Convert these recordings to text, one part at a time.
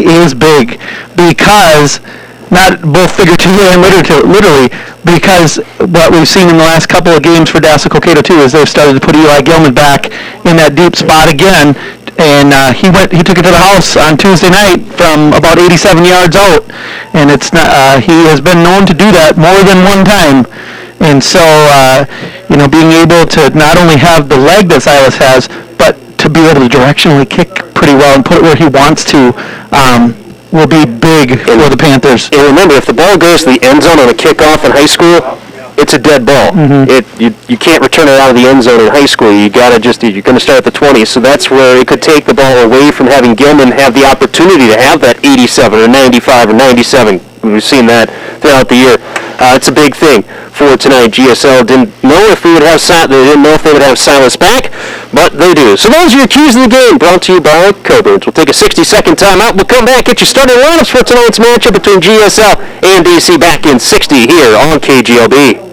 is big because, not both figuratively and literally, because what we've seen in the last couple of games for Dassel-Cokato too is they've started to put Eli Gilman back in that deep spot again, and he took it to the house on Tuesday night from about 87 yards out, and it's not he has been known to do that more than one time, and so being able to not only have the leg that Silas has, but to be able to directionally kick pretty well and put it where he wants to. Will be big for the Panthers. And remember, if the ball goes to the end zone on a kickoff in high school, it's a dead ball. You can't return it out of the end zone in high school. You're going to start at the 20. So that's where it could take the ball away from having Gilman have the opportunity to have that 87 or 95 or 97. We've seen that throughout the year. It's a big thing for tonight. GSL didn't know if we would have they didn't know if they would have Silas back, but they do. So those are your keys in the game, brought to you by Coburn's. We'll take a 60-second timeout. We'll come back, get you starting lineups for tonight's matchup between GSL and DC back in 60 here on KGLB.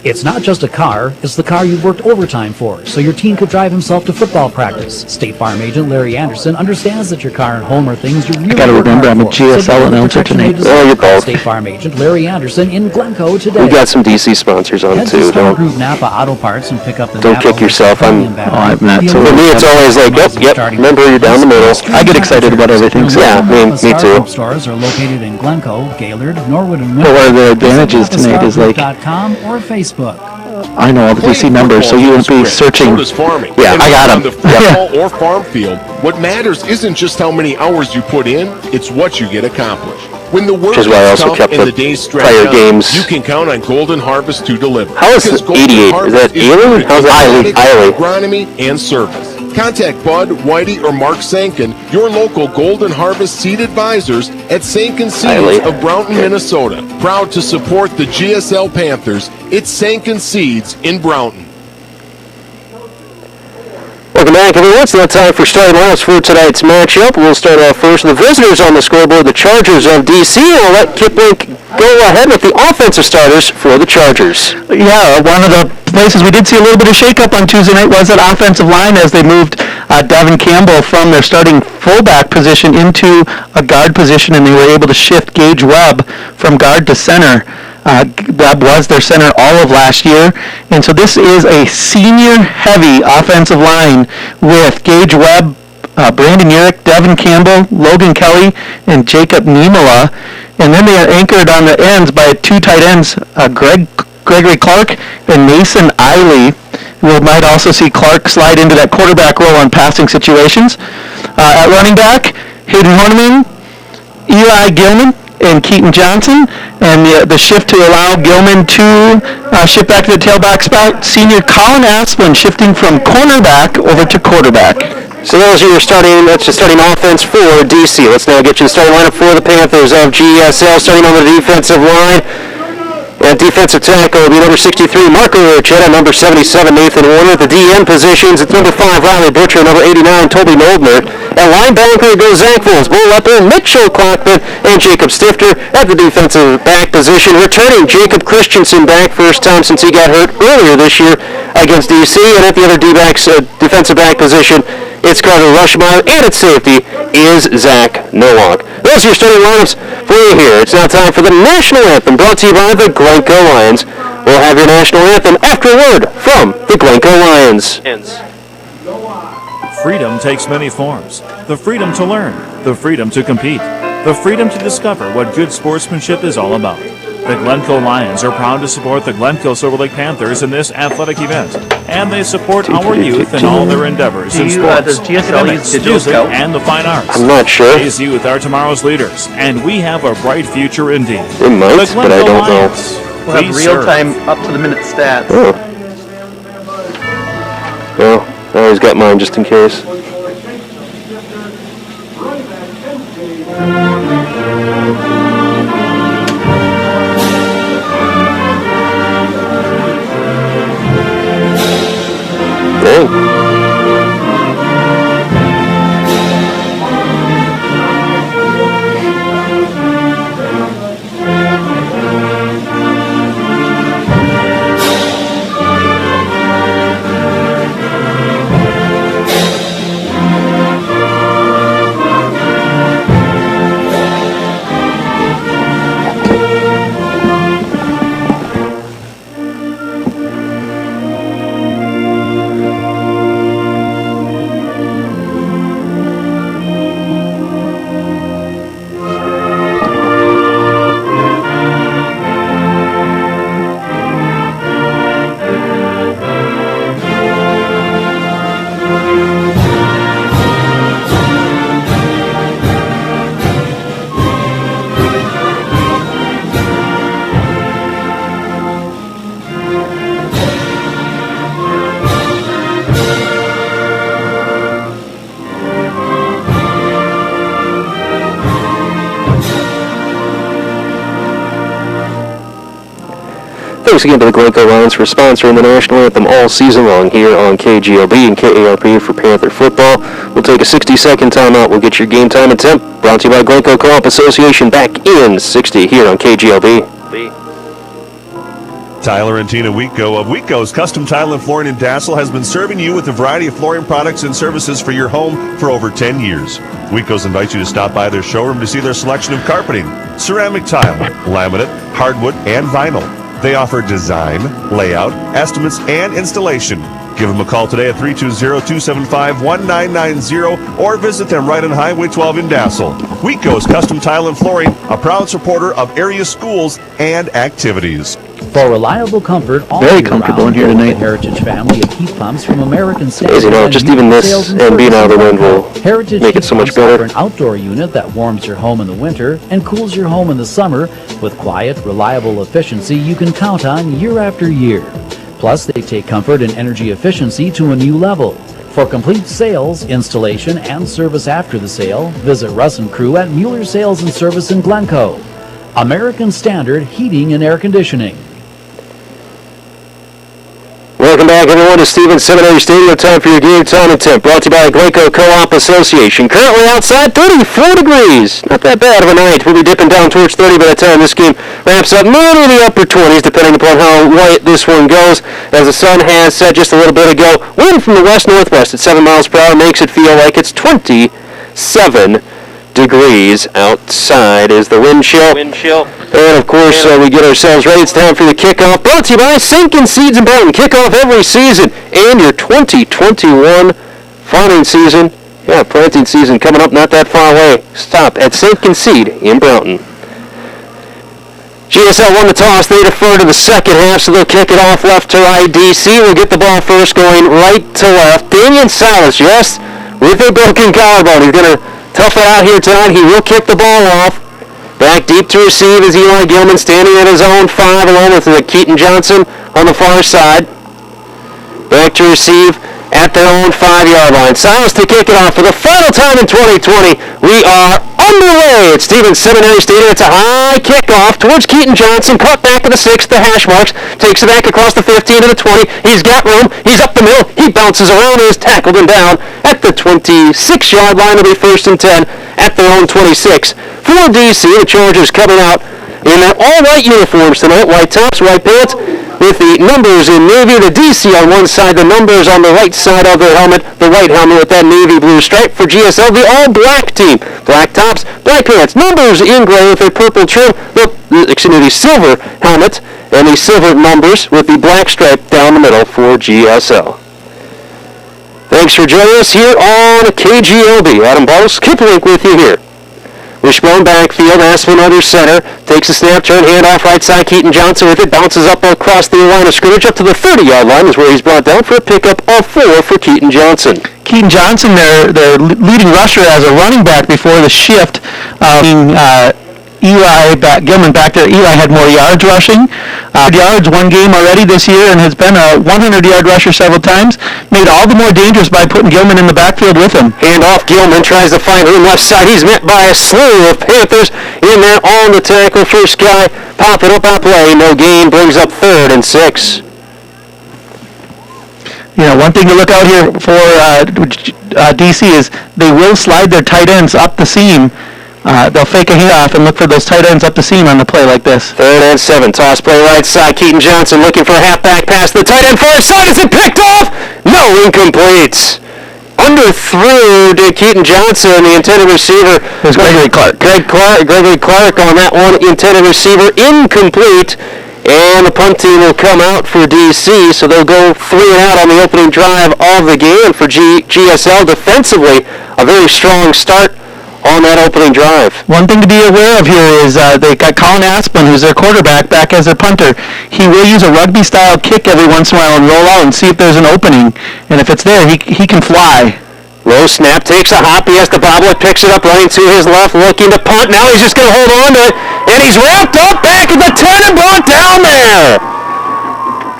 It's not just a car, it's the car you've worked overtime for, so your team could drive himself to football practice. State Farm agent Larry Anderson understands that your car and home are things you really gotta remember I'm a GSL announcer tonight. Oh, you're both. State Farm agent Larry Anderson in Glencoe today. We got some DC sponsors on too. Don't Group Napa Auto Parts and pick up the don't Napa kick yourself. I'm not. So for me, it's always like, yep. Remember, you're down the middle. I get excited about everything. So. Yeah, me too. Stores are located in Glencoe, Gaylord, Norwood, and But one of the advantages tonight is like .com or Facebook. I know all the DC numbers, so you won't be searching. So does farming. Yeah, I got them. On the football or farm field, what matters isn't just how many hours you put in, it's what you get accomplished. When the work is tough and the days stretch out, you can count on Golden Harvest to deliver. How is this 88? Is that Ealing? How's that Eiley? Agronomy and service. Contact Bud, Whitey, or Mark Sankin, your local Golden Harvest seed advisors at Sankin Seeds of Brownton, Minnesota. Proud to support the GSL Panthers. It's Sankin Seeds in Brownton. Welcome back, everyone. It's now time for starting lineups for tonight's matchup. We'll start off first with the visitors on the scoreboard, the Chargers of DC. We'll let Kipling go ahead with the offensive starters for the Chargers. Yeah, one of the places we did see a little bit of shakeup on Tuesday night was that offensive line as they moved Devin Campbell from their starting fullback position into a guard position, and they were able to shift Gage Webb from guard to center. Webb was their center all of last year, and so this is a senior-heavy offensive line with Gage Webb, Brandon Urich, Devin Campbell, Logan Kelly, and Jacob Niemela, and then they are anchored on the ends by two tight ends, Gregory Clark and Mason Eiley. We might also see Clark slide into that quarterback role on passing situations. At running back, Hayden Horniman, Eli Gilman, and Keaton Johnson, and the shift to allow Gilman to shift back to the tailback spot. Senior Colin Asplin shifting from cornerback over to quarterback. So that's your starting offense for DC. Let's now get you the starting lineup for the Panthers of GSL, starting on the defensive line. At defensive tackle will be number 63, Marco Urchetta, number 77, Nathan Warner. The DN positions, it's number 5, Riley Butcher, number 89, Toby Noldner. At linebacker goes Zach Foles, Bull Lepper, Mitchell Klockman, and Jacob Stifter. At the defensive back position, returning Jacob Christensen back, first time since he got hurt earlier this year against DC. And at the other defensive back position, it's Carter Rushmeyer, and at safety is Zach Nowak. Those are your starting lineups for you here. It's now time for the National Anthem, brought to you by the Glencoe Lions. We'll have your National Anthem after a word from the Glencoe Lions. Freedom takes many forms. The freedom to learn, the freedom to compete, the freedom to discover what good sportsmanship is all about. The Glencoe Lions are proud to support the Glencoe-Silver Lake Panthers in this athletic event, and they support our youth in all their endeavors in sports, academics, music, and the fine arts. I'm not sure. These youth are tomorrow's leaders, and we have a bright future indeed. They might, but I don't know. We'll have real-time, up-to-the-minute stats. Oh. Well, I always got mine just in case. Dang. Thanks again to the Glencoe Lions for sponsoring the national anthem all season long here on KGLB and KARP for Panther football. We'll take a 60-second timeout. We'll get your game time and temp. Brought to you by Glencoe Co-op Association back in 60 here on KGLB. Tyler and Tina Wietko of Wietko's Custom Tile and Flooring in Dassel has been serving you with a variety of flooring products and services for your home for over 10 years. Wietko's invites you to stop by their showroom to see their selection of carpeting, ceramic tile, laminate, hardwood, and vinyl. They offer design, layout, estimates, and installation. Give them a call today at 320-275-1990 or visit them right on Highway 12 in Dassel. Wietko's Custom Tile and Flooring, a proud supporter of area schools and activities. For reliable comfort all Very year comfortable round, in here tonight. the Heritage family of heat pumps from American Standard. As you know, just even this and being out of the wind will Heritage make it heat so much pumps better. offer an outdoor unit that warms your home in the winter and cools your home in the summer with quiet, reliable efficiency you can count on year after year. Plus, they take comfort and energy efficiency to a new level. For complete sales, installation, and service after the sale, visit Russ and Crew at Mueller Sales and Service in Glencoe. American Standard Heating and Air Conditioning. Welcome back, everyone, to Stevens Seminary Stadium. Time for your game time and temp. Brought to you by the Glencoe Co-op Association. Currently outside, 34 degrees. Not that bad of a night. We'll be dipping down towards 30 by the time this game wraps up. Maybe the upper 20s, depending upon how light this one goes. As the sun has set just a little bit ago, wind from the west-northwest at 7 miles per hour makes it feel like it's 27 degrees outside is the wind chill. And, of course, we get ourselves ready. It's time for the kickoff. Brought to you by Sinking Seeds in Brownton. Kickoff every season. And your 2021 farming season. Yeah, planting season coming up not that far away. Stop at Sinking Seed in Brownton. GSL won the toss. They defer to the second half, so they'll kick it off left to right. DC will get the ball first, going right to left. Damian Salas, yes, with a broken collarbone. He's going to tough it out here tonight. He will kick the ball off. Back deep to receive is Eli Gilman, standing at his own 5, along with Keaton Johnson on the far side. Back to receive at their own 5-yard line. Silas to kick it off for the final time in 2020. We are underway at Stevens Seminary Stadium. It's a high kickoff towards Keaton Johnson. Cut back to the 6, the hash marks. Takes it back across the 15 to the 20. He's got room. He's up the middle. He bounces around and is tackled and down at the 26-yard line. It'll be 1st and 10 at their own 26. For DC, the Chargers coming out in their all-white uniforms tonight. White tops, white pants, with the numbers in navy. The DC on one side, the numbers on the right side of their helmet. The white helmet with that navy blue stripe. For GSL, the all-black team. Black tops, black pants, numbers in gray with their purple trim. The silver helmet and the silver numbers with the black stripe down the middle for GSL. Thanks for joining us here on KGLB. Adam Bowles, Kipling with you here. Wishbone backfield, Aspen under center, takes a snap, turn, handoff right side, Keaton Johnson with it, bounces up across the line of scrimmage, up to the 30-yard line is where he's brought down for a pickup of 4 for Keaton Johnson. Keaton Johnson, their leading rusher as a running back before the shift. Gilman back there. Eli had more yards rushing. Yards one game already this year and has been a 100-yard rusher several times. Made all the more dangerous by putting Gilman in the backfield with him. Hand off, Gilman tries to find room left side. He's met by a slew of Panthers in there on the tackle. First guy, pop it up on play. No gain, brings up 3rd and 6. You know, one thing to look out here for DC is they will slide their tight ends up the seam. They'll fake a handoff and look for those tight ends up the seam on the play like this. 3rd and 7. Toss play right side. Keaton Johnson looking for a halfback pass. The tight end far side. Is it picked off? No, incomplete. Underthrew to Keaton Johnson, the intended receiver. It was Gregory Clark. Gregory Clark on that one. Intended receiver incomplete. And the punt team will come out for DC, so they'll go 3 and out on the opening drive of the game for GSL. Defensively, a very strong start on that opening drive. One thing to be aware of here is they got Colin Aspen, who's their quarterback, back as their punter. He will use a rugby-style kick every once in a while and roll out and see if there's an opening. And if it's there, he can fly. Low snap, takes a hop, he has to bobble it, picks it up, running to his left, looking to punt. Now he's just going to hold on to it, and he's wrapped up back at the 10 and brought down there.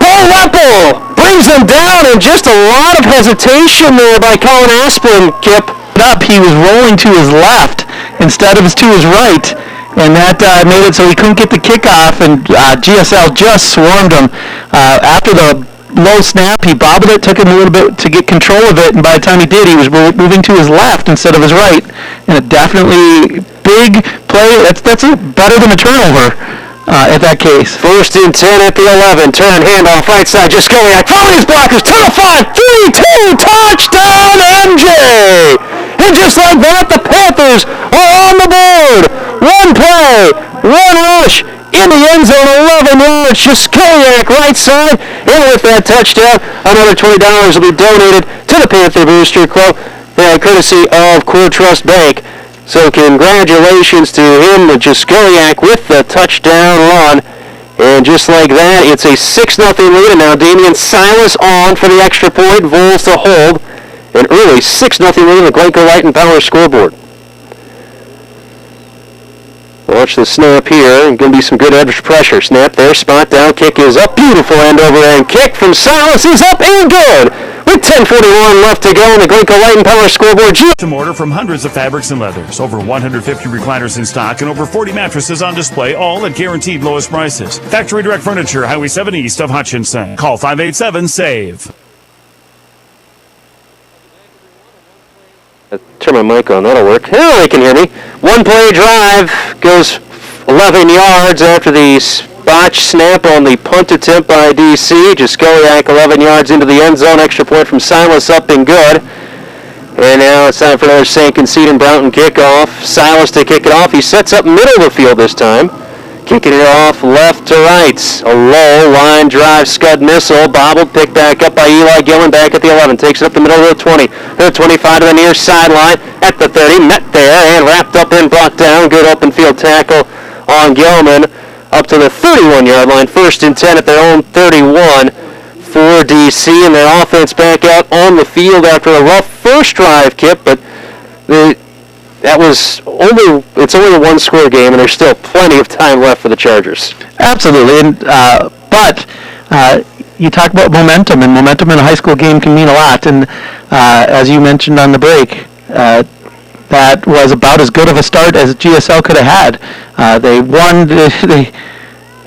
Paul Weppel brings them down, and just a lot of hesitation there by Colin Aspen, Kip. Up, he was rolling to his left instead of to his right, And that made it so he couldn't get the kickoff, and GSL just swarmed him. After the low snap, he bobbled it, took him a little bit to get control of it, and by the time he did, he was moving to his left instead of his right. And it definitely, big play, that's better than a turnover at that case. 1st and 10 at the 11. Turn, handoff, right side, Jaskoliak following his blockers to the 5, 3-2, touchdown MJ! And just like that, the Panthers are on the board. One play, one rush, in the end zone, 11 yards, Jaskoliak right side, and with that touchdown, another $20 will be donated to the Panther Booster Club, courtesy of Core Trust Bank. So congratulations to him, the Jaskoliak, with the touchdown run. And just like that, it's a 6-0 lead, and now Damian Silas on for the extra point, Vols to hold. An early 6-0 lead in the Glencoe Light and Power scoreboard. Watch the snap here, and going to be some good edge pressure. Snap there, spot down, kick is up, beautiful end over end kick from Silas is up and good. With 10:41 left to go in the Glencoe Light and Power scoreboard. To order from hundreds of fabrics and leathers, over 150 recliners in stock, and over 40 mattresses on display, all at guaranteed lowest prices. Factory Direct Furniture, Highway 7 east of Hutchinson. Call 587-SAVE. Turn my mic on, that'll work. Oh, they can hear me. One play drive goes 11 yards after the botch snap on the punt attempt by DC. Jaskoliak 11 yards into the end zone. Extra point from Silas up and good. And now it's time for another Sankin Seed and Brownton kickoff. Silas to kick it off. He sets up middle of the field this time. Kicking it off left to right. A low line drive scud missile. Bobbled, picked back up by Eli Gilman back at the 11. Takes it up the middle of the 20. The 25 to the near sideline at the 30. Met there and wrapped up and brought down. Good open field tackle on Gilman. Up to the 31-yard line. 1st and 10 at their own 31 for DC. And their offense back out on the field after a rough first drive, Kip. But it's only a one-score game, and there's still plenty of time left for the Chargers. Absolutely, and but you talk about momentum, and momentum in a high school game can mean a lot. And as you mentioned on the break, that was about as good of a start as GSL could have had. They won.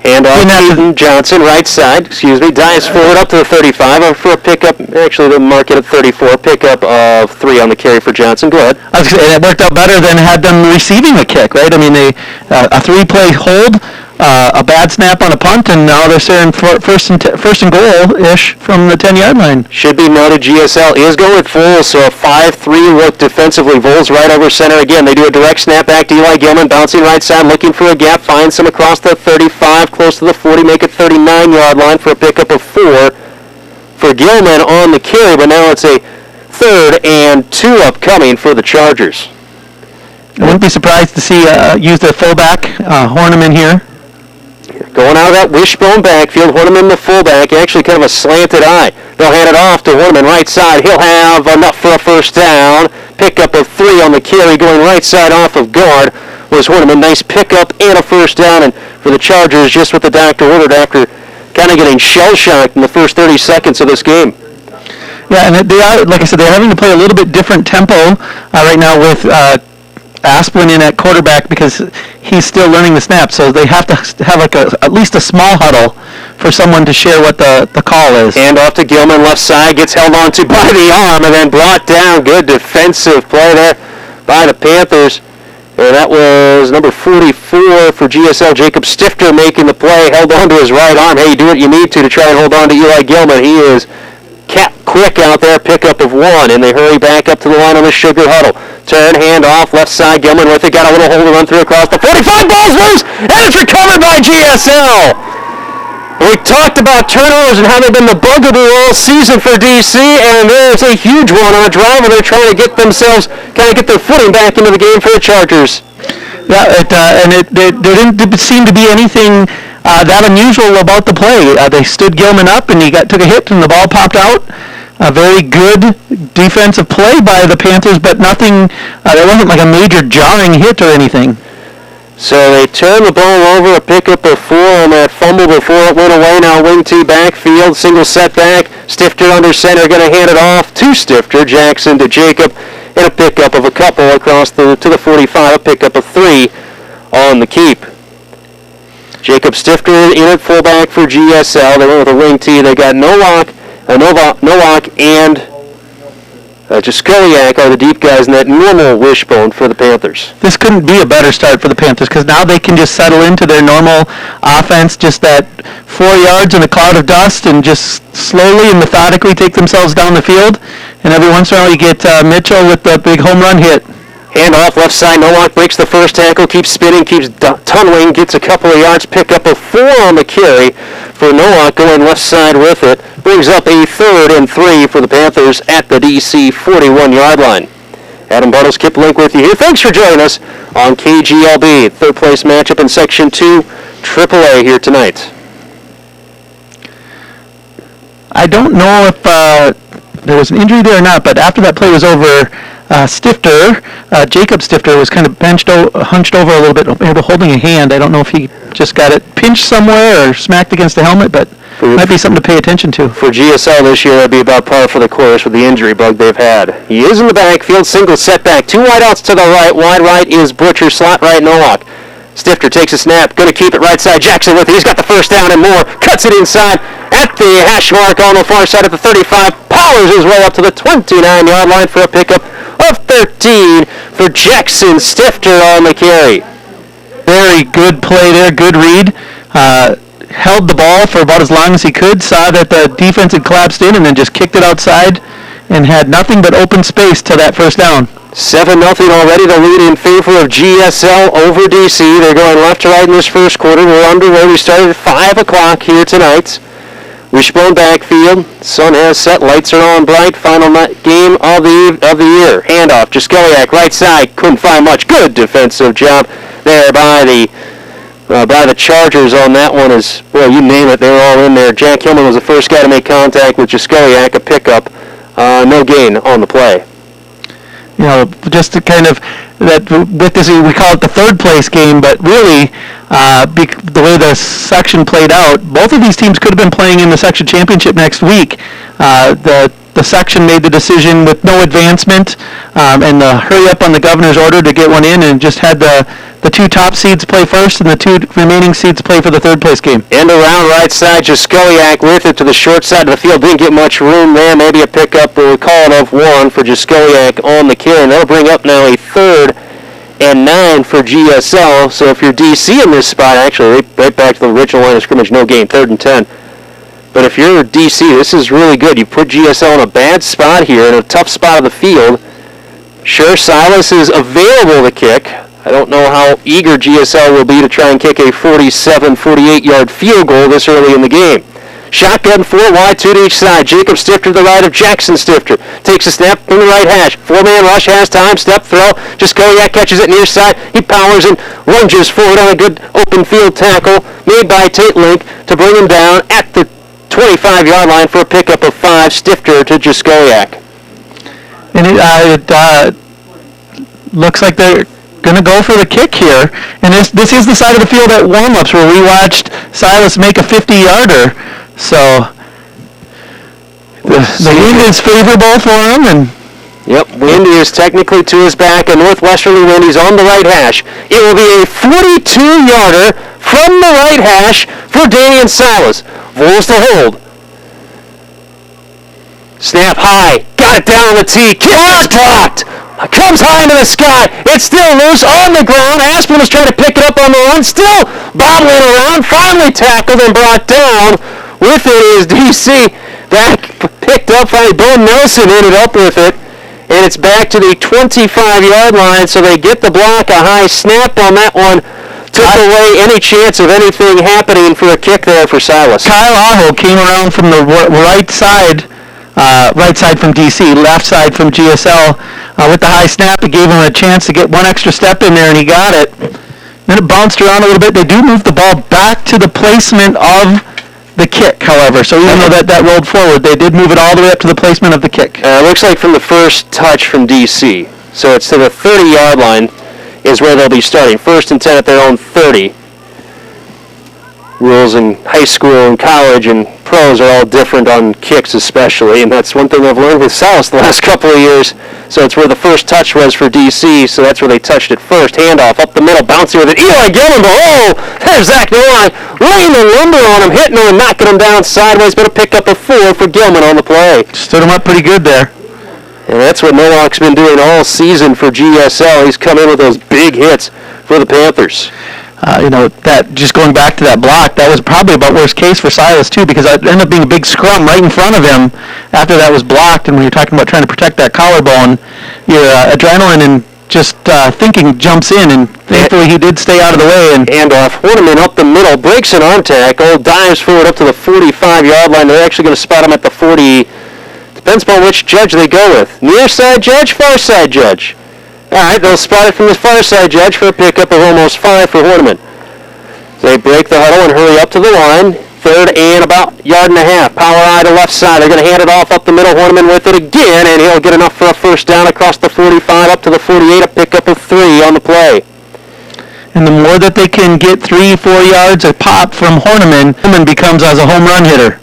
Handoff to Johnson, right side, dives forward up to the 35 for a pickup. Actually, they'll mark it at 34. Pickup of 3 on the carry for Johnson. Go ahead. I was going to say, it worked out better than had them receiving a kick, right? I mean, a 3-play hold, a bad snap on a punt, and now they're staring first and goal-ish from the 10-yard line. Should be noted, GSL is going with Vols, so a 5-3 look defensively. Vols right over center again. They do a direct snap back to Eli Gilman, bouncing right side, looking for a gap, finds some across the 35, close to the 40, make it 39-yard line for a pickup of 4 for Gilman on the carry, but now it's a 3rd and 2 upcoming for the Chargers. I wouldn't be surprised to see use the fullback, Horniman here. Going out of that wishbone backfield, Horniman the fullback, actually kind of a slanted eye. They'll hand it off to Horniman right side. He'll have enough for a first down. Pickup of 3 on the carry, going right side off of guard was Horniman. Nice pickup and a first down, and for the Chargers, just what the doctor ordered after kind of getting shell-shocked in the first 30 seconds of this game. Yeah, and they are, like I said, they're having to play a little bit different tempo right now with Asplin in at quarterback because he's still learning the snap, so they have to have at least a small huddle for someone to share what the call is. Hand off to Gilman, left side, gets held on to by the arm and then brought down. Good defensive play there by the Panthers. And that was number 44 for GSL, Jacob Stifter, making the play, held on to his right arm. Hey, do what you need to try and hold on to Eli Gilman. He is quick out there, pickup of 1, and they hurry back up to the line on the sugar huddle. Turn, hand off, left side, Gilman with it, got a little hole to run through across the 45, ball's loose, and it's recovered by GSL. We talked about turnovers and how they've been the bugaboo all season for DC, and there's a huge one on a drive, and they're trying to get themselves, kind of get their footing back into the game for the Chargers. Yeah, there didn't seem to be anything that unusual about the play. They stood Gilman up, and he took a hit, and the ball popped out. A very good defensive play by the Panthers, but nothing, there wasn't like a major jarring hit or anything. So they turn the ball over, a pickup of 4 on that fumble before it went away. Now wing 2 backfield, single setback. Stifter under center, going to hand it off to Stifter. Jackson to Jacob, and a pickup of a couple across to the 45, a pickup of 3 on the keep. Jacob Stifter in at fullback for GSL. They went with a wing tee. They got Nowak and Jaskoliak are the deep guys in that normal wishbone for the Panthers. This couldn't be a better start for the Panthers because now they can just settle into their normal offense, just that 4 yards in a cloud of dust, and just slowly and methodically take themselves down the field. And every once in a while you get Mitchell with the big home run hit. Handoff left side. Nowak breaks the first tackle, keeps spinning, keeps tunneling, gets a couple of yards, pick up a 4 on the carry for Nowak going left side with it. Brings up a 3rd and 3 for the Panthers at the DC 41-yard line. Adam Buttles, Kip Link with you here. Thanks for joining us on KGLB. Third place matchup in Section 2, AAA here tonight. I don't know if there was an injury there or not, but after that play was over, Jacob Stifter was kind of hunched over a little bit, maybe holding a hand. I don't know if he just got it pinched somewhere or smacked against the helmet, but might be something to pay attention to. For GSL this year, that'd be about par for the course with the injury bug they've had. He is in the backfield, single setback. 2 wideouts to the right. Wide right is Butcher, slot right Nowak. Stifter takes a snap, going to keep it right side. Jackson with it. He's got the first down and more. Cuts it inside at the hash mark on the far side at the 35. Powers his way up to the 29-yard line for a pickup of 13 for Jackson Stifter on the carry. Very good play there, good read. Held the ball for about as long as he could, saw that the defense had collapsed in, and then just kicked it outside and had nothing but open space to that first down. 7-0 already, the lead in favor of GSL over DC. They're going left to right in this first quarter. We're underway. We started at 5 o'clock here tonight. Wishbone backfield. Sun has set. Lights are on bright. Final game of the year. Handoff. Jaskoliak, right side. Couldn't find much. Good defensive job there by the Chargers on that one. Well, you name it, they were all in there. Jack Hillman was the first guy to make contact with Jaskoliak, a pickup. No gain on the play. You know, just to kind of, that with this, we call it the third place game, but really, the way the section played out, both of these teams could have been playing in the section championship next week. The section made the decision with no advancement and the hurry up on the governor's order to get one in, and just had the 2 top seeds play first and the 2 remaining seeds play for the third place game. And around right side, Jaskoliak with it to the short side of the field. Didn't get much room there. Maybe a pickup, but we'll call it of 1 for Jaskoliak on the carry. And that'll bring up now a 3rd and 9 for GSL. So if you're DC in this spot, actually, right back to the original line of scrimmage, no gain, 3rd and 10. But if you're DC, this is really good. You put GSL in a bad spot here, in a tough spot of the field. Sure, Silas is available to kick. I don't know how eager GSL will be to try and kick a 47, 48-yard field goal this early in the game. Shotgun 4 wide, 2 to each side. Jacob Stifter to the right of Jackson Stifter. Takes a snap from the right hash. 4-man rush, has time, step throw. Jaskoliak catches it near side. He powers and lunges forward on a good open field tackle made by Tate Link to bring him down at the 25-yard line for a pickup of 5. Stifter to Jaskoliak. And it looks like they're going to go for the kick here. And this is the side of the field at warm-ups where we watched Silas make a 50-yarder. So the wind is favorable for him. And yep, wind is technically to his back, and northwesterly wind. He's on the right hash. It will be a 42-yarder from the right hash for Damian Silas. Vols to hold. Snap high. Got it down on the tee. Kick is blocked. Comes high into the sky. It's still loose on the ground. Aspen was trying to pick it up on the run. Still bobbling around. Finally tackled and brought down. With it is DC. That picked up by Bo Nelson. Ended up with it. And it's back to the 25-yard line. So they get the block. A high snap on that one. Took away any chance of anything happening for a kick there for Silas. Kyle Aho came around from the right side from DC, left side from GSL. With the high snap, it gave him a chance to get one extra step in there, and he got it. Then it bounced around a little bit. They do move the ball back to the placement of the kick, however. So even though that rolled forward, they did move it all the way up to the placement of the kick. It looks like from the first touch from DC. So it's to the 30-yard line is where they'll be starting. 1st and 10 at their own 30. rules in high school and college and pros are all different on kicks especially, and that's one thing I've learned with South the last couple of years. So it's where the first touch was for DC, so that's where they touched it first. Handoff up the middle, bouncing with it. Eli Gilman, oh, there's Zach Nolan, laying the lumber on him, hitting him and knocking him down sideways, but a pickup of 4 for Gilman on the play. Stood him up pretty good there. And that's what Nowak's been doing all season for GSL. He's come in with those big hits for the Panthers. That just going back to that block, that was probably about worst case for Silas too, because it ended up being a big scrum right in front of him after that was blocked. And when you're talking about trying to protect that collarbone, your adrenaline and just thinking jumps in, and thankfully he did stay out of the way. And handoff, Horniman up the middle, breaks an arm tackle, dives forward up to the 45-yard line. They're actually going to spot him at the 40. Depends upon which judge they go with. Near side judge, far side judge. All right, they'll spot it from the far side judge for a pickup of almost 5 for Horniman. They break the huddle and hurry up to the line. 3rd and about 1.5 yards. Power eye to left side. They're going to hand it off up the middle. Horniman with it again, and he'll get enough for a first down across the 45 up to the 48. A pickup of 3 on the play. And the more that they can get 3-4 yards a pop from Horniman, Horniman becomes as a home run hitter.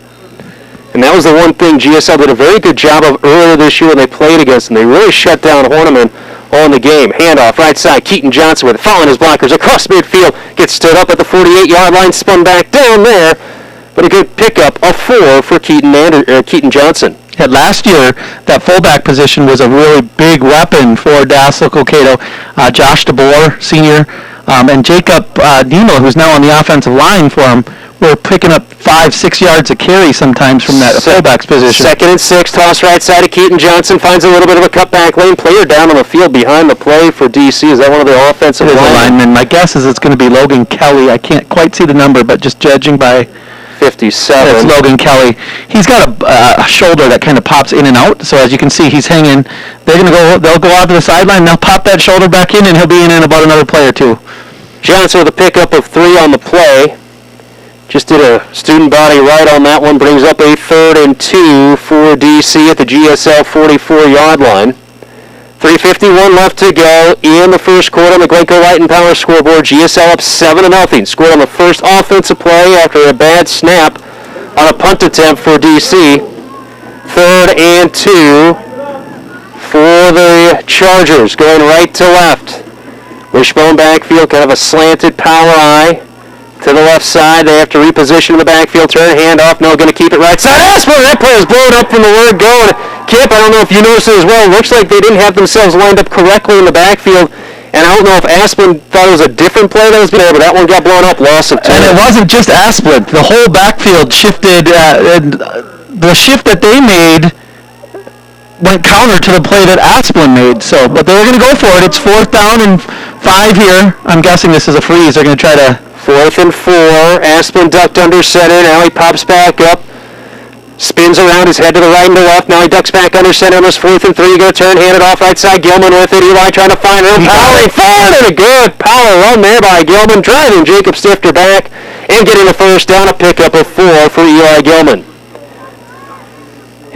And that was the one thing GSL did a very good job of earlier this year when they played against them. They really shut down Horniman on the game. Handoff right side. Keaton Johnson with it, following his blockers across midfield. Gets stood up at the 48-yard line, spun back down there. But a good pickup of 4 for Keaton Johnson. Yeah, last year, that fullback position was a really big weapon for Dassel-Cokato. Josh DeBoer, senior, and Jacob Nemo, who's now on the offensive line for him, were picking up 5-6 yards a carry sometimes from that fullback's position. 2nd and 6, toss right side of Keaton Johnson, finds a little bit of a cutback lane. Player down on the field behind the play for DC. Is that one of the offensive linemen? My guess is it's going to be Logan Kelly. I can't quite see the number, but just judging by 57. It's Logan Kelly. He's got a shoulder that kind of pops in and out, so as you can see, he's hanging. They'll go out to the sideline, they'll pop that shoulder back in, and he'll be in about another play or two. Johnson with a pickup of 3 on the play. Just did a student body right on that one. Brings up a 3rd and 2 for DC at the GSL 44-yard line. 3:51 left to go in the first quarter on the Glencoe Light and Power scoreboard. GSL up 7-0. Scored on the first offensive play after a bad snap on a punt attempt for DC. 3rd and 2 for the Chargers, going right to left. Wishbone backfield, kind of a slanted power eye. To the left side, they have to reposition the backfield, turn, handoff, no, going to keep it right side. Asplund, that play is blown up from the word go. And Kip, I don't know if you noticed it as well, looks like they didn't have themselves lined up correctly in the backfield. And I don't know if Asplund thought it was a different play that was being there, but that one got blown up, loss of 10. And it wasn't just Asplund. The whole backfield shifted, and the shift that they made went counter to the play that Asplund made. So, but they were going to go for it. It's 4th down and 5 here. I'm guessing this is a freeze. They're going to try to... 4th and 4. Asplund ducked under center. Now he pops back up. Spins around his head to the right and the left. Now he ducks back under center on this 4th and 3. Going to turn, hand it off right side. Gilman with it. Eli trying to find room. Powering forward, and a good power run there by Gilman. Driving Jacob Stifter back and getting the first down. A pickup of 4 for Eli Gilman.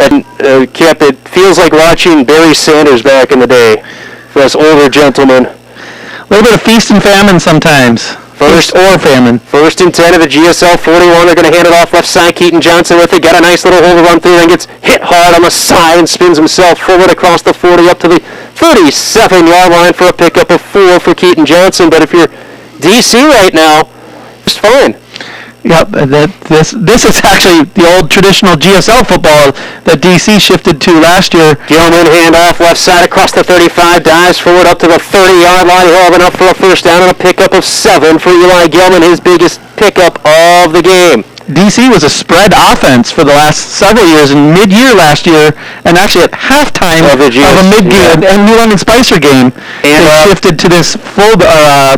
And Kip, it feels like watching Barry Sanders back in the day for us older gentlemen. A little bit of feast and famine sometimes. First or famine. 1st and 10 of the GSL 41. They're going to hand it off left side. Keaton Johnson with it. Got a nice little hole to run through and gets hit hard on the side and spins himself forward across the 40 up to the 37-yard line for a pickup of 4 for Keaton Johnson. But if you're DC right now, it's fine. Yep, this is actually the old traditional GSL football that DC shifted to last year. Gilman handoff left side across the 35, dives forward up to the 30-yard line. He'll have enough for a first down and a pickup of 7 for Eli Gilman, his biggest pickup of the game. DC was a spread offense for the last several years, and mid-year last year, and actually at halftime of a mid-game and New London Spicer game, and they shifted to this full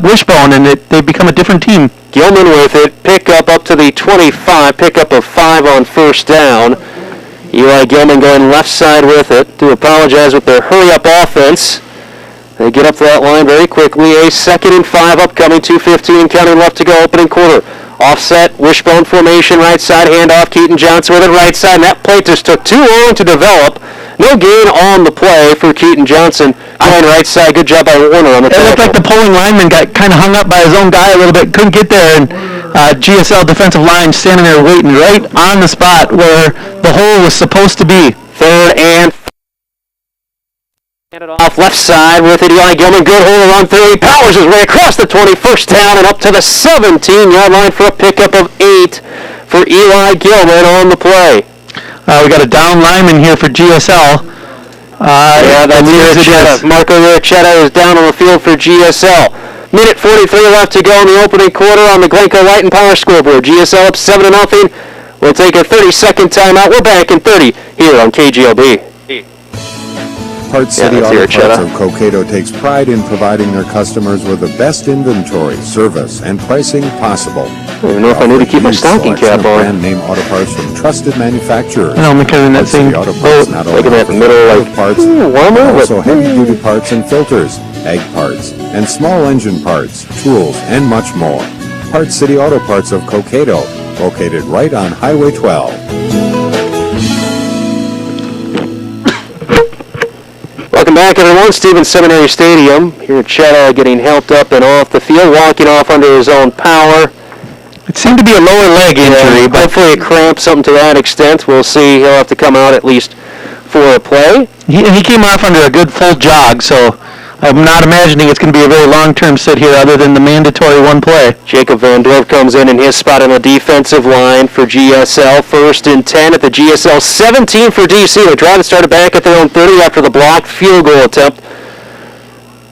wishbone, and they've become a different team. Gilman with it, pickup up to the 25, pickup of 5 on first down. Eli Gilman going left side with it to apologize with their hurry-up offense. They get up to that line very quickly. A 2nd and 5 upcoming, 2:15 counting left to go, opening quarter. Offset, wishbone formation, right side, handoff, Keaton Johnson with it, right side, and that play just took too long to develop. No gain on the play for Keaton Johnson. Going right side, good job by Warner on the tackle. It looked like the pulling lineman got kind of hung up by his own guy a little bit, couldn't get there, and GSL defensive line standing there waiting right on the spot where the hole was supposed to be. Third and hand it off left side with it. Eli Gilman, good hold around 30. Powers his way across the 20, first down, and up to the 17-yard line for a pickup of 8 for Eli Gilman on the play. We got a down lineman here for GSL. That's Iracheta. Marco Iracheta is down on the field for GSL. Minute 43 left to go in the opening quarter on the Glencoe Light and Power scoreboard. GSL up 7-0. We'll take a 30-second timeout. We're back in 30 here on KGLB. Parts City Auto Parts of Cokato takes pride in providing their customers with the best inventory, service, and pricing possible. I don't even know if I need to keep my stocking cap on. Brand name auto parts from trusted manufacturers. No, I'm carrying that same auto parts not only at the middle, like parts, but also heavy-duty parts and filters, egg parts, and small engine parts, tools, and much more. Parts City Auto Parts of Cokato, located right on Highway 12. Welcome back, everyone. Stevens Seminary Stadium. Here, Chetta getting helped up and off the field, walking off under his own power. It seemed to be a lower leg injury, but hopefully a cramp, something to that extent. We'll see. He'll have to come out at least for a play. He came off under a good full jog, so I'm not imagining it's going to be a very long-term sit here other than the mandatory one play. Jacob Van Dorp comes in his spot on the defensive line for GSL. 1st and 10 at the GSL 17 for DC. The drive started back at their own 30 after the blocked field goal attempt.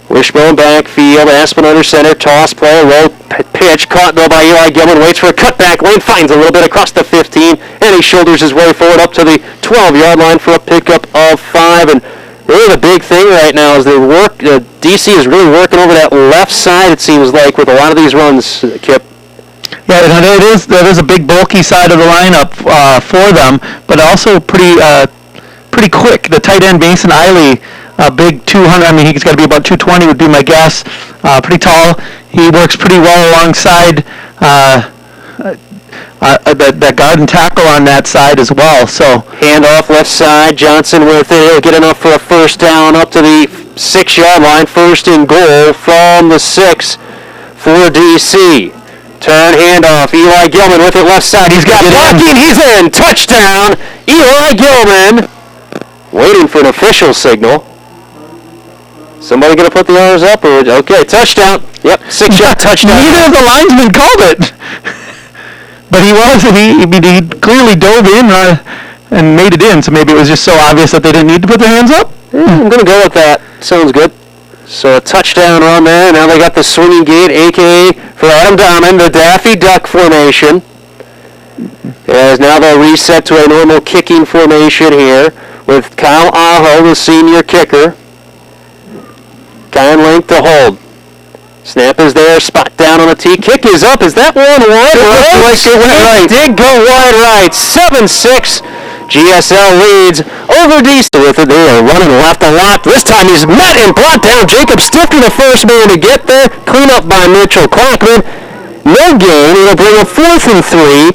Wishbone backfield, Aspen under center, toss play, low pitch, caught though by Eli Gilman, waits for a cutback lane, finds a little bit across the 15, and he shoulders his way forward up to the 12-yard line for a pickup of 5. And really the big thing right now is DC is really working over that left side, it seems like, with a lot of these runs, Kip. Yeah, that is a big bulky side of the lineup for them, but also pretty quick. The tight end Mason Eiley, a big 200. I mean, he's got to be about 220 would be my guess. Pretty tall. He works pretty well alongside that guard and tackle on that side as well. So handoff left side. Johnson with it. He'll get enough for a first down up to the 6-yard line. 1st and goal from the 6 for DC. Turn handoff. Eli Gilman with it left side. He's got blocking. He's in. Touchdown. Eli Gilman. Waiting for an official signal. Somebody going to put the arms up? Okay, touchdown. Yep, 6-yard touchdown. Neither of the linesmen called it. But he clearly dove in and made it in, so maybe it was just so obvious that they didn't need to put their hands up. I'm going to go with that. Sounds good. So a touchdown run there. Now they got the swinging gate, a.k.a. for Adam Dahman, the Daffy Duck formation. As now they'll reset to a normal kicking formation here with Kyle Aho, the senior kicker. Kind length to hold. Snap is there, spot down on the tee. Kick is up. Is that one wide right? It did go wide right. 7-6. GSL leads over DC with it. They are running left a lot. This time he's met and brought down. Jacob Stifter, the first man to get there. Clean up by Mitchell Klockman. No gain. It'll bring a 4th and 3.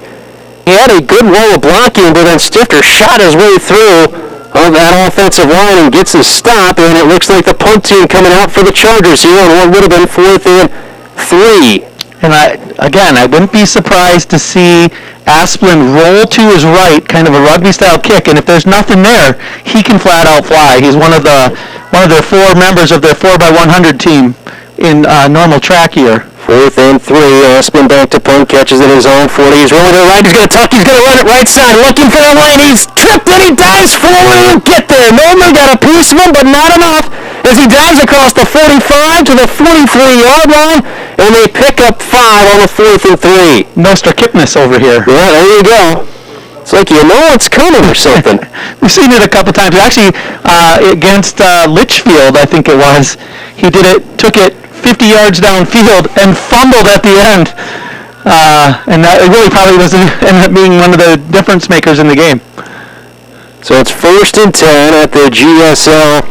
He had a good roll of blocking, but then Stifter shot his way through on that offensive line and gets a stop, and it looks like the punt team coming out for the Chargers here on what would have been 4th and 3. And I wouldn't be surprised to see Asplin roll to his right, kind of a rugby-style kick, and if there's nothing there, he can flat out fly. He's one of their 4 members of their 4x100 team in normal track year. 4th and 3. Aspen back to punt, catches it his own 40. He's rolling to the right. He's going to tuck. He's going to run it right side, looking for the lane. He's tripped and he dives forward and get there. Nolan got a piece of him, but not enough as he dives across the 45 to the 43-yard line, and they pick up 5 on the 4th and 3. Nostra Kipnis over here. Yeah, there you go. It's like you know it's coming or something. We've seen it a couple times. Actually, against Litchfield, I think it was. He did it, took it 50 yards downfield and fumbled at the end. And that really probably ended up being one of the difference makers in the game. So it's 1st and 10 at the GSL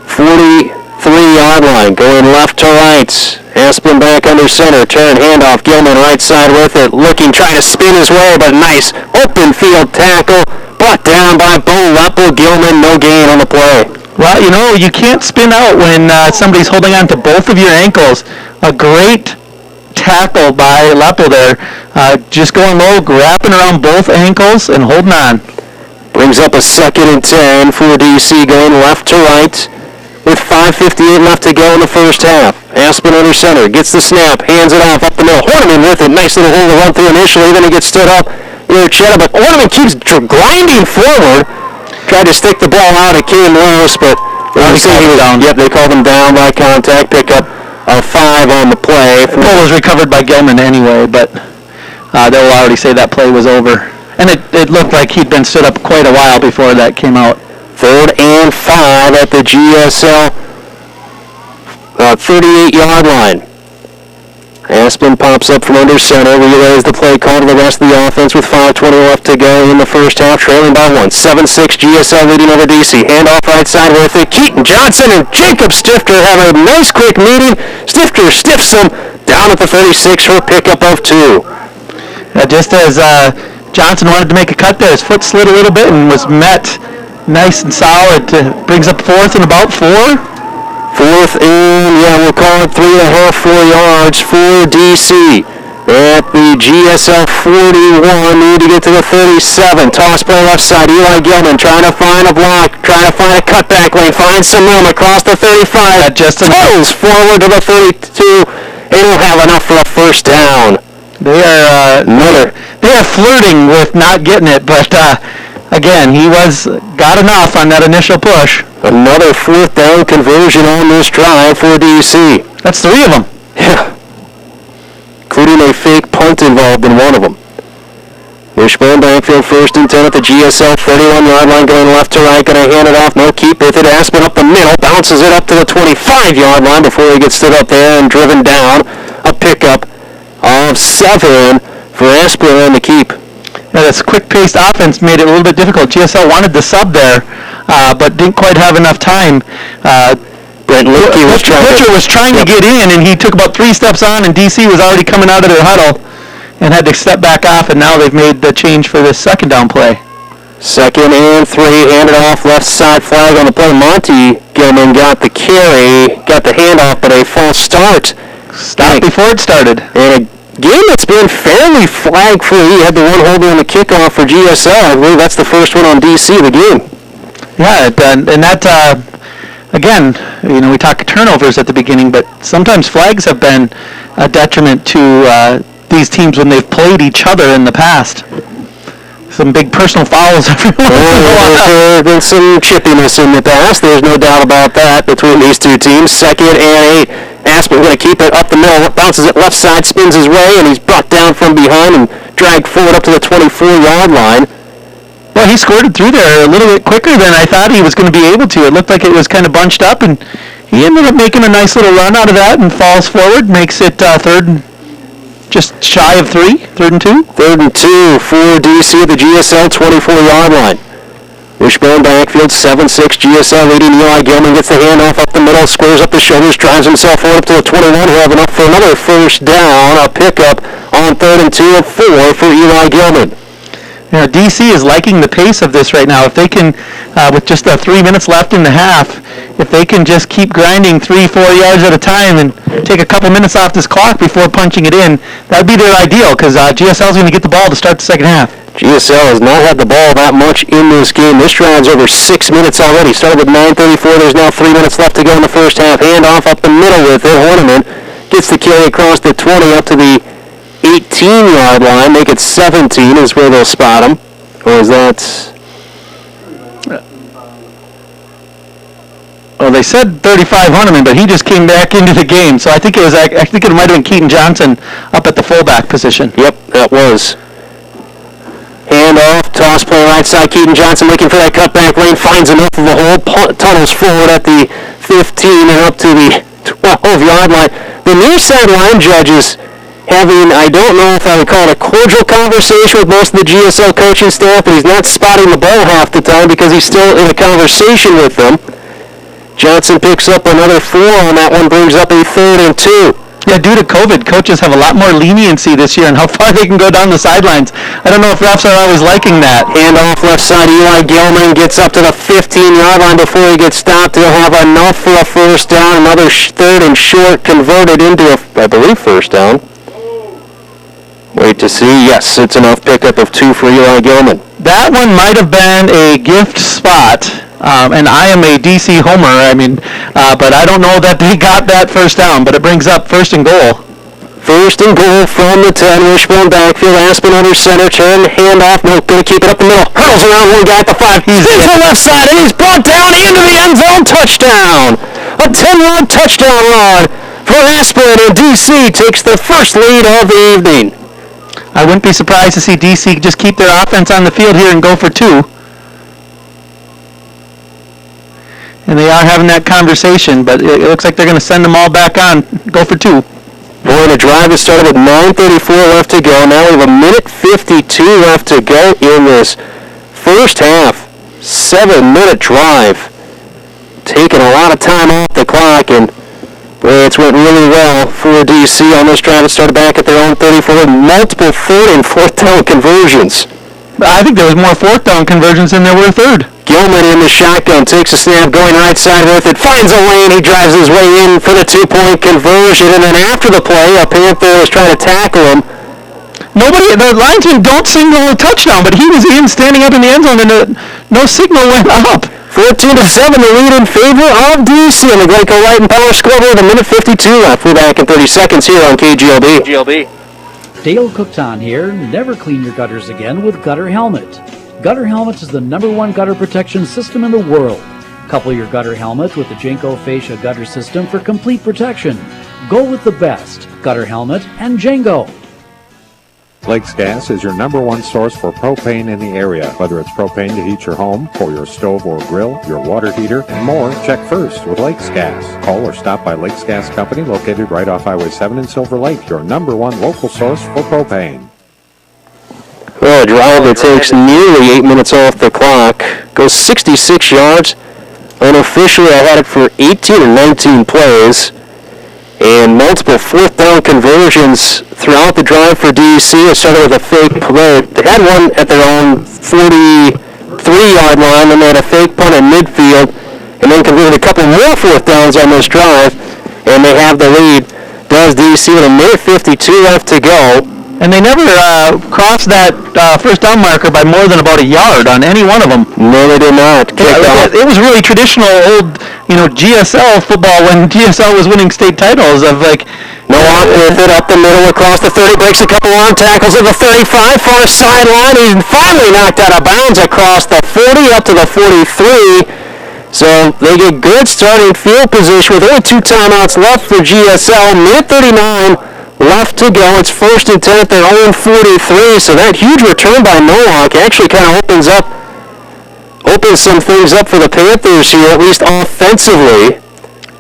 43-yard line, going left to right. Asplin back under center, turn handoff, Gilman right side with it, trying to spin his way, but nice open field tackle, brought down by Bo Leppel. Gilman, no gain on the play. Well, you can't spin out when somebody's holding on to both of your ankles. A great tackle by Leppo there. Just going low, wrapping around both ankles and holding on. Brings up a 2nd and 10 for DC, going left to right with 5:58 left to go in the first half. Aspen under center, gets the snap, hands it off up the middle. Horniman with it, nice little hole to run through initially, then he gets stood up. Cheddar, but Horniman keeps grinding forward. Tried to stick the ball out, it came loose, but they called him down by contact. Pickup of 5 on the play. The ball was recovered by Gilman anyway, but they'll already say that play was over. And it looked like he'd been stood up quite a while before that came out. 3rd and 5 at the GSL 38-yard line. Aspen pops up from under center, relays the play call to the rest of the offense with 5:20 left to go in the first half, trailing by 1. 7-6 GSL leading over DC. Handoff right side with it. Keaton Johnson and Jacob Stifter have a nice quick meeting. Stifter stiffs him down at the 36 for a pickup of 2. Just as Johnson wanted to make a cut there, his foot slid a little bit and was met nice and solid. Brings up 4th and about 4. 4th and, we'll call it 3.5, 4 yards for DC. At the GSL 41, need to get to the 37. Toss play left side, Eli Gilman trying to find a block, trying to find a cutback lane, finds some room across the 35. Just toes forward to the 32. They don't have enough for a first down. They are flirting with not getting it, but again, he got enough on that initial push. Another 4th down conversion on this drive for DC. That's 3 of them. Yeah. Including a fake punt involved in one of them. Wishbone backfield 1st and 10 at the GSL 31-yard line, going left to right, going to hand it off, no keep with it. Aspen up the middle, bounces it up to the 25-yard line before he gets stood up there and driven down. A pickup of 7 for Aspen on the keep. Yeah, this quick-paced offense made it a little bit difficult. GSL wanted the sub there, but didn't quite have enough time. Butcher was trying to get in, and he took about 3 steps on, and DC was already coming out of their huddle and had to step back off, and now they've made the change for this 2nd down play. 2nd and 3, handed off left side flag on the play. Monty Gilman got the carry, got the handoff, but a false start. Stopped before it started. And a game that's been fairly flag-free. Had the one holder on the kickoff for GSL. I believe that's the first one on DC of the game. Yeah, and that, again, we talked turnovers at the beginning, but sometimes flags have been a detriment to these teams when they've played each other in the past. Some big personal fouls. There's been some chippiness in the past. There's no doubt about that between these two teams. 2nd and 8. Aspen going to keep it up the middle. Bounces it left side, spins his way, and he's brought down from behind and dragged forward up to the 24-yard line. Well, he squirted through there a little bit quicker than I thought he was going to be able to. It looked like it was kind of bunched up, and he ended up making a nice little run out of that and falls forward, makes it 3rd and just shy of 3, 3rd and 2. 3rd and 2 for DC at the GSL 24-yard line. Wishbone backfield, 7-6 GSL leading. Eli Gilman gets the handoff up the middle, squares up the shoulders, drives himself forward up to the 21. He'll have enough for another first down. A pickup on 3rd and 2 and 4 for Eli Gilman. DC is liking the pace of this right now. If they can, with just 3 minutes left in the half, if they can just keep grinding 3-4 yards at a time and take a couple minutes off this clock before punching it in, that would be their ideal, because GSL is going to get the ball to start the second half. GSL has not had the ball that much in this game. This drive's over 6 minutes already. Started with 9:34. There's now 3 minutes left to go in the first half. Handoff up the middle with it. Horniman gets the carry across the 20 up to the 18-yard line. Make it 17 is where they'll spot him. Or is that... Well, they said 35 Horniman, but he just came back into the game. So I think it might have been Keaton Johnson up at the fullback position. Yep, that was. Handoff, toss play right side. Keaton Johnson looking for that cutback lane. Finds enough of the hole. Tunnels forward at the 15 and up to the 12-yard line. The near sideline judges having, I don't know if I would call it a cordial conversation with most of the GSL coaching staff, but he's not spotting the ball half the time because he's still in a conversation with them. Johnson picks up another 4 on that one, brings up a 3rd and 2. Yeah, due to COVID, coaches have a lot more leniency this year on how far they can go down the sidelines. I don't know if refs are always liking that. Handoff left side, Eli Gilman gets up to the 15-yard line before he gets stopped. He'll have enough for a first down. Another 3rd and short converted into a, I believe, first down. Wait to see. Yes, it's enough pickup of 2 for Eli Gilman. That one might have been a gift spot, and I am a DC homer, but I don't know that they got that first down, but it brings up 1st and goal. 1st and goal from the 10. Wishbone backfield. Aspen under center. Turn. Handoff. No, going to keep it up the middle. Hurdles around one guy at the 5. He's in the left side, and he's brought down into the end zone. Touchdown. A 10-yard touchdown run for Aspen, and DC takes the first lead of the evening. I wouldn't be surprised to see DC just keep their offense on the field here and go for 2. And they are having that conversation, but it looks like they're going to send them all back on, go for 2. Boy, the drive has started with 9:34 left to go. Now we have a minute 52 left to go in this first half. 7-minute drive. Taking a lot of time off the clock, and boy, it's went really well for DC on this drive. It started back at their own 34 with multiple 3rd and 4th down conversions. I think there was more 4th down conversions than there were 3rd. Gilman in the shotgun, takes a snap, going right side with it, finds a lane, he drives his way in for the 2-point conversion, and then after the play, a Panther was trying to tackle him. The linesmen don't signal a touchdown, but he was in standing up in the end zone, and no signal went up. 14-7, the lead in favor of DC on the Glencoe Light and Power scoreboard. A minute 52 left. We're back in 30 seconds here on KGLB. Dale Cookton here. Never clean your gutters again with Gutter Helmet. Gutter Helmet is the #1 gutter protection system in the world. Couple your gutter helmet with the Glencoe Fascia gutter system for complete protection. Go with the best. Gutter Helmet and Django. Lakes Gas is your #1 source for propane in the area. Whether it's propane to heat your home, for your stove or grill, your water heater, and more, check first with Lakes Gas. Call or stop by Lakes Gas Company, located right off Highway 7 in Silver Lake, your #1 local source for propane. Well, a drive that takes nearly 8 minutes off the clock. Goes 66 yards. Unofficially, I had it for 18 or 19 plays. And multiple 4th down conversions throughout the drive for DC. It started with a fake play. They had one at their own 43-yard line, then they had a fake punt in midfield, and then converted a couple more 4th downs on this drive, and they have the lead. Does DC with a minute 52 left to go. And they never crossed that 1st down marker by more than about a yard on any one of them. No, they did not. It was really traditional old, GSL football when GSL was winning state titles of like. Nowak with it up the middle across the 30, breaks a couple arm tackles at the 35, far sideline. He's finally knocked out of bounds across the 40 up to the 43. So they get good starting field position with only 2 timeouts left for GSL. Minute 39 left to go. It's 1st and 10 at their own 43. So that huge return by Nowak actually kind of opens some things up for the Panthers here, at least offensively.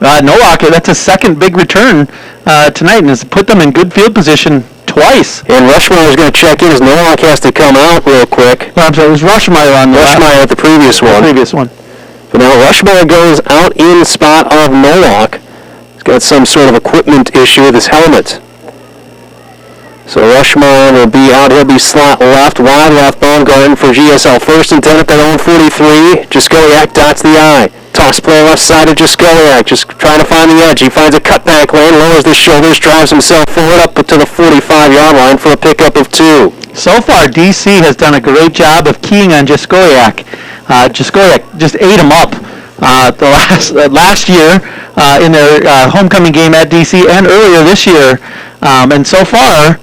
Nowak, that's a second big return tonight, and has put them in good field position twice. And Rushmeyer is going to check in as Nowak has to come out real quick. No, I'm sorry, it was Rushmeyer on the Rushmeyer at the previous one. But now Rushmeyer goes out in the spot of Nowak. He's got some sort of equipment issue with his helmet. So Rushmeyer will be out. He'll be slot left, wide left, ball going for GSL. 1st and 10 at their own 43. Jaskoliak dots the I. Toss play left side of Jaskoliak, just trying to find the edge. He finds a cutback lane, lowers the shoulders, drives himself forward up to the 45-yard line for a pickup of 2. So far, DC has done a great job of keying on Jaskoliak. Jaskoliak just ate him up last year in their homecoming game at DC and earlier this year. And so far,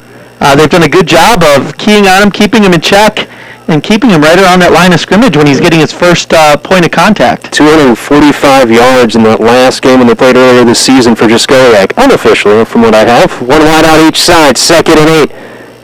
they've done a good job of keying on him, keeping him in check, and keeping him right around that line of scrimmage when he's getting his first point of contact. 245 yards in that last game when they played earlier this season for Jaskoliak. Unofficially, from what I have. 1 wide out each side, 2nd and 8.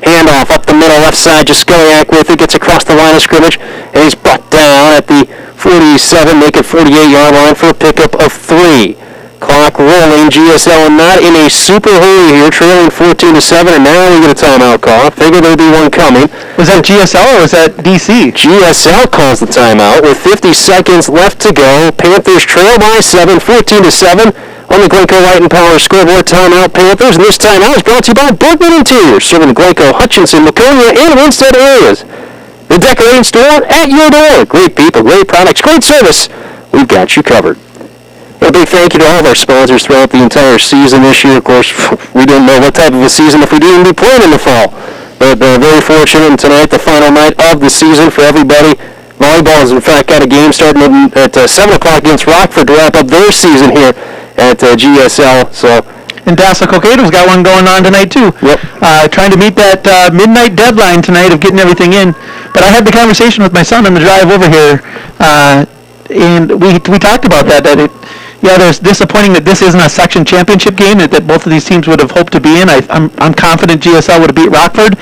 Handoff up the middle, left side, Jaskoliak with it, gets across the line of scrimmage, and he's brought down at the 47, make it 48-yard line for a pickup of 3. Clock rolling, GSL not in a super hurry here, trailing 14-7, and now we get a timeout call. Figured there'd be one coming. Was that GSL or was that DC? GSL calls the timeout with 50 seconds left to go. Panthers trail by 7, 14-7 on the Glencoe Light and Power scoreboard. Timeout Panthers, and this timeout is brought to you by Bergman Interiors, serving the Glencoe, Hutchinson, Laconia, and Winstead areas. The decorating store at your door. Great people, great products, great service. We've got you covered. A big thank you to all of our sponsors throughout the entire season this year. Of course, we didn't know what type of a season if we didn't be playing in the fall. But very fortunate, and tonight the final night of the season for everybody. Volleyball has, in fact, got a game starting at 7 o'clock against Rockford to wrap up their season here at GSL. So. And Dassel-Cokato's got one going on tonight, too. Yep. Trying to meet that midnight deadline tonight of getting everything in. But I had the conversation with my son on the drive over here, and we talked about that there's disappointing that this isn't a section championship game that both of these teams would have hoped to be in. I'm confident GSL would have beat Rockford.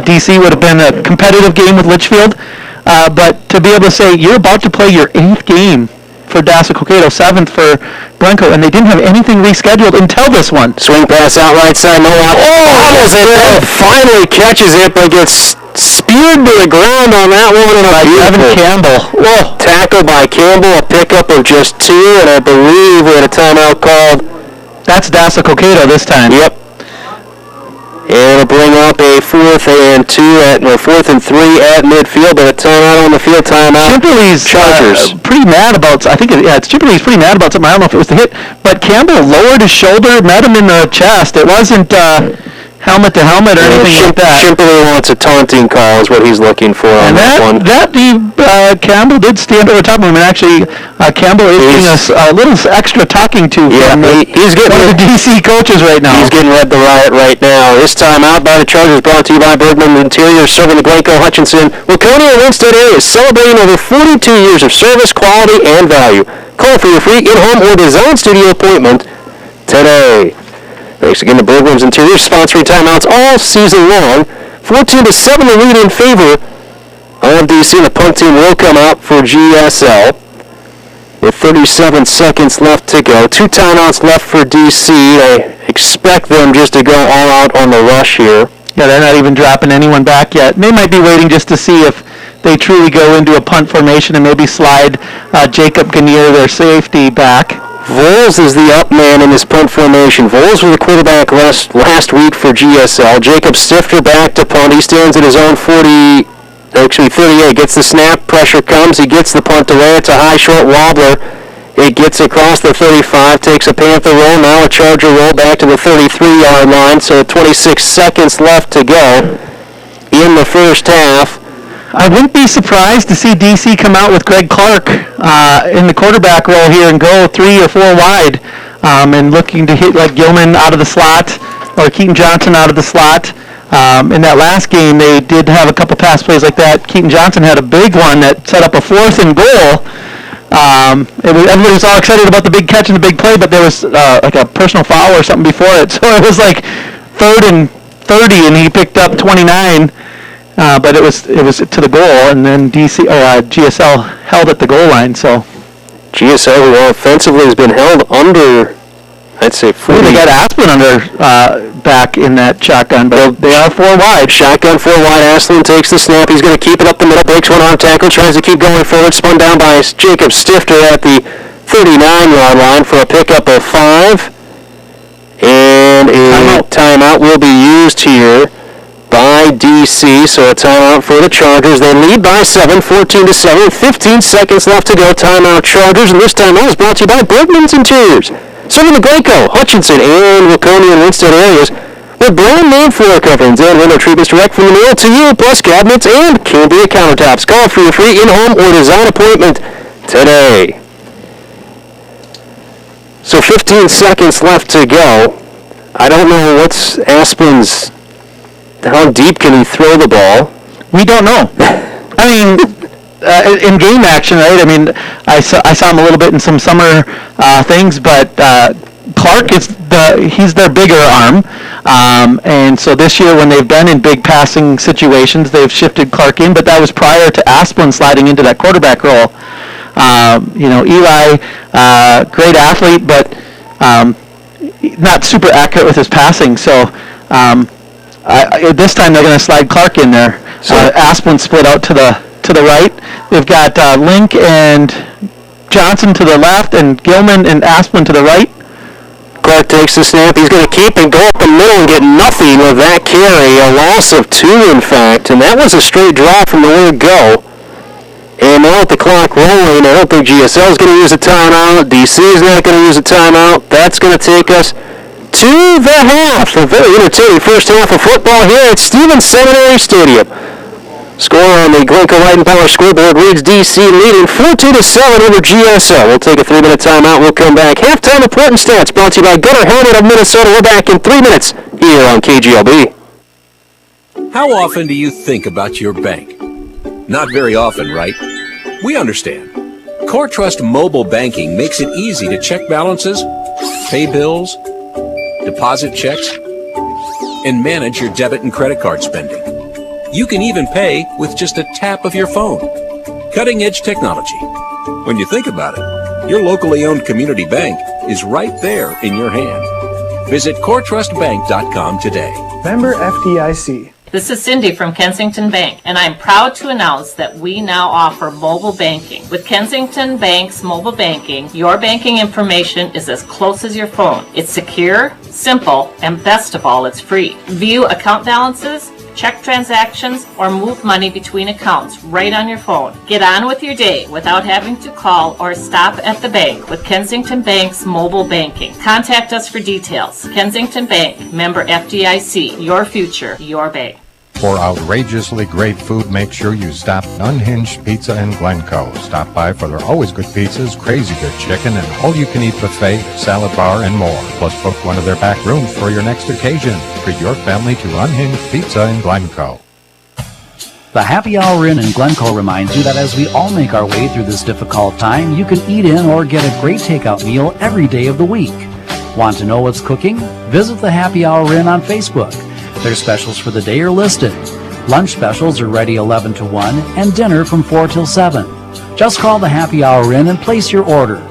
DC would have been a competitive game with Litchfield. But to be able to say you're about to play your 8th game for Dassel-Cokato, 7th for Glencoe, and they didn't have anything rescheduled until this one. Swing pass out right side, no out. Bobbles it, finally catches it, but gets speared to the ground on that one. By Devin Campbell. Whoa. Tackle by Campbell, a pickup of just 2, and I believe we had a timeout called. That's Dassel-Cokato this time. Yep. And it'll bring up a 4th and 3 at midfield, but a timeout on the field, timeout. Chimperley's Chargers. Pretty mad about, Chimperley's pretty mad about something. I don't know if it was the hit, but Campbell lowered his shoulder, met him in the chest. It wasn't helmet to helmet or anything like that. Chimperley wants a taunting call is what he's looking for on that one. Campbell did stand over top of him, and actually Campbell is getting a little extra talking to from he's getting one of the DC coaches right now. He's getting read the riot right now. This time out by the Chargers, brought to you by Bergman Interior, serving the Glencoe, Hutchinson, Laconia, and Winston areas, celebrating over 42 years of service, quality, and value. Call for your free in-home or design studio appointment today. Thanks again to Bergman's Interior, sponsoring timeouts all season long. 14-7 the lead in favor of DC. The punt team will come out for GSL with 37 seconds left to go. 2 timeouts left for DC. I expect them just to go all out on the rush here. Yeah, they're not even dropping anyone back yet. They might be waiting just to see if they truly go into a punt formation and maybe slide Jacob Gannier, their safety, back. Voles is the up man in this punt formation. Voles was the quarterback last week for GSL. Jacob Stifter back to punt. He stands at his own 38. Gets the snap. Pressure comes. He gets the punt away. It's a high, short wobbler. It gets across the 35. Takes a Panther roll. Now a Charger roll back to the 33-yard line. So 26 seconds left to go in the first half. I wouldn't be surprised to see DC come out with Greg Clark in the quarterback role here and go 3 or 4 wide and looking to hit like Gilman out of the slot or Keaton Johnson out of the slot. In that last game, they did have a couple pass plays like that. Keaton Johnson had a big one that set up a 4th and goal. Everybody was all excited about the big catch and the big play, but there was like a personal foul or something before it. So it was like 3rd and 30, and he picked up 29. But it was to the goal, and then GSL held at the goal line. So GSL offensively has been held under, I'd say 40. They got Asplin under back in that shotgun, but they are 4 wide. Shotgun 4 wide. Asplin takes the snap. He's going to keep it up the middle. Breaks one arm tackle. Tries to keep going forward. Spun down by Jacob Stifter at the 39-yard line for a pickup of 5. And a timeout will be used here by DC, so a timeout for the Chargers. They lead by 7, 14-7, 15 seconds left to go. Timeout Chargers, and this timeout is brought to you by Bergman's Interiors, serving the Glencoe, Hutchinson, and Laconia and Winston areas with brand name floor coverings and window treatments direct from the mill to you, plus cabinets and Cambria countertops. Call for your free in-home or design appointment today. So 15 seconds left to go. I don't know what's Asplin's. How deep can he throw the ball? We don't know. I mean, in game action, right? I mean, I saw him a little bit in some summer things, but Clark he's their bigger arm, and so this year when they've been in big passing situations, they've shifted Clark in, but that was prior to Asplin sliding into that quarterback role. Eli, great athlete, but not super accurate with his passing, so. This time they're going to slide Clark in there. So Asplin split out to the right. They've got Link and Johnson to the left, and Gilman and Asplin to the right. Clark takes the snap. He's going to keep and go up the middle and get nothing with that carry. A loss of 2, in fact, and that was a straight draw from the word go. And now with the clock rolling, I don't think GSL is going to use a timeout. DC is not going to use a timeout. That's going to take us to the half. A very entertaining first half of football here at Stevens Seminary Stadium. Score on the Glencoe Light and Power scoreboard reads DC leading 14-7 over GSL. We'll take a 3-minute timeout. We'll come back. Halftime important stats brought to you by Gutter Helmet of Minnesota. We're back in 3 minutes here on KGLB. How often do you think about your bank? Not very often, right? We understand. Core Trust Mobile Banking makes it easy to check balances, pay bills, deposit checks, and manage your debit and credit card spending. You can even pay with just a tap of your phone. Cutting-edge technology. When you think about it, your locally owned community bank is right there in your hand. Visit coretrustbank.com today. Member FDIC. This is Cindy from Kensington Bank, and I'm proud to announce that we now offer mobile banking. With Kensington Bank's mobile banking, your banking information is as close as your phone. It's secure, simple, and best of all, it's free. View account balances, check transactions, or move money between accounts right on your phone. Get on with your day without having to call or stop at the bank with Kensington Bank's mobile banking. Contact us for details. Kensington Bank, member FDIC, your future, your bank. For outrageously great food, make sure you stop Unhinged Pizza in Glencoe. Stop by for their always good pizzas, crazy good chicken, and all-you-can-eat buffet, salad bar, and more. Plus, book one of their back rooms for your next occasion. Treat your family to Unhinged Pizza in Glencoe. The Happy Hour Inn in Glencoe reminds you that as we all make our way through this difficult time, you can eat in or get a great takeout meal every day of the week. Want to know what's cooking? Visit the Happy Hour Inn on Facebook. Their specials for the day are listed. Lunch specials are ready 11 to 1 and dinner from 4 till 7. Just call the Happy Hour Inn and place your order.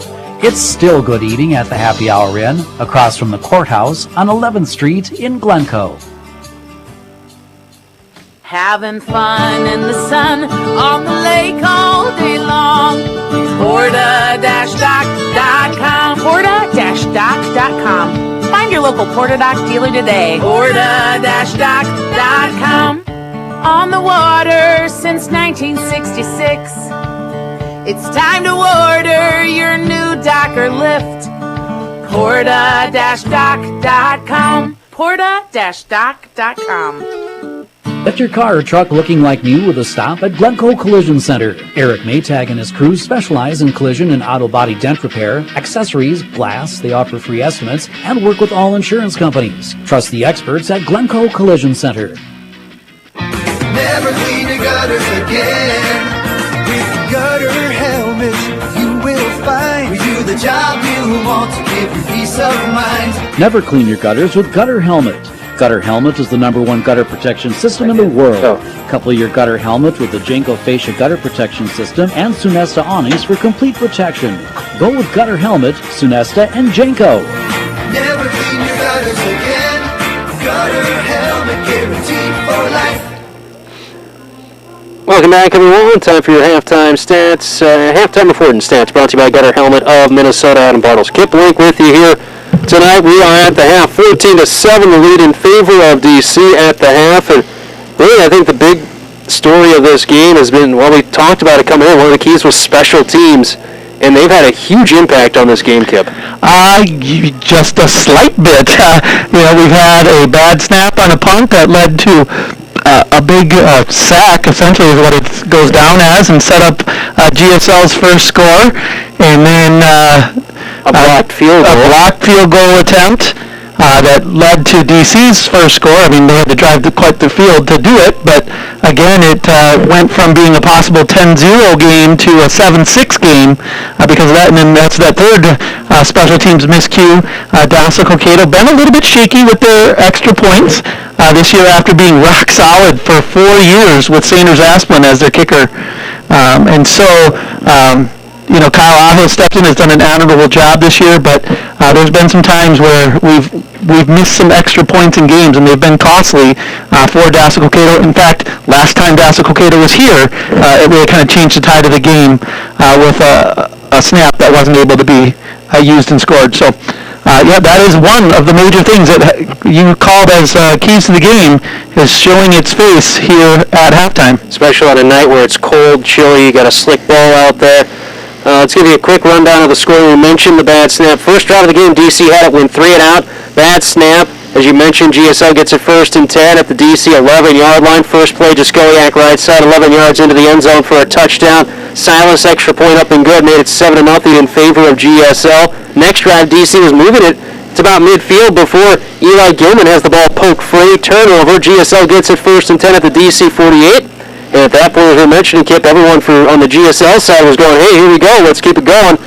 It's still good eating at the Happy Hour Inn, across from the courthouse on 11th Street in Glencoe. Having fun in the sun on the lake all day long. Porta-doc.com. Porta-doc.com. Find your local Porta-Doc dealer today. Porta-doc.com. On the water since 1966. It's time to order your new dock or lift. Porta-doc.com. Porta-doc.com. Get your car or truck looking like new with a stop at Glencoe Collision Center. Eric Maytag and his crew specialize in collision and auto body dent repair, accessories, glass. They offer free estimates and work with all insurance companies. Trust the experts at Glencoe Collision Center. Never clean your gutters again. With the gutter helmet, you will find you the job you want to give you peace of mind. Never clean your gutters with Gutter Helmet. Gutter Helmet is the #1 gutter protection system in the world. Couple your gutter helmet with the Glencoe Fascia gutter protection system and Sunesta awnings for complete protection. Go with Gutter Helmet, Sunesta, and Glencoe. Never clean your gutters again. Gutter helmet guaranteed for life. Welcome back, everyone. Time for your halftime stats. Halftime important stats brought to you by Gutter Helmet of Minnesota. Adam Bartles, Kip Link with you here tonight. We are at the half, 14-7, the lead in favor of DC at the half. And really, I think the big story of this game has been, well, we talked about it coming in, one of the keys was special teams. And they've had a huge impact on this game, Kip. Just a slight bit. We've had a bad snap on a punt that led to a big sack, essentially, is what it goes down as, and set up GSL's first score. And then a blocked field goal attempt that led to DC's first score. I mean, they had to drive quite the field to do it, but again, it went from being a possible 10-0 game to a 7-6 game because of that, and then that's that third special teams miscue. Dassel-Cokato been a little bit shaky with their extra points this year after being rock solid for 4 years with Sanders Asplin as their kicker. Kyle Aho stepped in, has done an admirable job this year, but there's been some times where we've missed some extra points in games, and they've been costly for Dassel-Cokato. In fact, last time Dassel-Cokato was here, it really kind of changed the tide of the game with a snap that wasn't able to be used and scored. So, that is one of the major things that you called as keys to the game, is showing its face here at halftime. Especially on a night where it's cold, chilly, you got a slick ball out there. Let's give you a quick rundown of the score. We mentioned the bad snap. First drive of the game, DC had it, went 3 and out. Bad snap. As you mentioned, GSL gets it 1st and 10 at the DC 11-yard line. First play, Jaskowiak right side, 11 yards into the end zone for a touchdown. Silas, extra point up and good, made it 7-0 in favor of GSL. Next drive, DC was moving it. It's about midfield before Eli Gilman has the ball poked free. Turnover, GSL gets it 1st and 10 at the DC 48. And at that point, as we mentioned, Kip, everyone on the GSL side was going, hey, here we go, let's keep it going.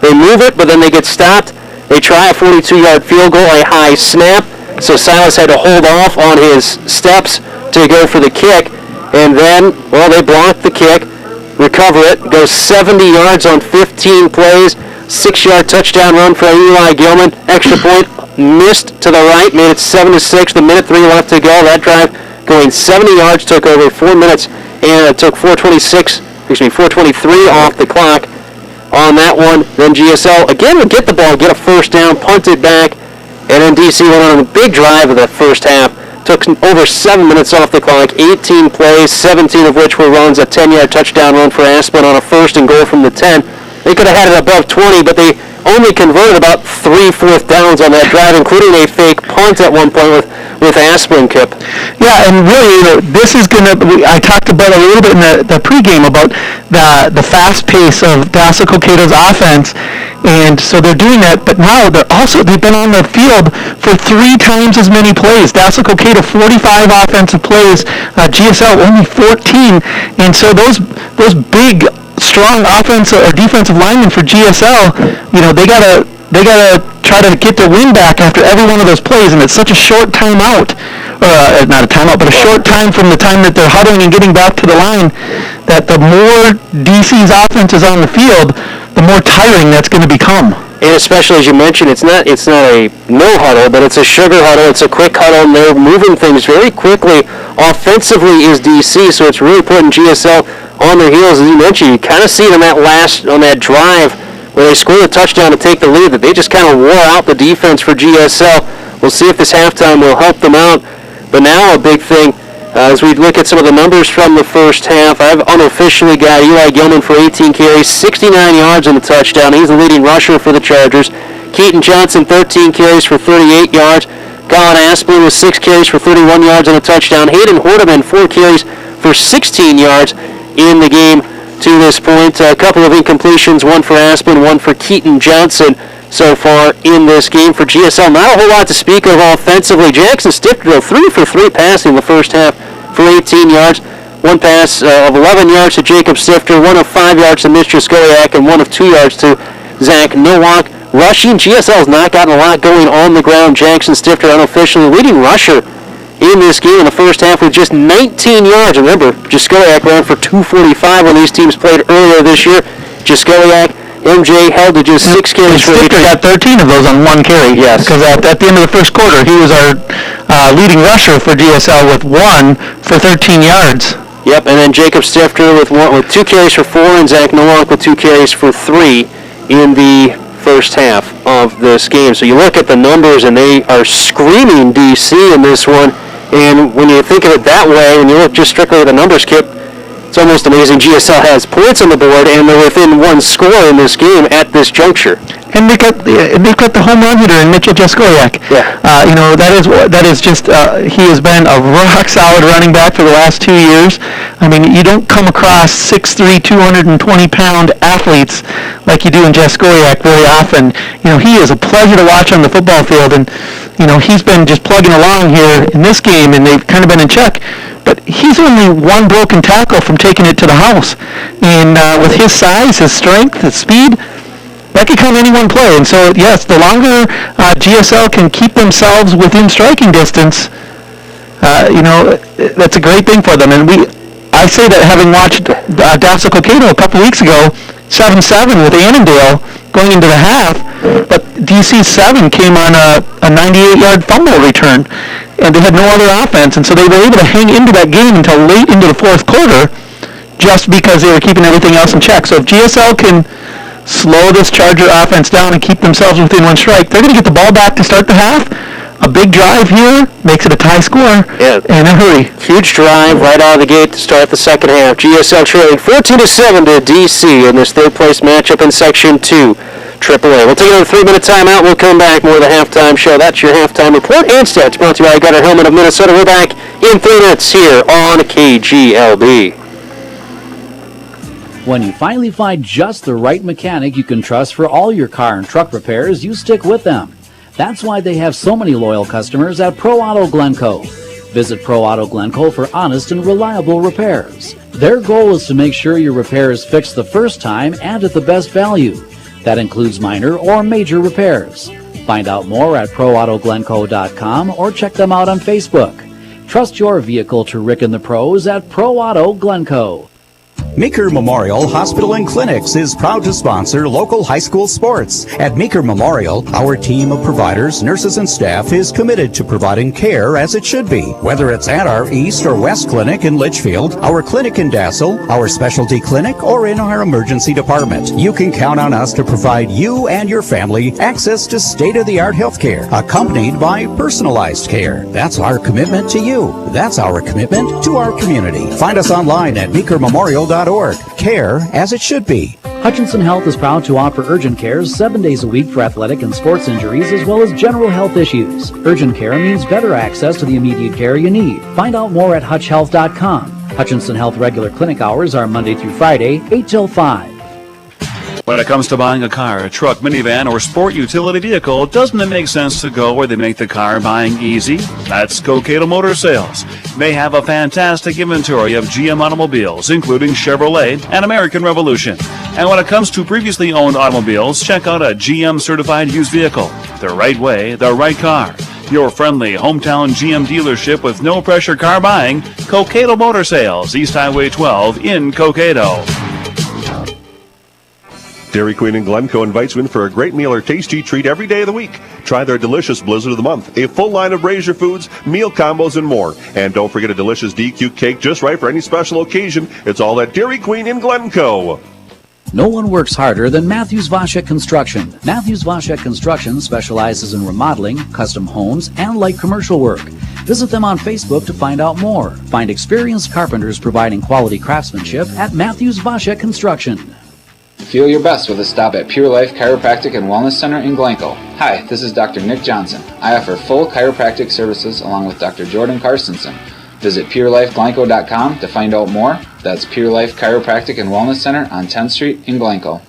They move it, but then they get stopped. They try a 42-yard field goal, a high snap. So Silas had to hold off on his steps to go for the kick. And then, well, they block the kick, recover it, goes 70 yards on 15 plays, 6-yard touchdown run for Eli Gilman. Extra point missed to the right, made it 7-6. The minute 3 left to go. That drive going 70 yards took over 4 minutes, and it took 4:23 off the clock on that one. Then GSL again would get the ball, get a first down, punt it back. And then DC went on a big drive of that first half. Took over 7 minutes off the clock, 18 plays, 17 of which were runs, a 10-yard touchdown run for Aspen on a 1st and goal from the 10. They could have had it above 20, but they only converted about 3 fourth downs on that drive, including a fake punt at one point with Aspen, Kip. Yeah, and really, this is going to, I talked about a little bit in the pregame about the fast pace of Dassel-Cokato's offense, and so they're doing that, but now they've been on the field for 3 times as many plays. Dassel-Cokato, 45 offensive plays, GSL only 14, and so those big, strong offensive or defensive linemen for GSL, they gotta try to get their win back after every one of those plays, and it's such a short timeout, not a timeout, but a short time from the time that they're huddling and getting back to the line, that the more DC's offense is on the field, the more tiring that's going to become. And especially as you mentioned, it's not a no huddle, but it's a sugar huddle. It's a quick huddle, and they're moving things very quickly. Offensively is DC, so it's really putting GSL on their heels. As you mentioned, you kind of see it on that drive where they scored a touchdown to take the lead, that they just kind of wore out the defense for GSL. We'll see if this halftime will help them out. But now a big thing, as we look at some of the numbers from the first half, I've unofficially got Eli Gilman for 18 carries, 69 yards and a touchdown. He's the leading rusher for the Chargers. Keaton Johnson, 13 carries for 38 yards. Colin Asplin with 6 carries for 31 yards and a touchdown. Hayden Hordeman, 4 carries for 16 yards in the game to this point. A couple of incompletions, one for Aspen, one for Keaton Johnson so far in this game for GSL. Not a whole lot to speak of offensively. Jackson Stifter, 3 for 3 passing in the first half for 18 yards. One pass of 11 yards to Jacob Stifter, 1 of 5 yards to Mitch Jaskowiak, and 1 of 2 yards to Zach Nowak. Rushing, GSL's not gotten a lot going on the ground. Jackson Stifter, unofficially leading rusher in this game in the first half with just 19 yards. Remember, Jaskowiak ran for 245 when these teams played earlier this year. Jaskowiak, MJ held to just 6 carries for Stifter got 13 of those on 1 carry. Yes. Because at the end of the first quarter, he was our leading rusher for GSL with 1 for 13 yards. Yep, and then Jacob Stifter with 2 carries for 4, and Zach Nowak with 2 carries for 3 in the first half of this game. So you look at the numbers, and they are screaming DC in this one. And when you think of it that way, when you look just strictly at the numbers, Kip, it's almost amazing. GSL has points on the board, and they're within 1 score in this game at this juncture. And they've got the home run hitter in Mitchell Jaskowiak. Yeah. That is just he has been a rock solid running back for the last 2 years. I mean, you don't come across 6'3", 220-pound athletes like you do in Jaskowiak very often. He is a pleasure to watch on the football field, and he's been just plugging along here in this game, and they've kind of been in check. But he's only 1 broken tackle from taking it to the house. And with his size, his strength, his speed, that could come any one play. And so, yes, the longer GSL can keep themselves within striking distance, that's a great thing for them. And I say that having watched Dassel-Cokato a couple weeks ago, 7-7 with Annandale going into the half, but DC 7 came on a 98-yard fumble return, and they had no other offense, and so they were able to hang into that game until late into the fourth quarter just because they were keeping everything else in check. So if GSL can slow this Charger offense down and keep themselves within 1 strike, they're going to get the ball back to start the half. A big drive here makes it a tie score in a hurry. Huge drive right out of the gate to start the second half. GSL trailing 14-7 to DC in this third-place matchup in Section 2. AAA. We'll take another 3-minute timeout. We'll come back more of the halftime show. That's your halftime report and stats brought to you by Gutter Helmet of Minnesota. We're back in 3 minutes here on KGLB. When you finally find just the right mechanic you can trust for all your car and truck repairs, you stick with them. That's why they have so many loyal customers at Pro Auto Glencoe. Visit Pro Auto Glencoe for honest and reliable repairs. Their goal is to make sure your repair is fixed the first time and at the best value. That includes minor or major repairs. Find out more at ProAutoGlencoe.com or check them out on Facebook. Trust your vehicle to Rick and the pros at Pro Auto Glencoe. Meeker Memorial Hospital and Clinics is proud to sponsor local high school sports. At Meeker Memorial, our team of providers, nurses, and staff is committed to providing care as it should be. Whether it's at our East or West Clinic in Litchfield, our clinic in Dassel, our specialty clinic, or in our emergency department, you can count on us to provide you and your family access to state-of-the-art health care, accompanied by personalized care. That's our commitment to you. That's our commitment to our community. Find us online at meekermemorial.org. Care as it should be. Hutchinson Health is proud to offer urgent cares 7 days a week for athletic and sports injuries as well as general health issues. Urgent care means better access to the immediate care you need. Find out more at hutchhealth.com. Hutchinson Health regular clinic hours are Monday through Friday, 8 till 5. When it comes to buying a car, a truck, minivan, or sport utility vehicle, doesn't it make sense to go where they make the car buying easy? That's Cokato Motor Sales. They have a fantastic inventory of GM automobiles, including Chevrolet and American Revolution. And when it comes to previously owned automobiles, check out a GM certified used vehicle. The right way, the right car. Your friendly hometown GM dealership with no pressure car buying, Cokato Motor Sales, East Highway 12 in Cokato. Dairy Queen in Glencoe invites you in for a great meal or tasty treat every day of the week. Try their delicious Blizzard of the Month, a full line of Razor foods, meal combos, and more. And don't forget a delicious DQ cake just right for any special occasion. It's all at Dairy Queen in Glencoe. No one works harder than Matthews Vashek Construction. Matthews Vashek Construction specializes in remodeling, custom homes, and light commercial work. Visit them on Facebook to find out more. Find experienced carpenters providing quality craftsmanship at Matthews Vashek Construction. Feel your best with a stop at Pure Life Chiropractic and Wellness Center in Glencoe. Hi, this is Dr. Nick Johnson. I offer full chiropractic services along with Dr. Jordan Carstensen. Visit PureLifeGlencoe.com to find out more. That's Pure Life Chiropractic and Wellness Center on 10th Street in Glencoe.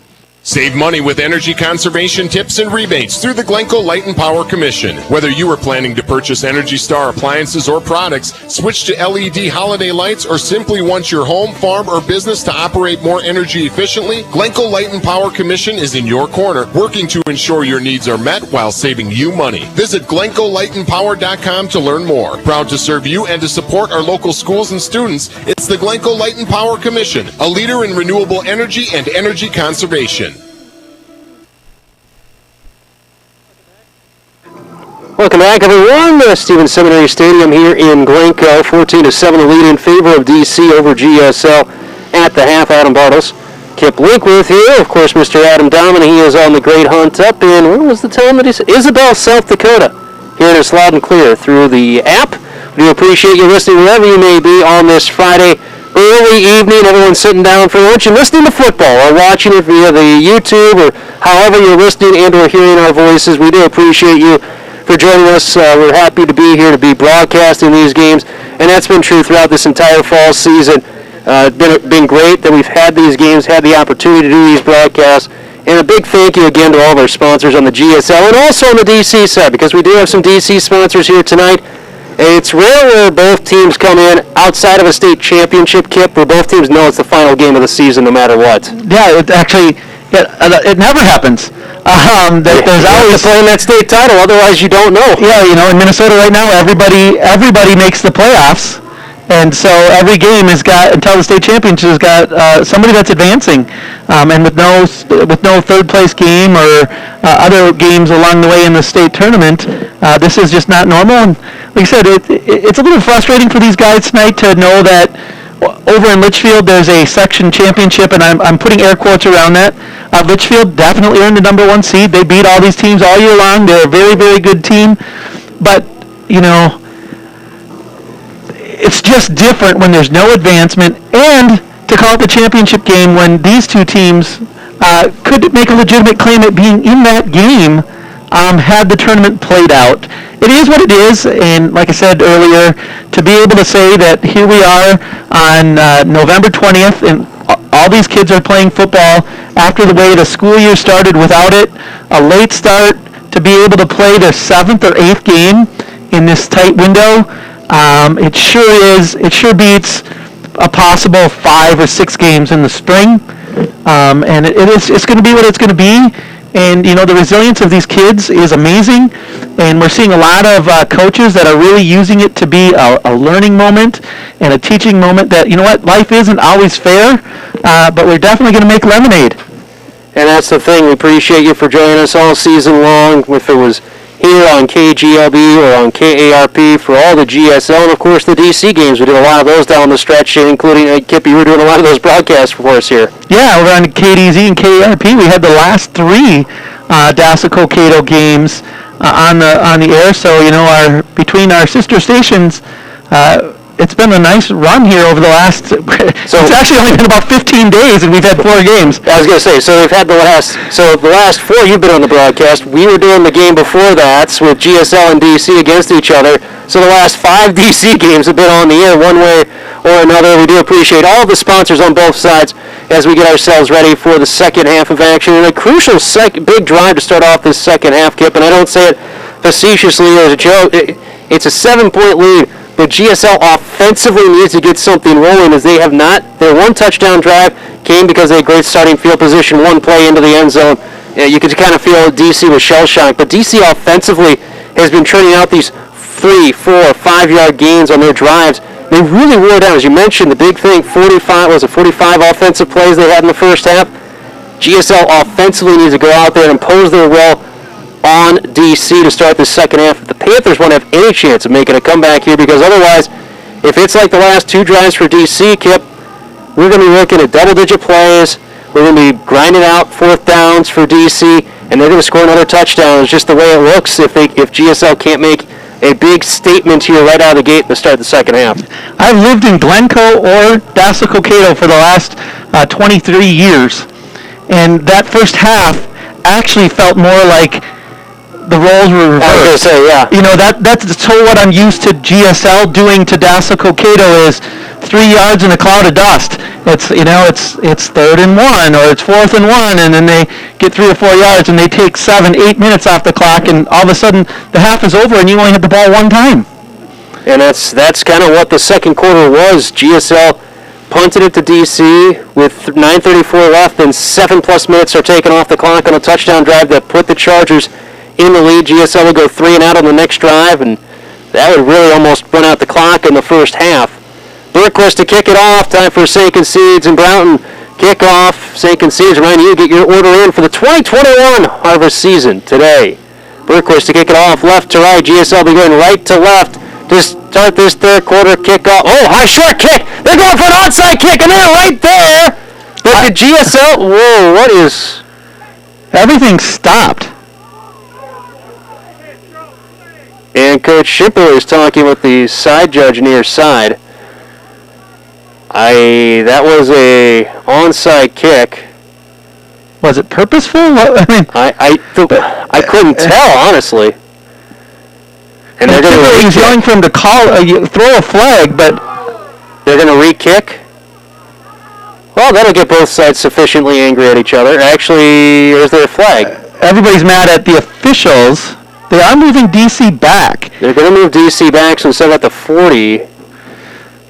Save money with energy conservation tips and rebates through the Glencoe Light and Power Commission. Whether you are planning to purchase Energy Star appliances or products, switch to LED holiday lights, or simply want your home, farm, or business to operate more energy efficiently, Glencoe Light and Power Commission is in your corner, working to ensure your needs are met while saving you money. Visit GlencoeLightandPower.com to learn more. Proud to serve you and to support our local schools and students, it's the Glencoe Light and Power Commission, a leader in renewable energy and energy conservation. Welcome back, everyone. Stevens Seminary Stadium here in Glencoe. 14-7 the lead in favor of DC over GSL at the half. Adam Bartles, Kip Link with you. Of course, Mr. Adam Domina, he is on the great hunt up in, where was the town that he said? Isabel, South Dakota. Hearing us loud and clear through the app. We do appreciate you listening wherever you may be on this Friday early evening. Everyone sitting down for lunch and listening to football or watching it via the YouTube or however you're listening and or hearing our voices. We do appreciate you for joining us. We're happy to be here to be broadcasting these games, and that's been true throughout this entire fall season. Been great that we've had these games, had the opportunity to do these broadcasts, and a big thank you again to all of our sponsors on the GSL and also on the DC side, because we do have some DC sponsors here tonight. It's rare where both teams come in outside of a state championship, Kip, where both teams know it's the final game of the season no matter what. Yeah, it never happens. There's always playing that state title, otherwise you don't know. Yeah, in Minnesota right now, everybody makes the playoffs, and so every game has got, until the state championship, has got somebody that's advancing, and with no third place game or other games along the way in the state tournament, this is just not normal. And like I said, it's a little frustrating for these guys tonight to know that over in Litchfield there's a section championship, and I'm putting air quotes around that. Litchfield definitely earned the number 1 seed. They beat all these teams all year long. They're a very, very good team. But, it's just different when there's no advancement, and to call it the championship game when these two teams could make a legitimate claim at being in that game had the tournament played out. It is what it is, and like I said earlier, to be able to say that here we are on November 20th, and all these kids are playing football after the way the school year started without it, a late start, to be able to play their 7th or 8th game in this tight window, it sure beats a possible 5 or 6 games in the spring, and it's going to be what it's going to be. And, the resilience of these kids is amazing, and we're seeing a lot of coaches that are really using it to be a learning moment and a teaching moment that, life isn't always fair, but we're definitely going to make lemonade. And that's the thing. We appreciate you for joining us all season long, if it was here on KGLB or on KARP for all the GSL, and, of course, the DC games. We did a lot of those down the stretch, including Kip, you were doing a lot of those broadcasts for us here. Yeah, over on KDZ and KARP, we had the last 3 Dassel-Cokato games on the air. So, between our sister stations, it's been a nice run here over the last, it's actually only been about 15 days, and we've had 4 games. I was going to say, so we've had the last 4 you've been on the broadcast. We were doing the game before that with GSL and DC against each other. So the last 5 DC games have been on the air one way or another. We do appreciate all the sponsors on both sides as we get ourselves ready for the second half of action. And a crucial big drive to start off this second half, Kip, and I don't say it facetiously or as a joke. It's a 7-point lead. But GSL offensively needs to get something rolling, as they have not. Their 1 touchdown drive came because they had great starting field position, 1 play into the end zone. You could kind of feel DC was shell-shocked. But DC offensively has been churning out these 3, 4, 5-yard gains on their drives. They really wore down. As you mentioned, the big thing, 45 offensive plays they had in the first half. GSL offensively needs to go out there and impose their will on DC to start the second half. If the Panthers won't have any chance of making a comeback here, because otherwise, if it's like the last 2 drives for DC, Kip, we're going to be looking at double-digit plays. We're going to be grinding out 4th downs for DC, and they're going to score another touchdown. It's just the way it looks if GSL can't make a big statement here right out of the gate to start the second half. I've lived in Glencoe or Dassel-Cokato for the last 23 years, and that first half actually felt more like the roles were reversed. I was going to say, yeah. That's what I'm used to GSL doing to Dassel-Cokato is 3 yards in a cloud of dust. It's 3rd and 1 or it's 4th and 1, and then they get 3 or 4 yards and they take 7, 8 minutes off the clock, and all of a sudden the half is over and you only hit the ball 1 time. And that's kind of what the second quarter was. GSL punted it to DC with 9:34 left, and 7+ minutes are taken off the clock on a touchdown drive that put the Chargers in the lead. GSL will go 3 and out on the next drive, and that would really almost run out the clock in the first half. Burquist to kick it off. Time for St. Concedes and Broughton kickoff. St. Concedes, remind you, get your order in for the 2021 harvest season today. Burquist to kick it off, left to right. GSL be going right to left to start this third quarter kickoff. Oh, high short kick. They're going for an onside kick, and they're right there. But the GSL, whoa, what is... Everything stopped. And Coach Schipper is talking with the side judge near side. That was a onside kick. Was it purposeful? I couldn't tell, honestly. And they're going to he's yelling for him to throw a flag, but they're going to re-kick. Well, that'll get both sides sufficiently angry at each other. Actually, is there a flag? Everybody's mad at the officials. They are moving DC back. They're going to move DC back, so instead of at the 40,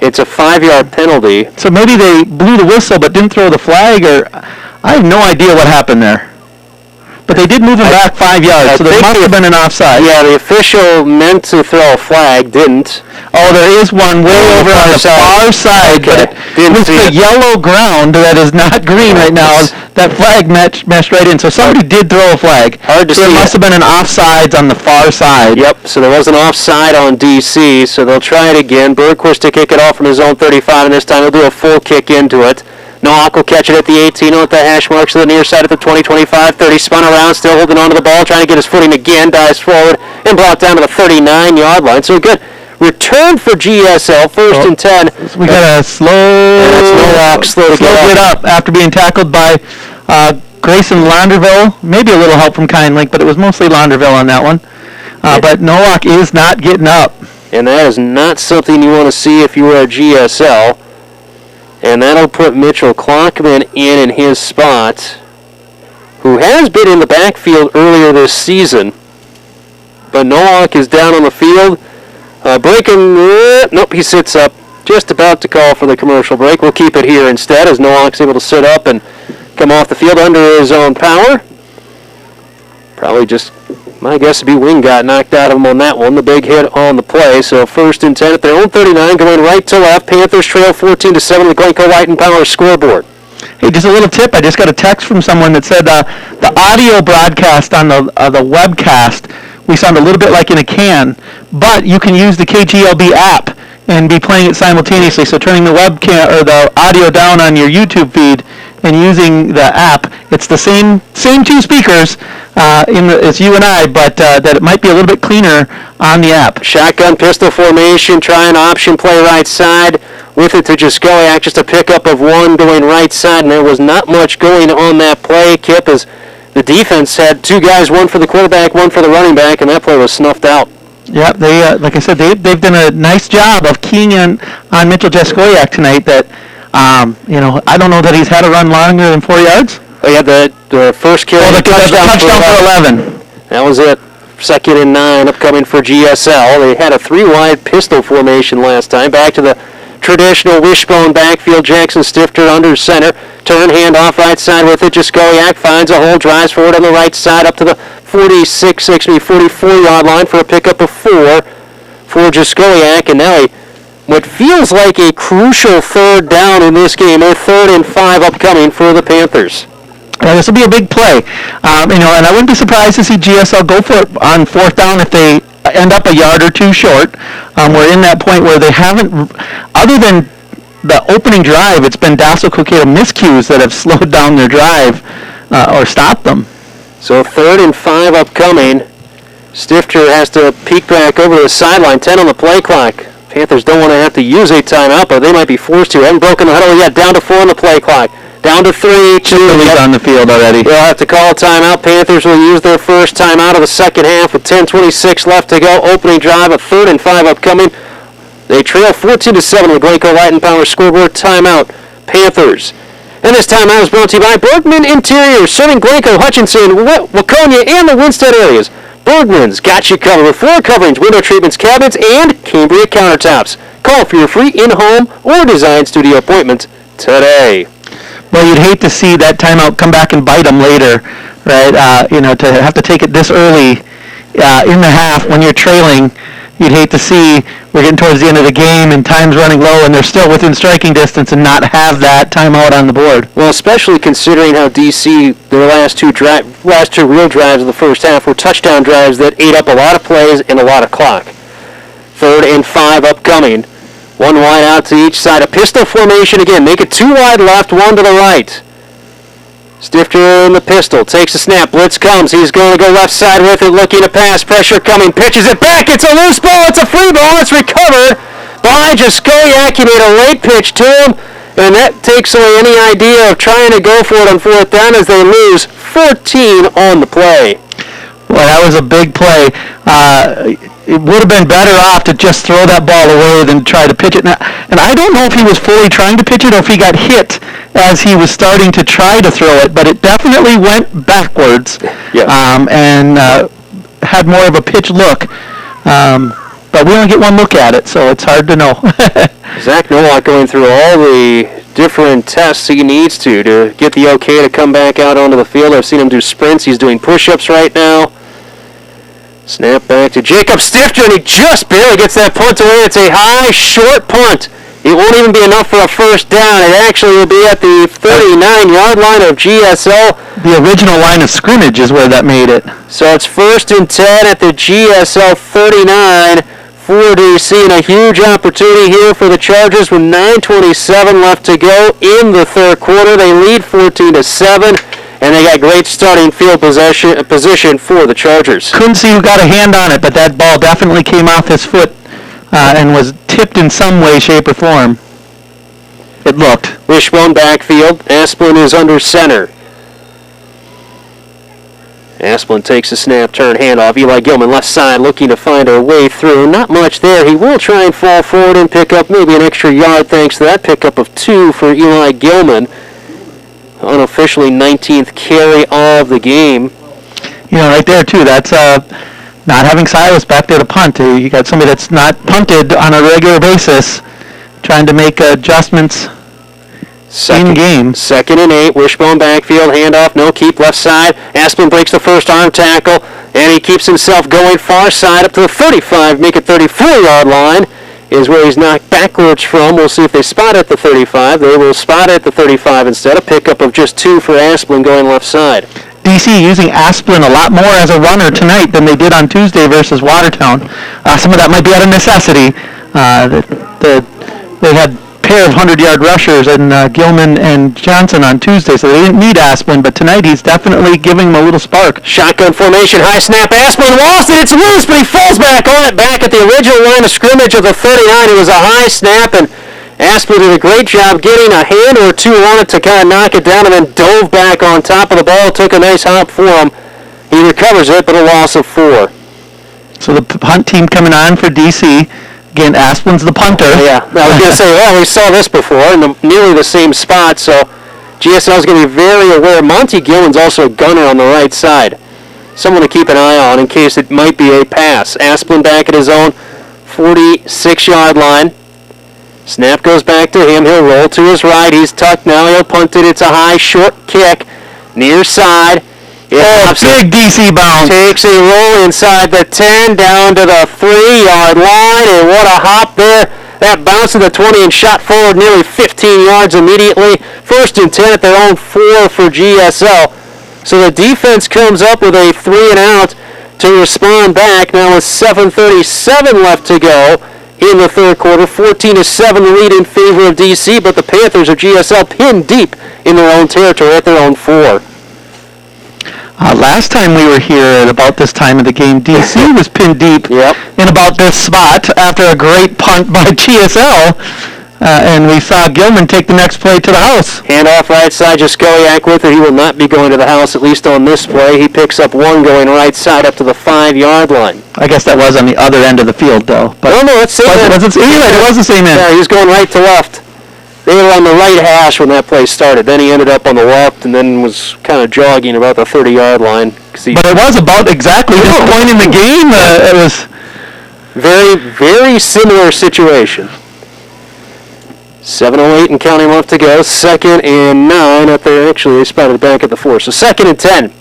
it's a 5-yard penalty. So maybe they blew the whistle but didn't throw the flag, or I have no idea what happened there. But they did move him back 5 yards, so there must have been an offside. Yeah, the official meant to throw a flag, didn't. Oh, there is one way over on the far side, okay. But with the yellow ground that is not green right now, that flag meshed right in. So somebody did throw a flag. Hard to see. There must have been an offsides on the far side. Yep, so there was an offside on DC, so they'll try it again. Bergquist to kick it off from his own 35, and this time he'll do a full kick into it. Noack will catch it at the 18 at the hash marks to the near side at the 20, 25, 30. Spun around, still holding on to the ball, trying to get his footing again. Dives forward and brought down to the 39-yard line. So good return for GSL, first and 10. So we got a slow to get up after being tackled by Grayson Launderville, maybe a little help from Kindlink, but it was mostly Launderville on that one. But Nowak is not getting up. And that is not something you want to see if you were a GSL. And that'll put Mitchell Klockman in his spot, who has been in the backfield earlier this season. But Nowak is down on the field. Nope, he sits up. Just about to call for the commercial break. We'll keep it here instead as Nowak's able to sit up and come off the field under his own power. Probably just, my guess would be Wing got knocked out of him on that one. The big hit on the play. So 1st and 10 at their own 39, going right to left. Panthers trail 14-7 the Glencoe Light and Power scoreboard. Hey, just a little tip. I just got a text from someone that said the audio broadcast on the webcast, we sound a little bit like in a can, but you can use the KGLB app and be playing it simultaneously. So turning the webcam or the audio down on your YouTube feed and using the app, it's the same two speakers it's you and I, but that it might be a little bit cleaner on the app. Shotgun pistol formation, try an option play right side with it to Jaskowiak, just a pickup of one going right side, and there was not much going on that play, Kip, as the defense had two guys, one for the quarterback, one for the running back, and that play was snuffed out. Yeah, they like I said, they've done a nice job of keying in on Mitchell Jaskowiak tonight. That I don't know that he's had a run longer than 4 yards. Oh, yeah, the first carry, the touchdown for 11. That was it. 2nd and 9 upcoming for GSL. They had a 3-wide pistol formation last time. Back to the traditional wishbone backfield. Jackson Stifter under center. Turn handoff right side with it. Jaskowiak finds a hole, drives forward on the right side up to the 44-yard line for a pickup of 4 for Jaskowiak. And now what feels like a crucial 3rd down in this game. A 3rd and 5 upcoming for the Panthers. This will be a big play. And I wouldn't be surprised to see GSL go for it on 4th down if they end up a yard or two short. We're in that point where they haven't, other than the opening drive, it's been Dassel-Cokato miscues that have slowed down their drive or stopped them. So 3rd and 5 upcoming. Stifter has to peek back over the sideline. 10 on the play clock. Panthers don't want to have to use a timeout, but they might be forced to. Haven't broken the huddle yet. Down to 4 on the play clock. Down to 3. Chiller's on the field already. They'll have to call a timeout. Panthers will use their first timeout of the second half with 10:26 left to go. Opening drive, a 3rd and 5 upcoming. They trail 14-7 the Glencoe Light and Power scoreboard. Timeout, Panthers. And this timeout is brought to you by Bergman Interiors, serving Glencoe, Hutchinson, Waconia, and the Winstead areas. Bergman's got you covered with floor coverings, window treatments, cabinets, and Cambria countertops. Call for your free in-home or design studio appointment today. Well, you'd hate to see that timeout come back and bite them later, right? To have to take it this early in the half when you're trailing, you'd hate to see we're getting towards the end of the game and time's running low and they're still within striking distance and not have that timeout on the board. Well, especially considering how DC, their last two real drives of the first half were touchdown drives that ate up a lot of plays and a lot of clock. 3rd and 5 upcoming. 1 wide out to each side. A pistol formation again. Make it 2 wide left, 1 to the right. Stifter in the pistol. Takes a snap. Blitz comes. He's going to go left side with it. Looking to pass. Pressure coming. Pitches it back. It's a loose ball. It's a free ball. It's recovered by Jaskowiak. He made a late pitch to him. And that takes away any idea of trying to go for it on 4th down as they lose 14 on the play. Well, that was a big play. It would have been better off to just throw that ball away than try to pitch it. And I don't know if he was fully trying to pitch it or if he got hit as he was starting to try to throw it, but it definitely went backwards and had more of a pitch look. But we only get one look at it, so it's hard to know. Zach Nowak going through all the different tests he needs to get the okay to come back out onto the field. I've seen him do sprints. He's doing push-ups right now. Snap back to Jacob Stifter, and he just barely gets that punt away. It's a high, short punt. It won't even be enough for a 1st down. It actually will be at the 39-yard line of GSL. The original line of scrimmage is where that made it. So it's 1st and 10 at the GSL 39 for DC, and a huge opportunity here for the Chargers with 9:27 left to go in the 3rd quarter. They lead 14-7. And they got great starting field position for the Chargers. Couldn't see who got a hand on it, but that ball definitely came off his foot and was tipped in some way, shape, or form. It looked. Wishbone backfield. Asplin is under center. Asplin takes a snap, turn, handoff. Eli Gilman left side looking to find her way through. Not much there. He will try and fall forward and pick up maybe an extra yard thanks to that pickup of 2 for Eli Gilman. Unofficially 19th carry of the game. You know, right there, too, that's not having Silas back there to punt. You got somebody that's not punted on a regular basis, trying to make adjustments in game. 2nd and 8, wishbone backfield, handoff, no keep left side. Asplin breaks the first arm tackle, and he keeps himself going far side up to the 35, make it 34-yard line is where he's knocked backwards from. We'll see if they spot at the 35. They will spot at the 35 instead. A pickup of just 2 for Asplin going left side. DC using Asplin a lot more as a runner tonight than they did on Tuesday versus Watertown. Some of that might be out of necessity. They had a pair of 100-yard rushers in Gilman and Johnson on Tuesday, so they didn't need Asplin, but tonight he's definitely giving them a little spark. Shotgun formation, high snap, Asplin lost it, it's loose, but he falls back on it, back at the original line of scrimmage of the 39. It was a high snap, and Asplin did a great job getting a hand or 2 on it to kind of knock it down, and then dove back on top of the ball, took a nice hop for him. He recovers it, but a loss of 4. So the punt team coming on for DC. Again, Asplin's the punter. Yeah, I was going to say, well, we saw this before in nearly the same spot, so GSL is going to be very aware. Monty Gilman's also a gunner on the right side. Someone to keep an eye on in case it might be a pass. Asplin back at his own 46-yard line. Snap goes back to him. He'll roll to his right. He's tucked now. He'll punt it. It's a high, short kick. Near side. Big DC bounce. Takes a roll inside the 10 down to the 3-yard line, and what a hop there. That bounced to the 20 and shot forward nearly 15 yards immediately. 1st and 10 at their own 4 for GSL. So the defense comes up with a 3 and out to respond back. Now with 7:37 left to go in the 3rd quarter. 14-7 lead in favor of DC, but the Panthers of GSL pinned deep in their own territory at their own 4. Last time we were here at about this time of the game, DC was pinned deep in about this spot after a great punt by GSL, and we saw Gilman take the next play to the house. Handoff right side, Jaskoliak with it. He will not be going to the house, at least on this play. He picks up 1 going right side up to the 5-yard line. I guess that was on the other end of the field, though. But no, it's same end. It was the same end. Yeah, he was going right to left. They were on the right hash when that play started. Then he ended up on the left and then was kind of jogging about the 30-yard line. But it was about exactly this point in the game. It was very, very similar situation. 7:08 and counting left to go. 2nd and 9 up there. Actually, they spotted back at the 4. So 2nd and 10.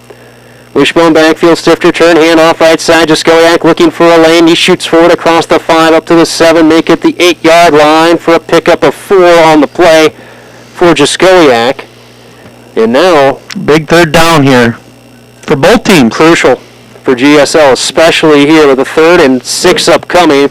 Wishbone backfield, stiff return, handoff right side. Jaskoliak looking for a lane. He shoots forward across the 5 up to the 7. Make it the 8-yard line for a pickup of 4 on the play for Jaskoliak. And now, big 3rd down here for both teams. Crucial for GSL, especially here with the 3rd and 6 upcoming.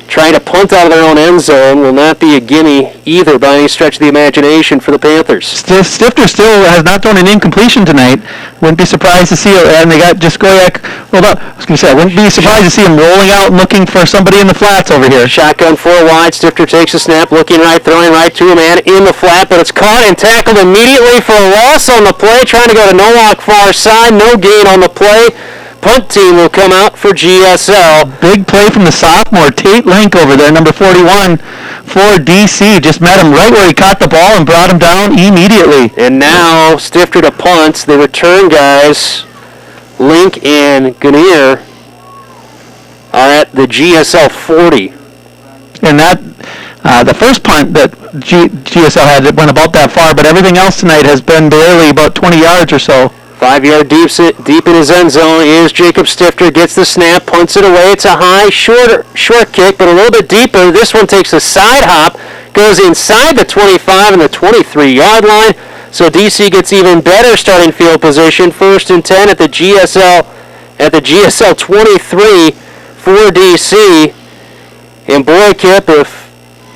Trying to punt out of their own end zone will not be a gimme either by any stretch of the imagination for the Panthers. Stifter still has not thrown an incompletion tonight. Wouldn't be surprised to see it, and they got Jaskoliak rolled up. I was going to say, I wouldn't be surprised to see him rolling out and looking for somebody in the flats over here. Shotgun 4 wide. Stifter takes a snap, looking right, throwing right to a man in the flat, but it's caught and tackled immediately for a loss on the play. Trying to go to Nowak far side, no gain on the play. Punt team will come out for GSL. Big play from the sophomore, Tate Link over there, number 41 for DC. Just met him right where he caught the ball and brought him down immediately. And now Stifter to punt. The return guys, Link and Gunnier, are at the GSL 40. And that, the first punt that GSL had, it went about that far, but everything else tonight has been barely about 20 yards or so. 5-yard deep in his end zone is Jacob Stifter. Gets the snap, punts it away. It's a high, short kick, but a little bit deeper. This one takes a side hop, goes inside the 25 and the 23-yard line. So DC gets even better starting field position. 1st and 10 at the GSL 23 for DC. And boy, Kip, if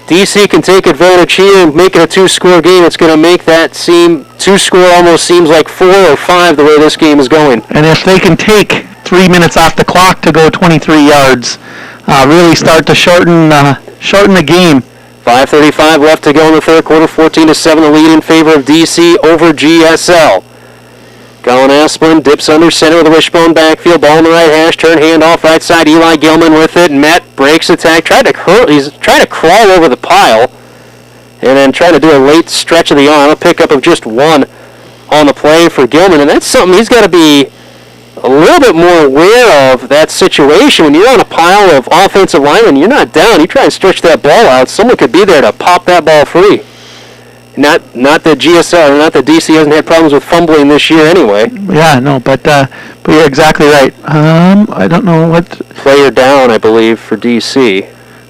DC can take advantage here and make it a 2-score game, it's going to make that 2-score almost seems like 4 or 5 the way this game is going. And if they can take 3 minutes off the clock to go 23 yards, really start to shorten the game. 5:35 left to go in the 3rd quarter. 14-7 the lead in favor of DC over GSL. Colin Asplin dips under center with a wishbone backfield. Ball in the right hash. Turn handoff right side. Eli Gilman with it. Met breaks attack. He's trying to crawl over the pile. And then trying to do a late stretch of the arm. A pickup of just one on the play for Gilman. And that's something he's got to be a little bit more aware of, that situation. When you're on a pile of offensive linemen, you're not down. You try and stretch that ball out. Someone could be there to pop that ball free. Not that GSL, not that DC hasn't had problems with fumbling this year anyway. Yeah, no, but you're exactly right. I don't know what... Player down, I believe, for DC.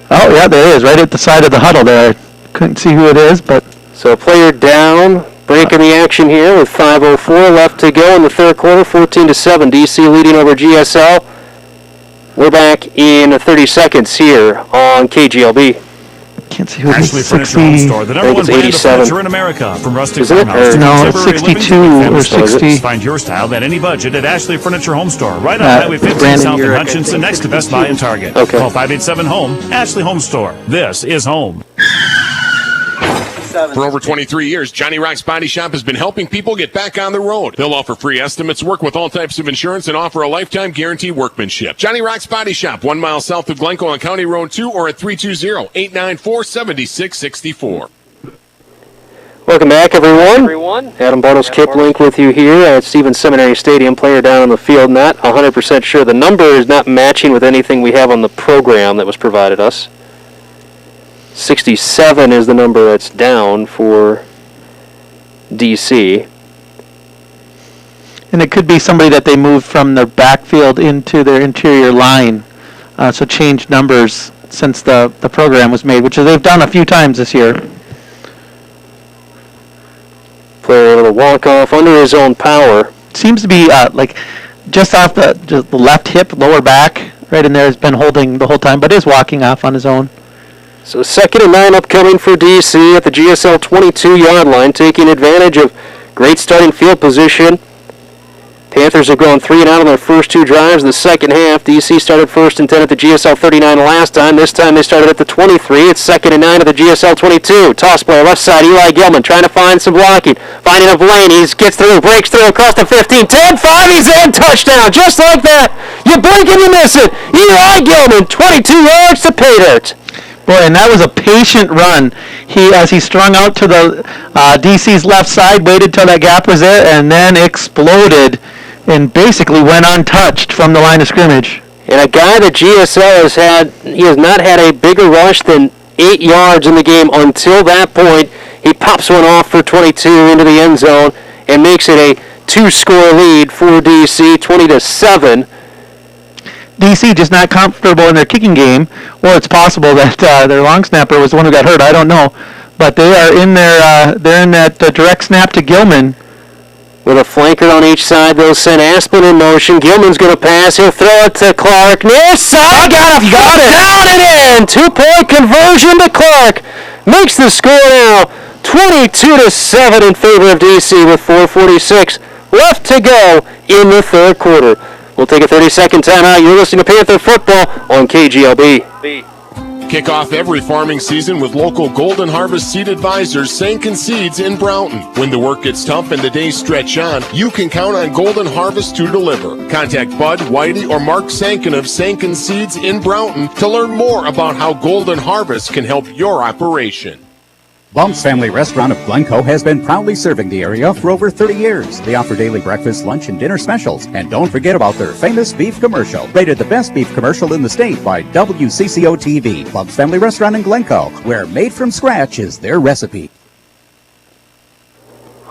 Oh, yeah, there is, right at the side of the huddle there. I couldn't see who it is, but... So player down, breaking the action here with 5:04 left to go in the third quarter, 14-7. DC leading over GSL. We're back in 30 seconds here on KGLB. Can't see who Ashley Furniture Home Store, the number one brand of furniture in America. From rustic farmhouse to no, it's contemporary 62 living or spaces. 60. Find your style at any budget at Ashley Furniture Home Store, right on Highway 15 south of Hutchinson, next to Best Buy and Target. Okay. Call 587-HOME, Ashley Home Store. This is home. For over 23 years, Johnny Rock's Body Shop has been helping people get back on the road. They'll offer free estimates, work with all types of insurance, and offer a lifetime guarantee workmanship. Johnny Rock's Body Shop, 1 mile south of Glencoe on County Road 2 or at 320-894-7664. Welcome back, everyone. Adam Bartles Kiplink with you here at Stevens Seminary Stadium. Player down on the field. Not 100% sure. The number is not matching with anything we have on the program that was provided us. 67 is the number that's down for DC. And it could be somebody that they moved from their backfield into their interior line. So changed numbers since the program was made, which they've done a few times this year. Player able to walk off under his own power. Seems to be like just off the left hip, lower back, right in there, has been holding the whole time, but is walking off on his own. So 2nd and 9 upcoming for DC at the GSL 22-yard line, taking advantage of great starting field position. Panthers have gone 3 and out on their first 2 drives in the second half. DC started 1st and 10 at the GSL 39 last time. This time they started at the 23. It's 2nd and 9 at the GSL 22. Toss play left side, Eli Gilman trying to find some blocking. Finding a lane, he gets through, breaks through across the 15, 10, 5, he's in, touchdown, just like that. You blink and you miss it. Eli Gilman, 22 yards to pay dirt. Boy, and that was a patient run. As he strung out to the DC's left side, waited till that gap was there, and then exploded and basically went untouched from the line of scrimmage. And a guy that GSL has not had a bigger rush than 8 yards in the game until that point. He pops one off for 22 into the end zone and makes it a 2-score lead for DC, 20-7. DC just not comfortable in their kicking game, or it's possible that their long snapper was the one who got hurt. I don't know, but they are in there. They're in that direct snap to Gilman. With a flanker on each side, they'll send Aspen in motion. Gilman's going to pass. He'll throw it to Clark. Near side. Got it. Down and in. 2-point conversion to Clark. Makes the score now 22-7 in favor of DC with 4:46 left to go in the third quarter. We'll take a 30-second timeout. You're listening to Panther Football on KGLB. Kick off every farming season with local Golden Harvest Seed Advisors, Sankin Seeds in Brownton. When the work gets tough and the days stretch on, you can count on Golden Harvest to deliver. Contact Bud, Whitey, or Mark Sankin of Sankin Seeds in Brownton to learn more about how Golden Harvest can help your operation. Bump's Family Restaurant of Glencoe has been proudly serving the area for over 30 years. They offer daily breakfast, lunch, and dinner specials. And don't forget about their famous beef commercial, rated the best beef commercial in the state by WCCO-TV. Bump's Family Restaurant in Glencoe, where made from scratch is their recipe.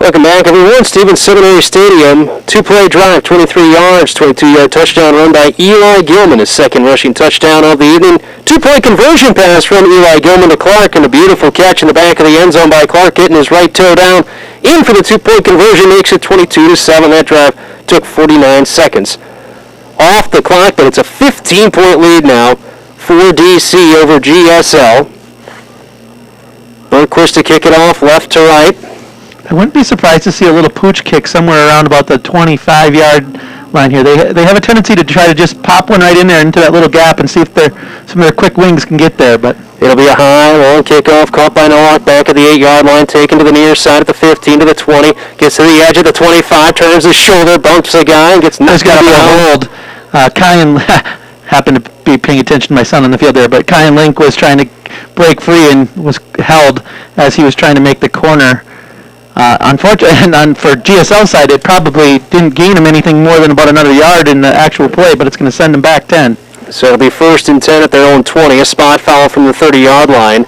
Welcome back, everyone. Stevens Seminary Stadium, 2-play drive, 23 yards, 22-yard touchdown run by Eli Gilman, his second rushing touchdown of the evening. 2-point conversion pass from Eli Gilman to Clark, and a beautiful catch in the back of the end zone by Clark, getting his right toe down. In for the 2-point conversion, makes it 22-7. That drive took 49 seconds off the clock, but it's a 15-point lead now for DC over GSL. Bergquist to kick it off left to right. I wouldn't be surprised to see a little pooch kick somewhere around about the 25-yard line here. They have a tendency to try to just pop one right in there into that little gap and see if some of their quick wings can get there. But it'll be a high, long kick Kickoff caught by Nowak back at the 8-yard line, taken to the near side at the 15 to the 20, gets to the edge of the 25, turns his shoulder, bumps a guy, and gets knocked out. There's got to be a hold. Kyan happened to be paying attention to my son on the field there, but Kyan Link was trying to break free and was held as he was trying to make the corner. Unfortunately, and for GSL side, it probably didn't gain him anything more than about another yard in the actual play, but it's going to send him back 10. So it'll be 1st and 10 at their own 20, a spot foul from the 30-yard line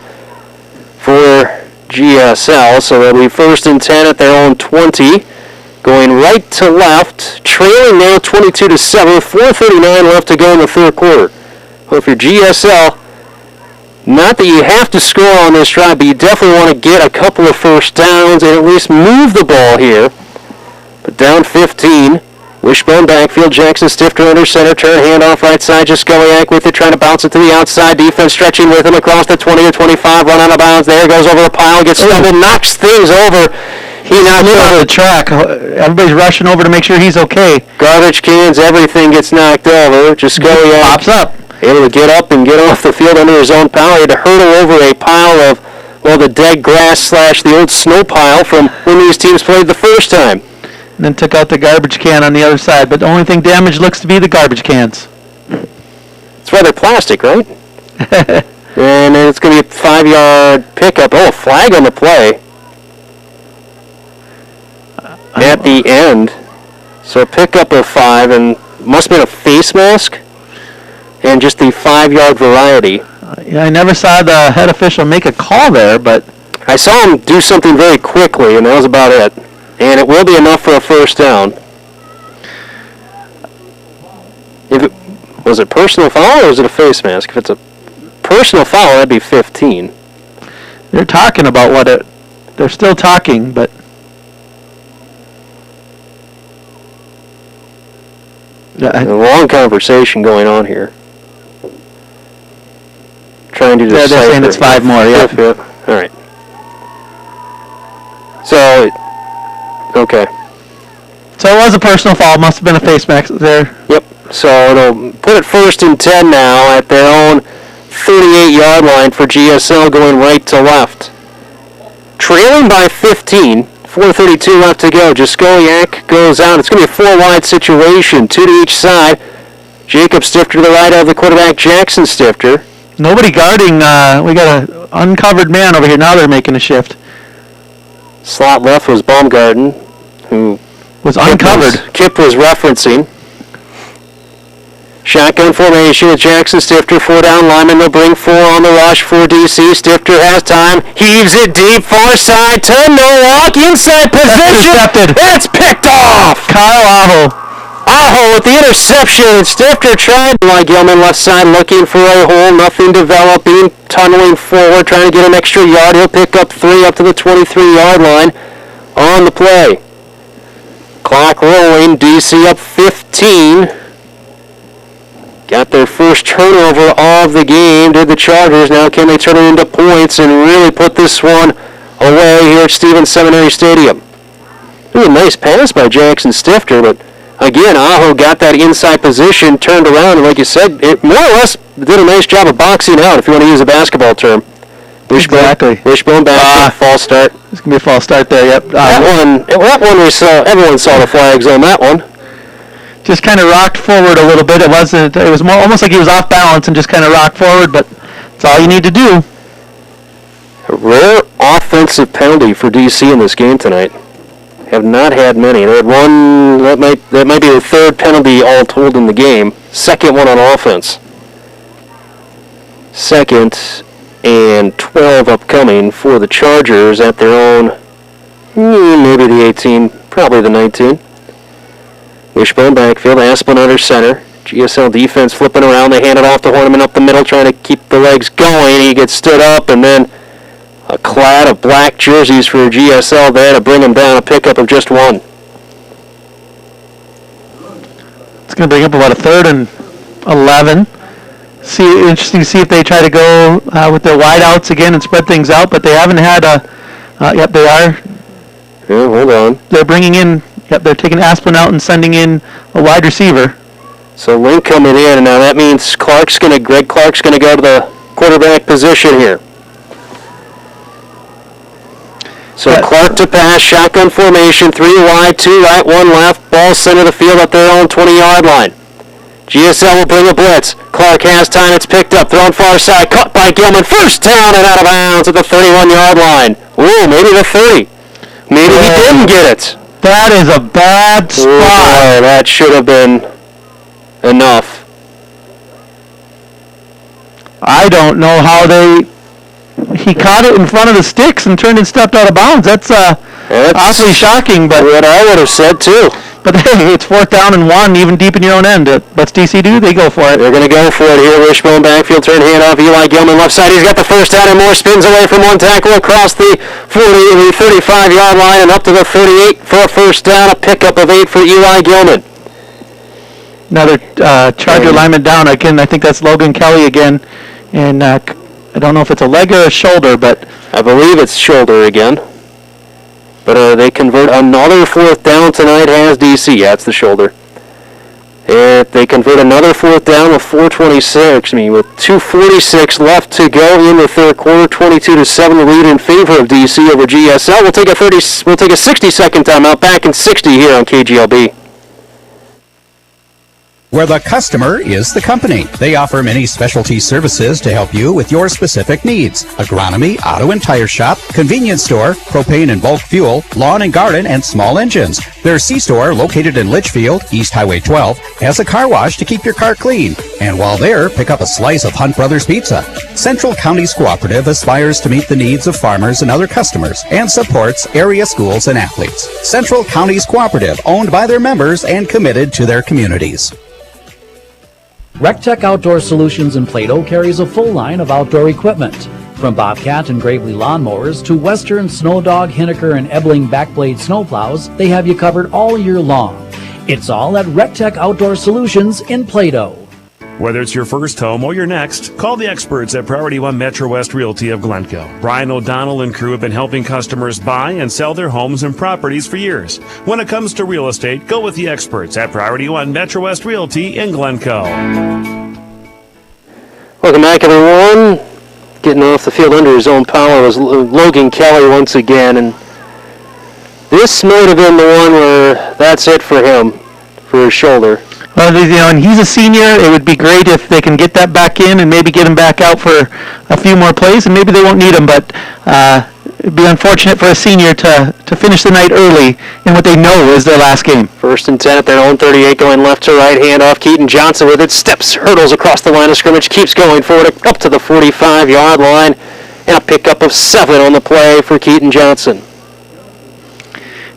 for GSL. So they'll be 1st and 10 at their own 20, going right to left, trailing now 22-7, 4:39 left to go in the third quarter. Well, if you're GSL, not that you have to score on this drive, but you definitely want to get a couple of first downs and at least move the ball here. But down 15. Wishbone backfield, Jackson Stifter under center, turn handoff right side, Jaskeliak with it, trying to bounce it to the outside, defense stretching with him across the 20 to 25, run out of bounds, there goes over the pile, gets stumbled, knocks things over. He knocks over the track. Everybody's rushing over to make sure he's okay. Garbage cans, everything gets knocked over. Jaskeliak pops up. Able to get up and get off the field under his own power. He had to hurdle over a pile of, well, the dead grass / the old snow pile from when these teams played the first time. And then took out the garbage can on the other side, but the only thing damaged looks to be the garbage cans. It's rather plastic, right? And then it's going to be a 5-yard pickup. Oh, flag on the play. At the end. So a pickup of 5, and must have been a face mask, and just the 5-yard variety. Yeah, I never saw the head official make a call there, but I saw him do something very quickly, and that was about it. And it will be enough for a first down. Was it personal foul or was it a face mask? If it's a personal foul, that'd be 15. They're talking about what it... They're still talking, but... A long conversation going on here. Trying to decipher. They're saying it's 5 more, yeah. Yep. All right. So... Okay. So it was a personal foul. Must have been a face mask there. Yep. So it'll put it 1st and 10 now at their own 38-yard line for GSL, going right to left. Trailing by 15. 4:32 left to go. Jaskoliak goes out. It's going to be a 4-wide situation. 2 to each side. Jacob Stifter to the right of the quarterback, Jackson Stifter. Nobody guarding. We got an uncovered man over here. Now they're making a shift. Slot left was Baumgarten, who was uncovered. Kip was referencing. Shotgun formation with Jackson Stifter, 4 down linemen. They'll bring 4 on the rush for DC. Stifter has time, heaves it deep, far side to Nowak, inside position. Intercepted. It's picked off. Kyle Aho. Aho with the interception. Stifter tried. Like Gilman left side looking for a hole. Nothing developing. Tunneling forward, trying to get an extra yard. He'll pick up 3 up to the 23-yard line on the play. Clock rolling. DC up 15. Got their first turnover of the game, did the Chargers. Now can they turn it into points and really put this one away here at Stevens Seminary Stadium? It was a nice pass by Jackson Stifter, but again, Aho got that inside position, turned around, and like you said, it more or less did a nice job of boxing out, if you want to use a basketball term. Exactly. Wishbone back, false start. It's going to be a false start there, yep. That one we saw, everyone saw the flags on that one. Just kind of rocked forward a little bit. It was more almost like he was off balance and just kind of rocked forward, but that's all you need to do. A rare offensive penalty for DC in this game tonight. Have not had many. They had one, that might be the 3rd penalty all told in the game. 2nd one on offense. 2nd and 12 upcoming for the Chargers at their own, maybe the 18, probably the 19. Wishbone backfield, Asplin under center. GSL defense flipping around. They hand it off to Horniman up the middle, trying to keep the legs going. He gets stood up, and then a clad of black jerseys for GSL there to bring him down, a pickup of just 1. It's going to bring up about a 3rd and 11. Interesting to see if they try to go with their wideouts again and spread things out, but they haven't had a... yep, they are. Yeah, hold on. They're bringing in... Yep, they're taking Asplin out and sending in a wide receiver. So Link coming in, and now that means Greg Clark's going to go to the quarterback position here. So Clark to pass, shotgun formation, 3 wide, 2 right, 1 left, ball center of the field at their own 20-yard line. GSL will bring a blitz. Clark has time, it's picked up, thrown far side, caught by Gilman, first down and out of bounds at the 31-yard line. Ooh, maybe the 30. Maybe he didn't get it. That is a bad spot. Boy, that should have been enough. I don't know how he caught it in front of the sticks and turned and stepped out of bounds. That's awfully shocking. But what I would have said too. But hey, it's 4th down and 1, even deep in your own end. What's DC do? They go for it. They're going to go for it here. Wishbone backfield, turn handoff. Eli Gilman left side. He's got the first down and more. Spins away from one tackle across the 35-yard line and up to the 38 for a first down. A pickup of 8 for Eli Gilman. Another Charger lineman down. Again, I think that's Logan Kelly again. And I don't know if it's a leg or a shoulder, but I believe it's shoulder again. But they convert another 4th down tonight, has DC. Yeah, it's the shoulder. And they convert another 4th down with 4:26. With 2:46 left to go in the third quarter, 22-7 lead in favor of DC over GSL. We'll take a 60-second timeout. Back in 60 here on KGLB. Where the customer is the company. They offer many specialty services to help you with your specific needs. Agronomy, auto and tire shop, convenience store, propane and bulk fuel, lawn and garden, and small engines. Their C-store, located in Litchfield, East Highway 12, has a car wash to keep your car clean. And while there, pick up a slice of Hunt Brothers Pizza. Central Counties Cooperative aspires to meet the needs of farmers and other customers and supports area schools and athletes. Central Counties Cooperative, owned by their members and committed to their communities. RecTech Outdoor Solutions in Plato carries a full line of outdoor equipment. From Bobcat and Gravely lawnmowers to Western, Snowdog, Hinneker, and Ebling backblade snowplows, they have you covered all year long. It's all at RecTech Outdoor Solutions in Plato. Whether it's your first home or your next, call the experts at Priority One Metro West Realty of Glencoe. Brian O'Donnell and crew have been helping customers buy and sell their homes and properties for years. When it comes to real estate, go with the experts at Priority One Metro West Realty in Glencoe. Welcome back, everyone. Getting off the field under his own power was Logan Kelly once again, and this might have been the one where that's it for him, for his shoulder. Well, and he's a senior. It would be great if they can get that back in and maybe get him back out for a few more plays, and maybe they won't need him, but it'd be unfortunate for a senior to finish the night early in what they know is their last game. 1st and 10 at their own 38, going left to right, handoff. Keaton Johnson with it, steps, hurdles across the line of scrimmage, keeps going forward up to the 45-yard line, and a pickup of 7 on the play for Keaton Johnson.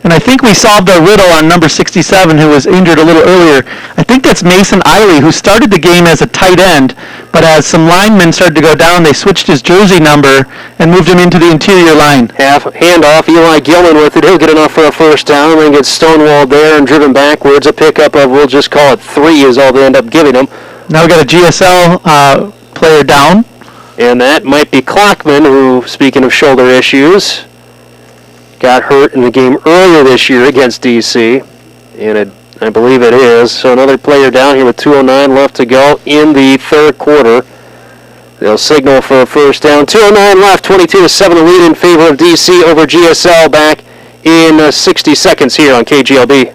And I think we solved the riddle on number 67, who was injured a little earlier. I think that's Mason Eiley, who started the game as a tight end, but as some linemen started to go down, they switched his jersey number and moved him into the interior line. Handoff, Eli Gilman with it. He'll get enough for a first down, and then gets stonewalled there and driven backwards. A pickup of, we'll just call it 3 is all they end up giving him. Now we got a GSL player down. And that might be Klockman, who, speaking of shoulder issues, got hurt in the game earlier this year against DC, and I believe it is. So another player down here with 2:09 left to go in the third quarter. They'll signal for a first down. 2:09 left, 22-7 the lead in favor of DC over GSL. Back in 60 seconds here on KGLB.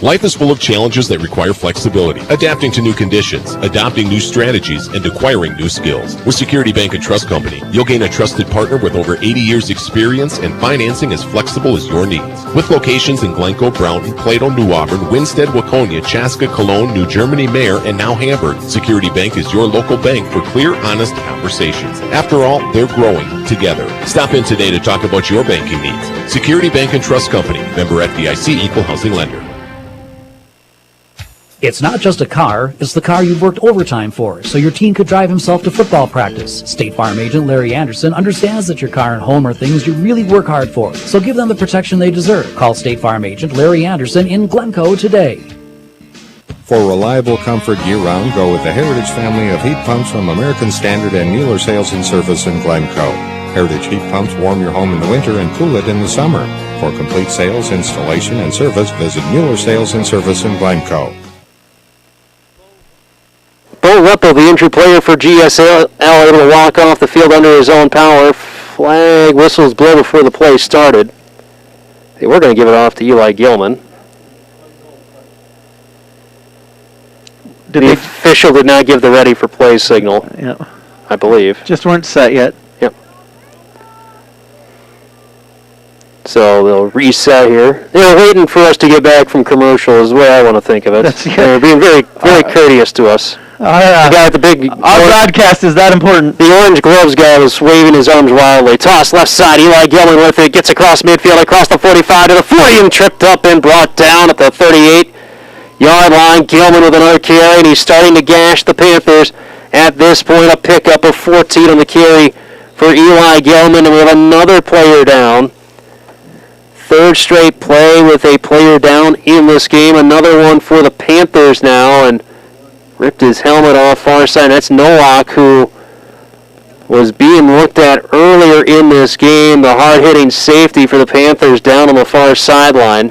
Life is full of challenges that require flexibility, adapting to new conditions, adopting new strategies, and acquiring new skills. With Security Bank and Trust Company, you'll gain a trusted partner with over 80 years experience and financing as flexible as your needs. With locations in Glencoe, Brownton, Plato, New Auburn, Winstead, Waconia, Chaska, Cologne, New Germany, Mare, and now Hamburg, Security Bank is your local bank for clear, honest conversations. After all, they're growing together. Stop in today to talk about your banking needs. Security Bank and Trust Company, member FDIC, equal housing lender. It's not just a car, it's the car you've worked overtime for, so your team could drive himself to football practice. State Farm agent Larry Anderson understands that your car and home are things you really work hard for, so give them the protection they deserve. Call State Farm agent Larry Anderson in Glencoe today. For reliable comfort year-round, go with the Heritage family of heat pumps from American Standard and Mueller Sales and Service in Glencoe. Heritage heat pumps warm your home in the winter and cool it in the summer. For complete sales, installation, and service, visit Mueller Sales and Service in Glencoe. Bo Ruppel, the injured player for GSL, able to walk off the field under his own power. flag whistles blow before the play started. They were going to give it off to Eli Gilman. The official did not give the ready for play signal, I believe. Just weren't set yet. Yep. So they'll reset here. They're waiting for us to get back from commercial is the way I want to think of it. They're being very, very courteous to us. The guy with the big... Our broadcast is that important. The orange gloves guy was waving his arms wildly. Toss left side. Eli Gilman with it. Gets across midfield, across the 45 to the 40, and tripped up and brought down at the 38-yard line. Gilman with another carry, and he's starting to gash the Panthers. At this point, a pickup of 14 on the carry for Eli Gilman, and we have another player down. Third straight play with a player down in this game. Another one for the Panthers now, and ripped his helmet off far side. That's Nowak, who was being looked at earlier in this game. The hard-hitting safety for the Panthers down on the far sideline.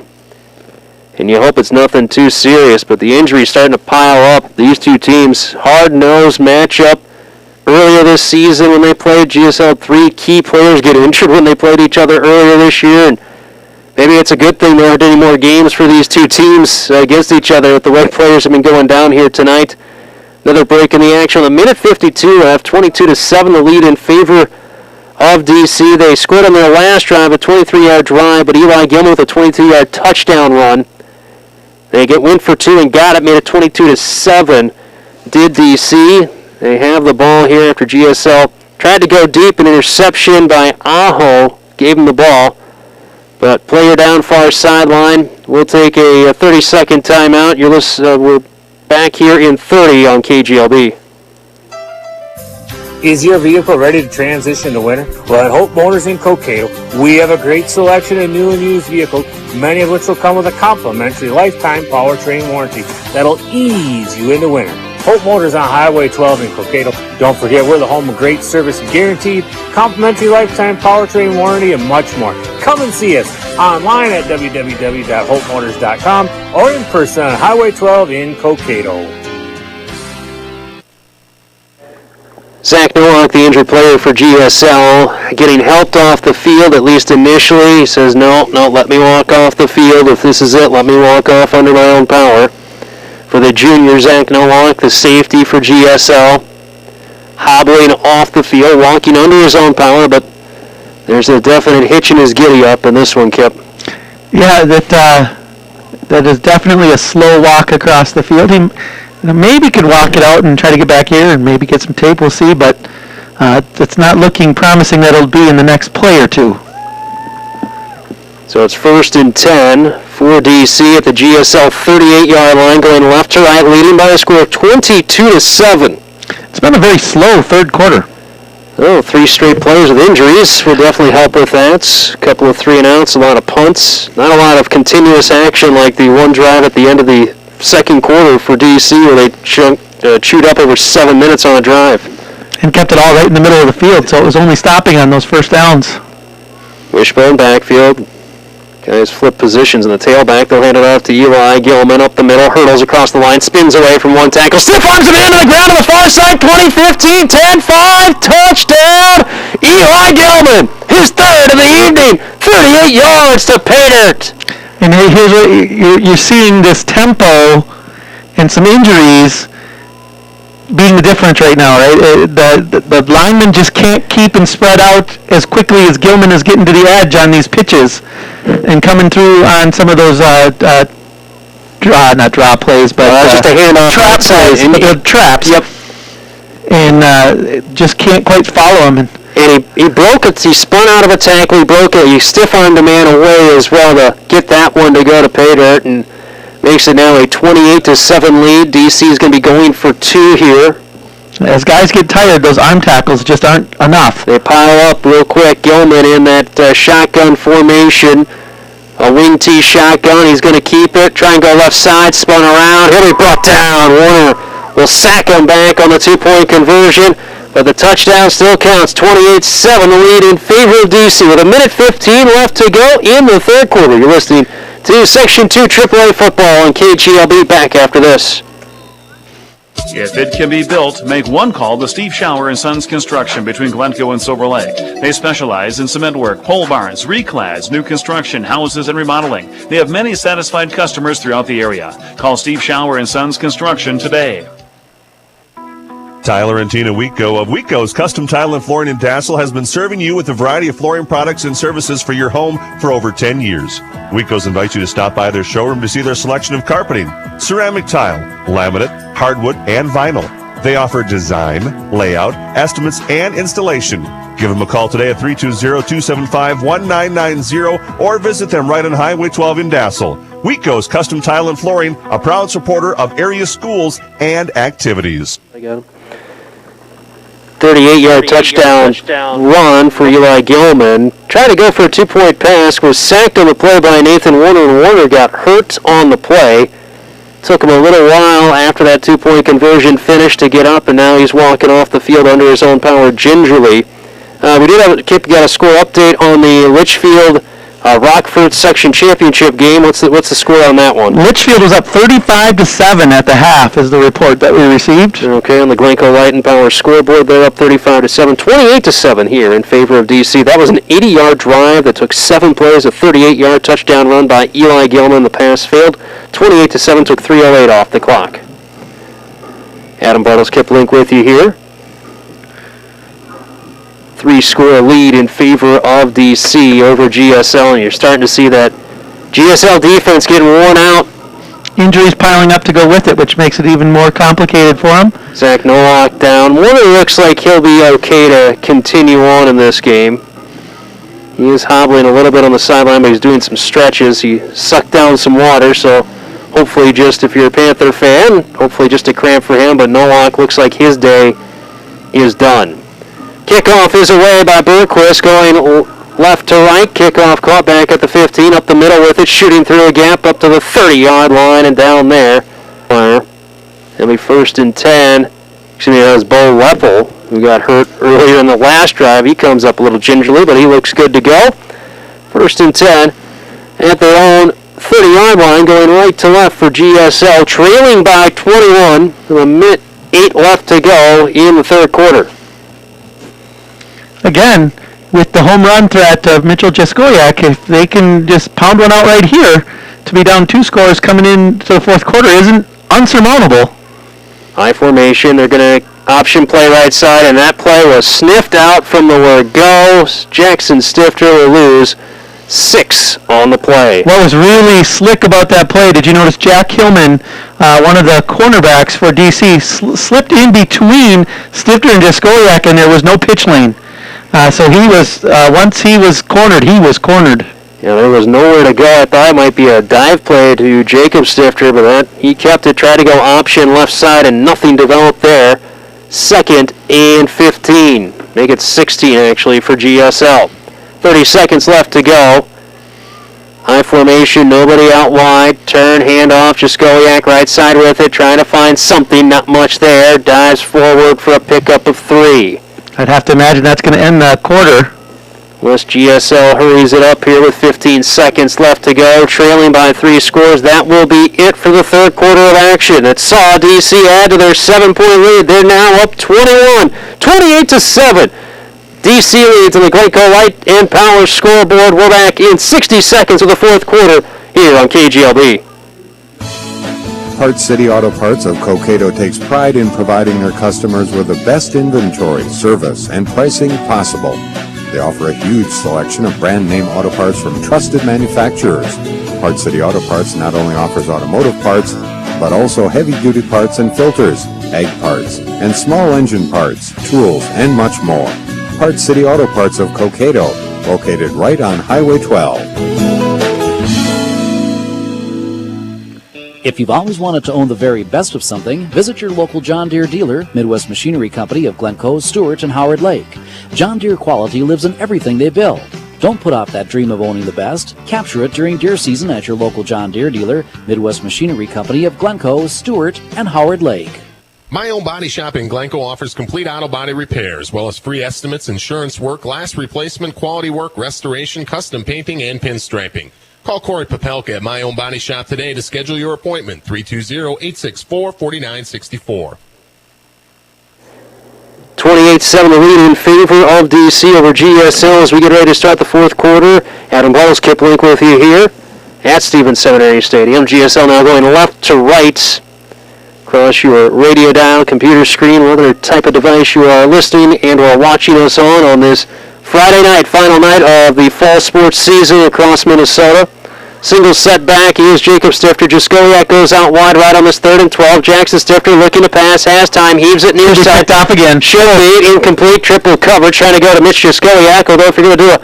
And you hope it's nothing too serious, but the injury's starting to pile up. These two teams, hard-nosed matchup. Earlier this season when they played GSL, 3 key players get injured when they played each other earlier this year. And maybe it's a good thing there aren't any more games for these two teams against each other with the way players have been going down here tonight. Another break in the action. A minute 52 left, 22-7 the lead in favor of DC. They scored on their last drive, a 23-yard drive, but Eli Gilman with a 22-yard touchdown run. They went for 2 and got it, made it 22-7. Did DC. They have the ball here after GSL tried to go deep. An interception by Aho gave him the ball. But player down far sideline. We'll take a 30-second timeout. We're back here in 30 on KGLB. Is your vehicle ready to transition to winter? Well, at Hope Motors in Cokato, we have a great selection of new and used vehicles, many of which will come with a complimentary lifetime powertrain warranty that'll ease you into winter. Hope Motors on Highway 12 in Cokato. Don't forget, we're the home of great service guaranteed, complimentary lifetime powertrain warranty, and much more. Come and see us online at www.hopemotors.com or in person on Highway 12 in Cokato. Zach Nowak, the injured player for GSL, getting helped off the field, at least initially. He says, no, let me walk off the field. If this is it, let me walk off under my own power. For the junior, Zach Nowak, the safety for GSL, hobbling off the field, walking under his own power, but there's a definite hitch in his giddy-up in this one, Kip. Yeah, that is definitely a slow walk across the field. He maybe could walk it out and try to get back here and maybe get some tape, we'll see, but it's not looking promising that it'll be in the next play or two. So it's 1st and 10 for DC at the GSL 38-yard line, going left to right, leading by a score of 22-7. It's been a very slow third quarter. 3 straight players with injuries will definitely help with that. A couple of 3-and-outs, a lot of punts. Not a lot of continuous action like the one drive at the end of the second quarter for DC where they chewed up over 7 minutes on a drive. And kept it all right in the middle of the field, so it was only stopping on those first downs. Wishbone backfield. Guys flip positions in the tailback. They'll hand it off to Eli Gilman up the middle. Hurdles across the line. Spins away from one tackle. Stiff arms him into the ground on the far side. 20-15, 10-5. Touchdown. Eli Gilman. His third of the evening. 38 yards to pay dirt. And here's what you're seeing, this tempo and some injuries being the difference right now, right? The linemen just can't keep and spread out as quickly as Gilman is getting to the edge on these pitches and coming through on some of those not draw plays, but just a handoff trap plays, traps. Yep. And just can't quite follow him. And he broke it. He spun out of a tackle. He broke it. He stiff-armed a man away as well to get that one to go to pay dirt, and makes it now a 28-7 lead. DC is going to be going for 2 here. As guys get tired, those arm tackles just aren't enough. They pile up real quick. Gilman in that shotgun formation. A wing T shotgun. He's going to keep it. Try and go left side. Spun around. He'll be brought down. Warner will sack him back on the 2-point conversion. But the touchdown still counts. 28-7 the lead in favor of DC with a minute 15 left to go in the third quarter. You're listening to Section 2 AAA football on KGLB. Back after this. If it can be built, make one call to Steve Shower & Sons Construction between Glencoe and Silver Lake. They specialize in cement work, pole barns, reclads, new construction, houses, and remodeling. They have many satisfied customers throughout the area. Call Steve Shower & Sons Construction today. Tyler and Tina Wico of Wico's Custom Tile and Flooring in Dassel has been serving you with a variety of flooring products and services for your home for over 10 years. Wico's invites you to stop by their showroom to see their selection of carpeting, ceramic tile, laminate, hardwood, and vinyl. They offer design, layout, estimates, and installation. Give them a call today at 320-275-1990 or visit them right on Highway 12 in Dassel. Wico's Custom Tile and Flooring, a proud supporter of area schools and activities. I got him. 38-yard touchdown run for Eli Gilman. Tried to go for a 2-point pass, was sacked on the play by Nathan Warner, and Warner got hurt on the play. Took him a little while after that 2-point conversion finished to get up, and now he's walking off the field under his own power gingerly. We did got a score update on the Litchfield Rockford Section Championship game. What's the score on that one? Litchfield was up 35-7 at the half is the report that we received. Okay, on the Glencoe Light and Power scoreboard, they're up 35-7, 28-7 here in favor of DC. That was an 80-yard drive that took 7 plays, a 38-yard touchdown run by Eli Gilman. The pass failed. 28-7 took 3:08 off the clock. Adam Bartles Kiplink with you here. 3-score lead in favor of DC over GSL, and you're starting to see that GSL defense getting worn out. Injuries piling up to go with it, which makes it even more complicated for him. Zach Nowak down. Warner looks like he'll be okay to continue on in this game. He is hobbling a little bit on the sideline, but he's doing some stretches. He sucked down some water, so hopefully just, if you're a Panther fan, hopefully just a cramp for him, but Nowak looks like his day is done. Kickoff is away by Berquist, going left to right. Kickoff caught back at the 15, up the middle with it, shooting through a gap up to the 30-yard line and down there. It'll be 1st and 10. Excuse me, that was Bo Leppel, who got hurt earlier in the last drive. He comes up a little gingerly, but he looks good to go. 1st and 10 at their own 30-yard line, going right to left for GSL, trailing by 21 with a minute 8 left to go in the third quarter. Again, with the home run threat of Mitchell Jaskoyak, if they can just pound one out right here to be down 2 scores coming into the fourth quarter isn't unsurmountable. High formation, they're going to option play right side, and that play was sniffed out from the word go. Jackson Stifter will lose 6 on the play. What was really slick about that play, did you notice Jack Hillman, one of the cornerbacks for DC, slipped in between Stifter and Jaskoyak, and there was no pitch lane. So he was, once he was cornered, he was cornered. Yeah, there was nowhere to go. I thought it might be a dive play to Jacob Stifter, but he kept it, tried to go option left side, and nothing developed there. 2nd and 15. Make it 16, actually, for GSL. 30 seconds left to go. High formation, nobody out wide. Turn, handoff, Jaskoyak right side with it, trying to find something, not much there. Dives forward for a pickup of 3. I'd have to imagine that's going to end the quarter. West GSL hurries it up here with 15 seconds left to go, trailing by 3 scores. That will be it for the third quarter of action. It saw DC add to their 7-point lead. They're now up 21, 28-7. DC leads on the Glencoe Light and Power scoreboard. We're back in 60 seconds of the fourth quarter here on KGLB. Parts City Auto Parts of Cokato takes pride in providing their customers with the best inventory, service, and pricing possible. They offer a huge selection of brand name auto parts from trusted manufacturers. Parts City Auto Parts not only offers automotive parts, but also heavy-duty parts and filters, ag parts, and small engine parts, tools, and much more. Parts City Auto Parts of Cokato, located right on Highway 12. If you've always wanted to own the very best of something, visit your local John Deere dealer, Midwest Machinery Company of Glencoe, Stewart, and Howard Lake. John Deere quality lives in everything they build. Don't put off that dream of owning the best. Capture it during deer season at your local John Deere dealer, Midwest Machinery Company of Glencoe, Stewart, and Howard Lake. My Own Body Shop in Glencoe offers complete auto body repair, as well as free estimates, insurance work, glass replacement, quality work, restoration, custom painting, and pinstriping. Call Corey Popelka at My Own Body Shop today to schedule your appointment, 320-864-4964. 28-7 the lead in favor of DC over GSL as we get ready to start the fourth quarter. Adam Bottles, Kip Link with you here at Stevens Seminary Stadium. GSL now going left to right across your radio dial, computer screen, whatever type of device you are listening and or watching us on this Friday night, final night of the fall sports season across Minnesota. Single set back, he is Jacob Stifter. Jaskoliak goes out wide right on this 3rd and 12. Jackson Stifter looking to pass, has time, heaves it near side. Off again. Should be incomplete, triple coverage, trying to go to Mitch Jaskoliak. Although if you're going to do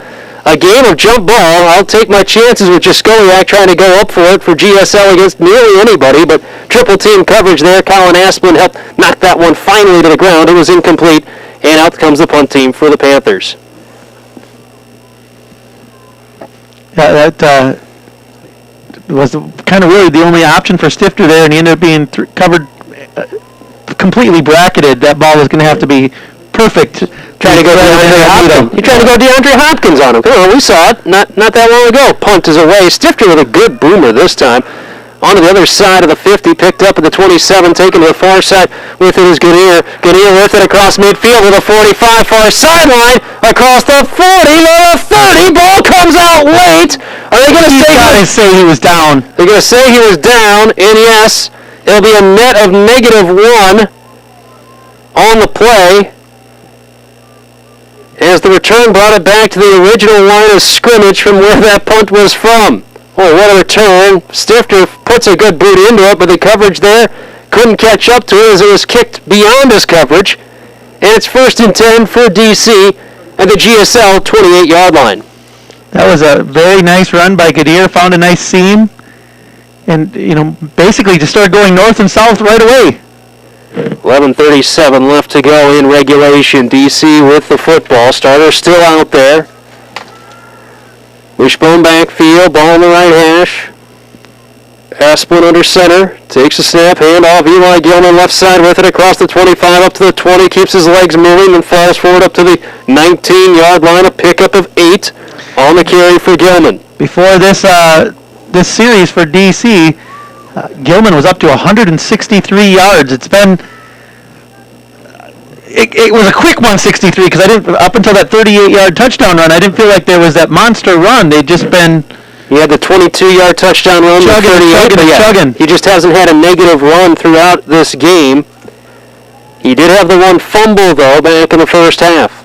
a game of jump ball, I'll take my chances with Jaskoliak trying to go up for it for GSL against nearly anybody, but triple team coverage there. Colin Asplin helped knock that one finally to the ground. It was incomplete, and out comes the punt team for the Panthers. Yeah, that was kind of really the only option for Stifter there, and he ended up being covered, completely bracketed. That ball was going to have to be perfect. Trying to go DeAndre Hopkins. You're trying to go DeAndre Hopkins on him. Come on, we saw it not that long ago. Punt is away. Stifter with a good boomer this time. On to the other side of the 50, picked up at the 27, taken to the far side with it is Goodyear. Goodyear with it across midfield with a 45, far sideline, across the 40, low 30, ball comes out late. Are they going to say he was down? They're going to say he was down, and yes, it'll be a net of -1 on the play, as the return brought it back to the original line of scrimmage from where that punt was from. Oh, what a return. Stifter puts a good boot into it, but the coverage there couldn't catch up to it as it was kicked beyond his coverage. And it's 1st and 10 for DC at the GSL 28-yard line. That was a very nice run by Goodyear, found a nice seam, and, basically just started going north and south right away. 11:37 left to go in regulation. DC with the football. Starter still out there. Wishbone backfield, ball on the right hash. Asplin under center, takes a snap, hand off. Eli Gilman left side with it across the 25 up to the 20, keeps his legs moving and falls forward up to the 19-yard line. A pickup of 8 on the carry for Gilman. Before this series for DC, Gilman was up to 163 yards. It's been... It was a quick 163 because I didn't, up until that 38-yard touchdown run, I didn't feel like there was that monster run. They'd just been... He had the 22-yard touchdown run, chugging. He just hasn't had a negative run throughout this game. He did have the one fumble, though, back in the first half.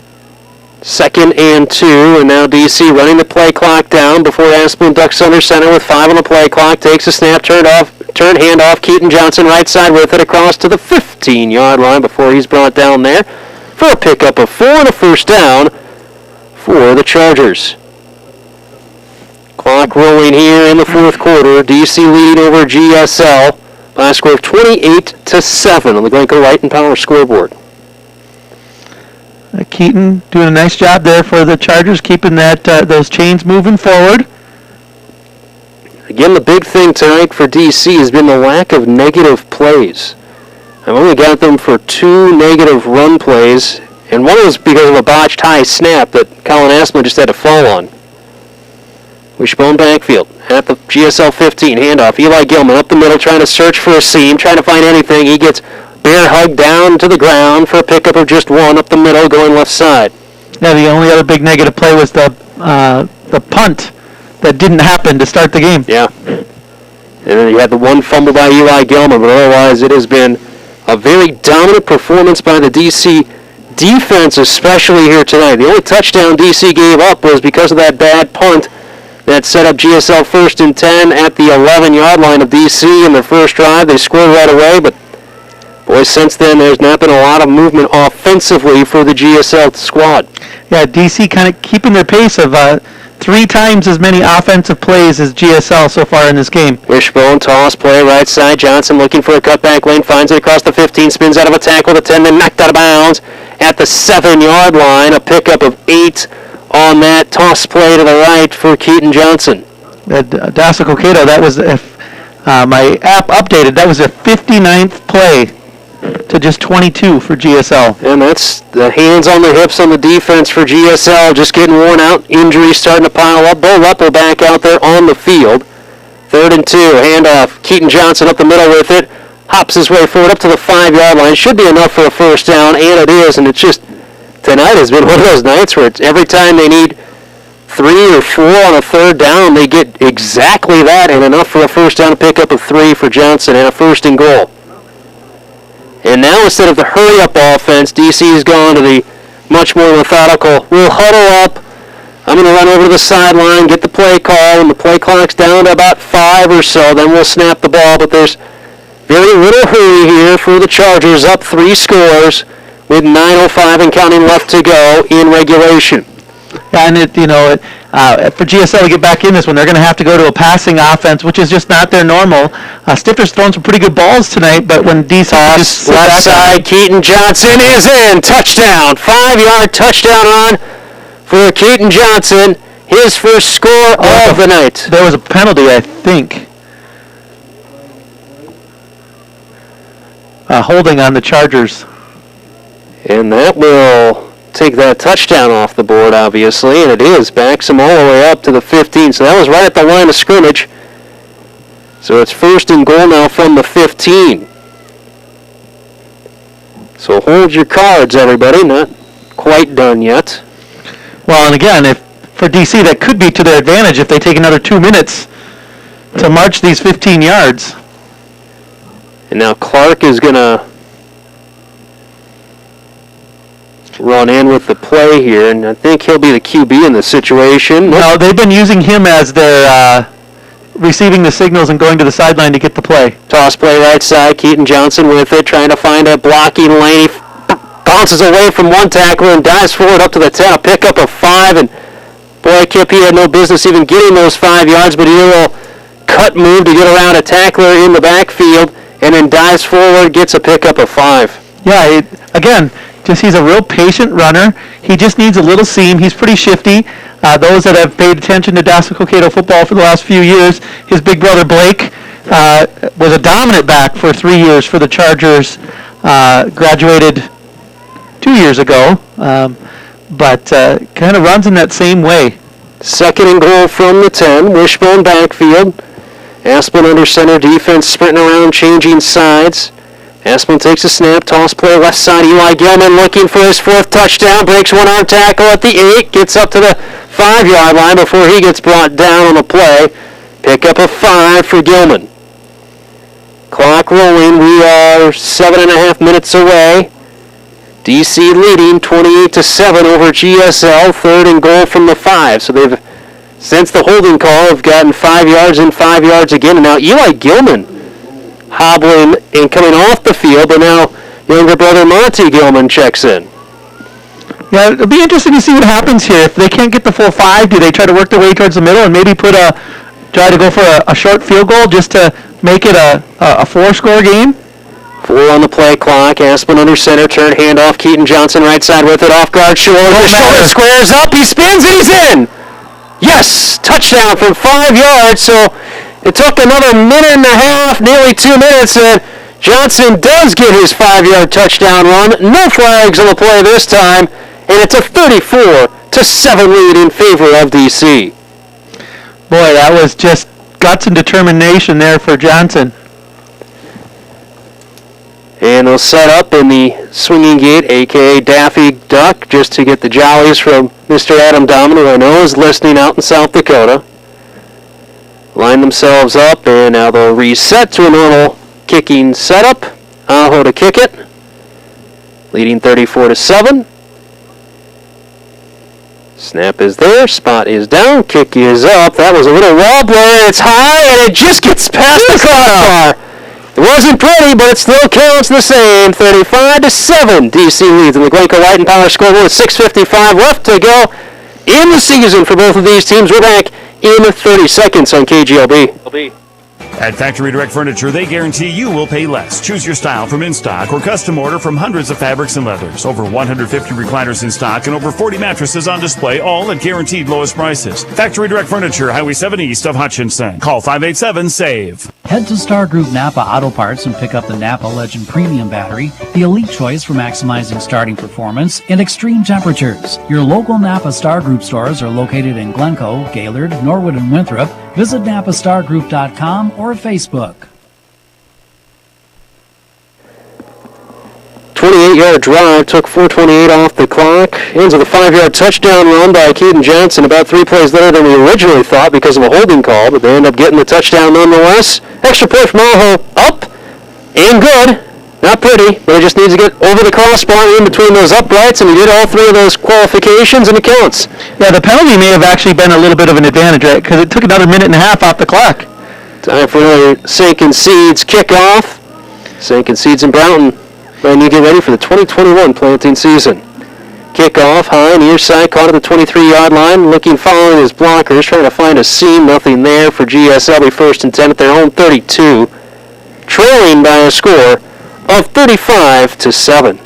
2nd and 2, and now DC running the play clock down before Asplin ducks under center with 5 on the play clock, takes a snap, turn hand off, Keaton Johnson right side with it across to the 15-yard line before he's brought down there for a pickup of 4 and a first down for the Chargers. Clock rolling here in the fourth quarter. DC lead over GSL by a score of 28-7 on the Glencoe Light and Power scoreboard. Keaton doing a nice job there for the Chargers, keeping those chains moving forward. Again, the big thing tonight for DC has been the lack of negative plays. I've only got them for 2 negative run plays, and one was because of a botched high snap that Colin Asplin just had to fall on. Wishbone backfield at the GSL 15, handoff. Eli Gilman up the middle trying to search for a seam, trying to find anything. He gets bear hugged down to the ground for a pickup of just 1 up the middle going left side. Yeah, the only other big negative play was the punt that didn't happen to start the game. Yeah. And then you had the one fumble by Eli Gilman, but otherwise it has been a very dominant performance by the DC defense, especially here tonight. The only touchdown DC gave up was because of that bad punt that set up GSL 1st and 10 at the 11-yard line of DC in their first drive. They scored right away, but boys, since then there's not been a lot of movement offensively for the GSL squad. Yeah, DC kind of keeping their pace of 3 times as many offensive plays as GSL so far in this game. Wishbone, toss, play, right side. Johnson looking for a cutback lane, finds it across the 15, spins out of a tackle, the 10, then knocked out of bounds at the 7-yard line. A pickup of 8 on that toss play to the right for Keaton Johnson. Dassel-Cokato, that was, my app updated, that was a 59th play to just 22 for GSL. And that's the hands on the hips on the defense for GSL, just getting worn out. Injuries starting to pile up. Bo Ruppel back out there on the field. 3rd and 2, handoff. Keaton Johnson up the middle with it. Hops his way forward up to the 5-yard line. Should be enough for a first down, and it is. And it's just, tonight has been one of those nights where it's every time they need 3 or 4 on a 3rd down, they get exactly that and enough for a first down to pick up a 3 for Johnson and a 1st and goal. And now instead of the hurry-up offense, DC has gone to the much more methodical, we'll huddle up, I'm going to run over to the sideline, get the play call, and the play clock's down to about 5 or so, then we'll snap the ball, but there's very little hurry here for the Chargers, up 3 scores with 9:05 and counting left to go in regulation. And for GSL to get back in this one, they're going to have to go to a passing offense, which is just not their normal. Stifter's thrown some pretty good balls tonight, but when DC just left side, Keaton Johnson is in. Touchdown. 5-yard touchdown run for Keaton Johnson. His first score of the night. There was a penalty, I think. Holding on the Chargers. And that will take that touchdown off the board, obviously, and it is. Backs him all the way up to the 15, so that was right at the line of scrimmage. So it's 1st and goal now from the 15. So hold your cards, everybody. Not quite done yet. Well, and again, for DC, that could be to their advantage if they take another 2 minutes to march these 15 yards. And now Clark is going to run in with the play here, and I think he'll be the QB in this situation. No, they've been using him as their receiving the signals and going to the sideline to get the play. Toss play right side, Keaton Johnson with it, trying to find a blocking lane. He bounces away from one tackler and dives forward up to the 10, a pickup of 5, and boy, Kip, he had no business even getting those 5 yards, but he did a little cut move to get around a tackler in the backfield, and then dives forward, gets a pickup of 5. Yeah, he's a real patient runner. He just needs a little seam. He's pretty shifty. Those that have paid attention to Dassel-Cokato football for the last few years, his big brother Blake was a dominant back for 3 years for the Chargers. Graduated 2 years ago, but kind of runs in that same way. 2nd and goal from the 10, wishbone backfield. Asplin under center, defense sprinting around, changing sides. Asplin takes a snap, toss play left side. Eli Gilman looking for his 4th touchdown, breaks one arm tackle at the 8, gets up to the 5-yard line before he gets brought down on the play. Pick up a 5 for Gilman. Clock rolling, we are 7.5 minutes away. DC leading 28-7 over GSL, 3rd and goal from the 5. So they've, since the holding call, have gotten 5 yards and 5 yards again. And now Eli Gilman hobbling and coming off the field, but now younger brother Monty Gilman checks in. Yeah, it'll be interesting to see what happens here. If they can't get the full 5, do they try to work their way towards the middle and maybe try to go for a short field goal just to make it a 4-score game? 4 on the play clock. Aspen under center, turn handoff. Keaton Johnson right side with it, off guard. Shoulder squares up. He spins and he's in. Yes, touchdown from 5 yards. So it took another minute and a half, nearly 2 minutes, and Johnson does get his 5-yard touchdown run. No flags on the play this time, and it's a 34-7 lead in favor of DC. Boy, that was just guts and determination there for Johnson. And they'll set up in the swinging gate, a.k.a. Daffy Duck, just to get the jollies from Mr. Adam Domino, who I know is listening out in South Dakota. Line themselves up, and now they'll reset to a normal kicking setup. Aho to kick it, leading 34-7. Snap is there, spot is down, kick is up. That was a little wobbler, and it's high, and it just gets past the crossbar. It wasn't pretty, but it still counts the same. 35-7, DC leads in the Glencoe Light and Power scoreboard with 6:55 left to go in the season for both of these teams. We're back in 30 seconds on KGLB. At Factory Direct Furniture, they guarantee you will pay less. Choose your style from in-stock or custom order from hundreds of fabrics and leathers. Over 150 recliners in stock and over 40 mattresses on display, all at guaranteed lowest prices. Factory Direct Furniture, Highway 7 east of Hutchinson. Call 587-SAVE. Head to Star Group Napa Auto Parts and pick up the Napa Legend Premium Battery, the elite choice for maximizing starting performance in extreme temperatures. Your local Napa Star Group stores are located in Glencoe, Gaylord, Norwood, and Winthrop. Visit napastargroup.com or Facebook. 28-yard drive, took 4:28 off the clock. Ends with a 5-yard touchdown run by Keaton Johnson, about 3 plays later than we originally thought because of a holding call, but they end up getting the touchdown nonetheless. Extra point from Aho, up and good. Not pretty, but he just needs to get over the crossbar in between those uprights, and he did all 3 of those qualifications, and it counts. Yeah, the penalty may have actually been a little bit of an advantage, right? Because it took another minute and a half off the clock. Time for another Sinking Seeds kickoff. Sinking Seeds in Brownton. And you get ready for the 2021 planting season. Kickoff high, near side, caught at the 23-yard line, looking, following his blockers, trying to find a seam, nothing there for GSL. Be 1st and 10 at their own 32, trailing by a score of 35-7.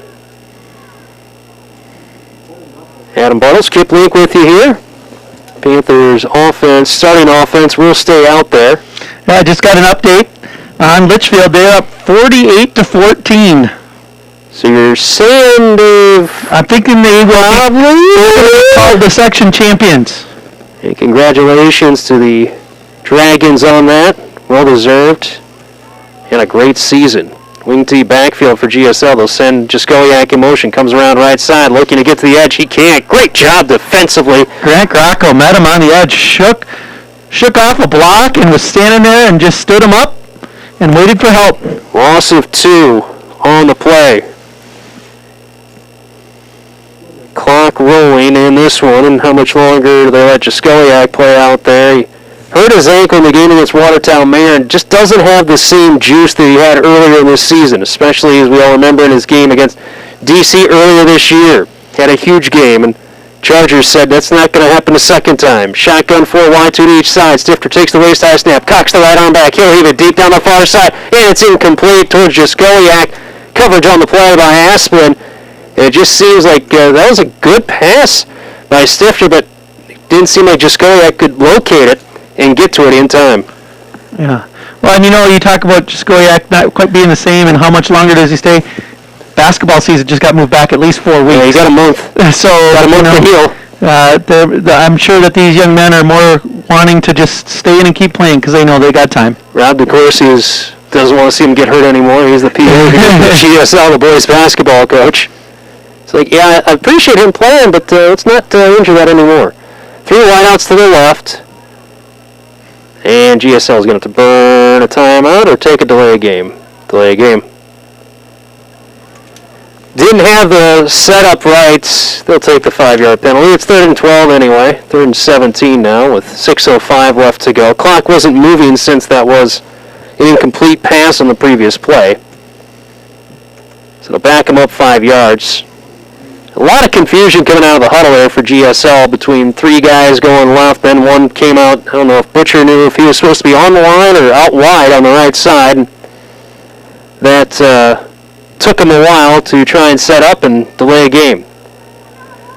Adam Bartles, Kip Link with you here. Panthers offense, starting offense, will stay out there. Yeah, I just got an update on Litchfield. They're up 48-14. So you're saying I'm thinking they will be called the section champions. And congratulations to the Dragons on that. Well deserved. And a great season. Wing T backfield for GSL. They'll send Jaskowiak in motion. Comes around right side, looking to get to the edge. He can't. Great job defensively. Grant Gracco met him on the edge, shook off a block and was standing there and just stood him up and waited for help. Loss of 2 on the play. Clock rolling in this one, and how much longer do they let Jaskowiak play out there? He hurt his ankle in the game against Watertown Mayor and just doesn't have the same juice that he had earlier in this season, especially as we all remember in his game against DC earlier this year. Had a huge game, and Chargers said that's not going to happen a second time. Shotgun 4 wide, 2 to each side. Stifter takes the waist high snap, cocks the right arm back. He'll heave it deep down the far side, and it's incomplete towards Jaskowiak. Coverage on the play by Asplin. It just seems like that was a good pass by Stifter, but it didn't seem like Jaskowiak could locate it and get to it in time. Yeah. Well, and you talk about Jaskowiak not quite being the same, and how much longer does he stay? Basketball season just got moved back at least 4 weeks. Yeah, he's got a month. So got a month to heal. I'm sure that these young men are more wanting to just stay in and keep playing because they know they got time. Rob DeCourcy doesn't want to see him get hurt anymore. He's the PA for GSL, the boys basketball coach. It's like, yeah, I appreciate him playing, but let's not injure that anymore. 3 wideouts to the left. And GSL is going to have to burn a timeout or take a delay game. Delay game. Didn't have the setup right. They'll take the 5-yard penalty. It's 3rd and 12 anyway. 3rd and 17 now with 6:05 left to go. Clock wasn't moving since that was an incomplete pass on the previous play. So they'll back him up 5 yards. A lot of confusion coming out of the huddle there for GSL between 3 guys going left, then one came out. I don't know if Butcher knew if he was supposed to be on the line or out wide on the right side. That took him a while to try and set up and delay a game.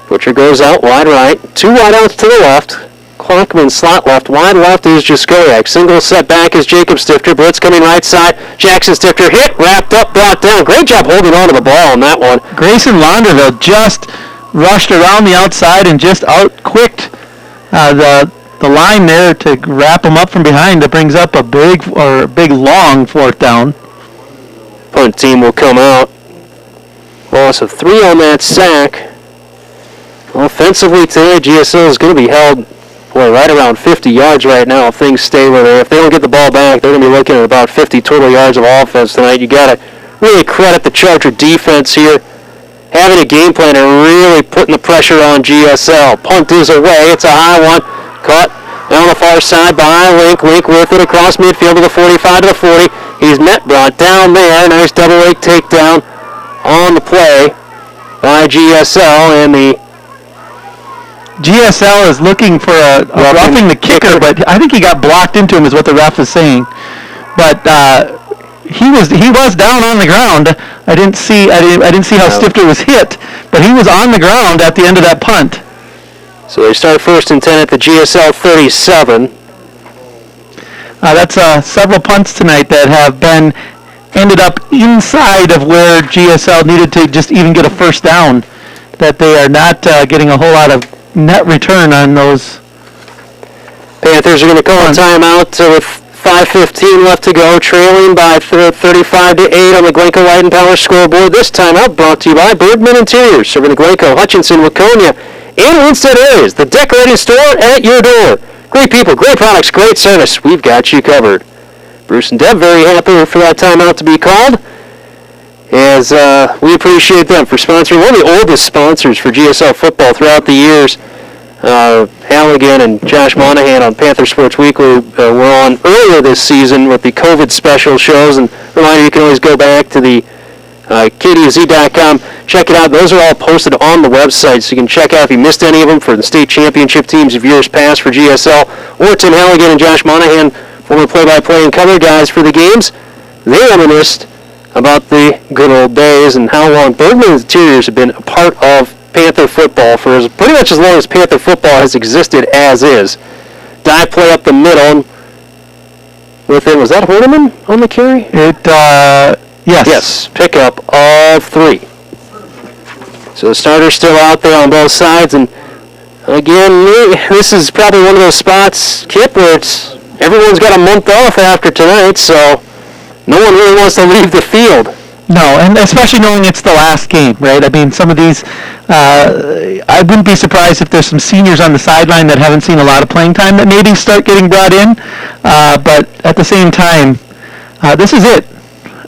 Butcher goes out wide right. 2 wideouts to the left. Klockman slot left. Wide left is Jaskowiak. Single set back is Jacob Stifter. Blitz coming right side. Jackson Stifter hit, wrapped up, brought down. Great job holding on to the ball on that one. Grayson Launderville just rushed around the outside and just out-quicked the line there to wrap him up from behind. That brings up a big long 4th down. Punt team will come out. Loss of 3 on that sack. Offensively today, GSL is going to be held right around 50 yards right now if things stay where they are. If they don't get the ball back, they're going to be looking at about 50 total yards of offense tonight. You got to really credit the Charger defense here. Having a game plan and really putting the pressure on GSL. Punt is away. It's a high one. Caught on the far side by Link. Link with it across midfield to the 45 to the 40. He's met, brought down there. Nice double leg takedown on the play by GSL, and the GSL is looking for a roughing the kicker, but I think he got blocked into him is what the ref is saying. But he was down on the ground. I didn't see how Stifter was hit, but he was on the ground at the end of that punt. So they start 1st and 10 at the GSL 37. That's several punts tonight that have ended up inside of where GSL needed to just even get a first down, that they are not getting a whole lot of net return on those. Panthers are going to call a timeout with 5:15 left to go, trailing by 35-8 on the Glencoe Light and Power scoreboard. This timeout brought to you by Bergman Interiors, serving the Glencoe, Hutchinson, Waconia, and Winstead areas. The decorating store at your door. Great people, great products, great service. We've got you covered. Bruce and Deb very happy for that timeout to be called, as we appreciate them for sponsoring one of the oldest sponsors for GSL football throughout the years. Halligan and Josh Monahan on Panther Sports Weekly were on earlier this season with the COVID special shows. And reminder, you can always go back to the KDZ.com, check it out. Those are all posted on the website, so you can check out if you missed any of them for the state championship teams of years past for GSL, or Tim Halligan and Josh Monahan, former play-by-play and color guys for the games. They reminisced about the good old days and how long Bergman Interiors have been a part of Panther football for pretty much as long as Panther football has existed as is. Dive play up the middle with him. Was that Horniman on the carry? Yes. Yes, pickup of 3. So the starter's still out there on both sides, and again, this is probably one of those spots, Kip, where everyone's got a month off after tonight, so no one really wants to leave the field. No, and especially knowing it's the last game, right? I mean, some of these, I wouldn't be surprised if there's some seniors on the sideline that haven't seen a lot of playing time that maybe start getting brought in, but at the same time, this is it,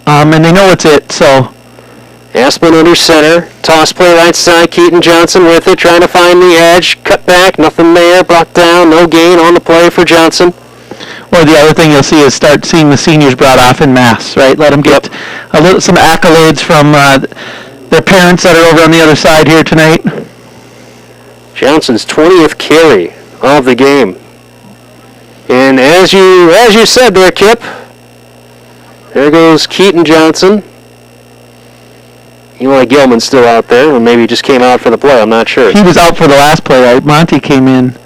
and they know it's it, so. Asplin under center, toss play right side, Keaton Johnson with it, trying to find the edge, cut back, nothing there, brought down, no gain on the play for Johnson. Or the other thing you'll see is start seeing the seniors brought off in mass, right? Let them get some accolades from their parents that are over on the other side here tonight. Johnson's 20th carry of the game. And as you said there, Kip, there goes Keaton Johnson. Eli Gilman's still out there, or maybe he just came out for the play, I'm not sure. He was out for the last play, right? Monty came in.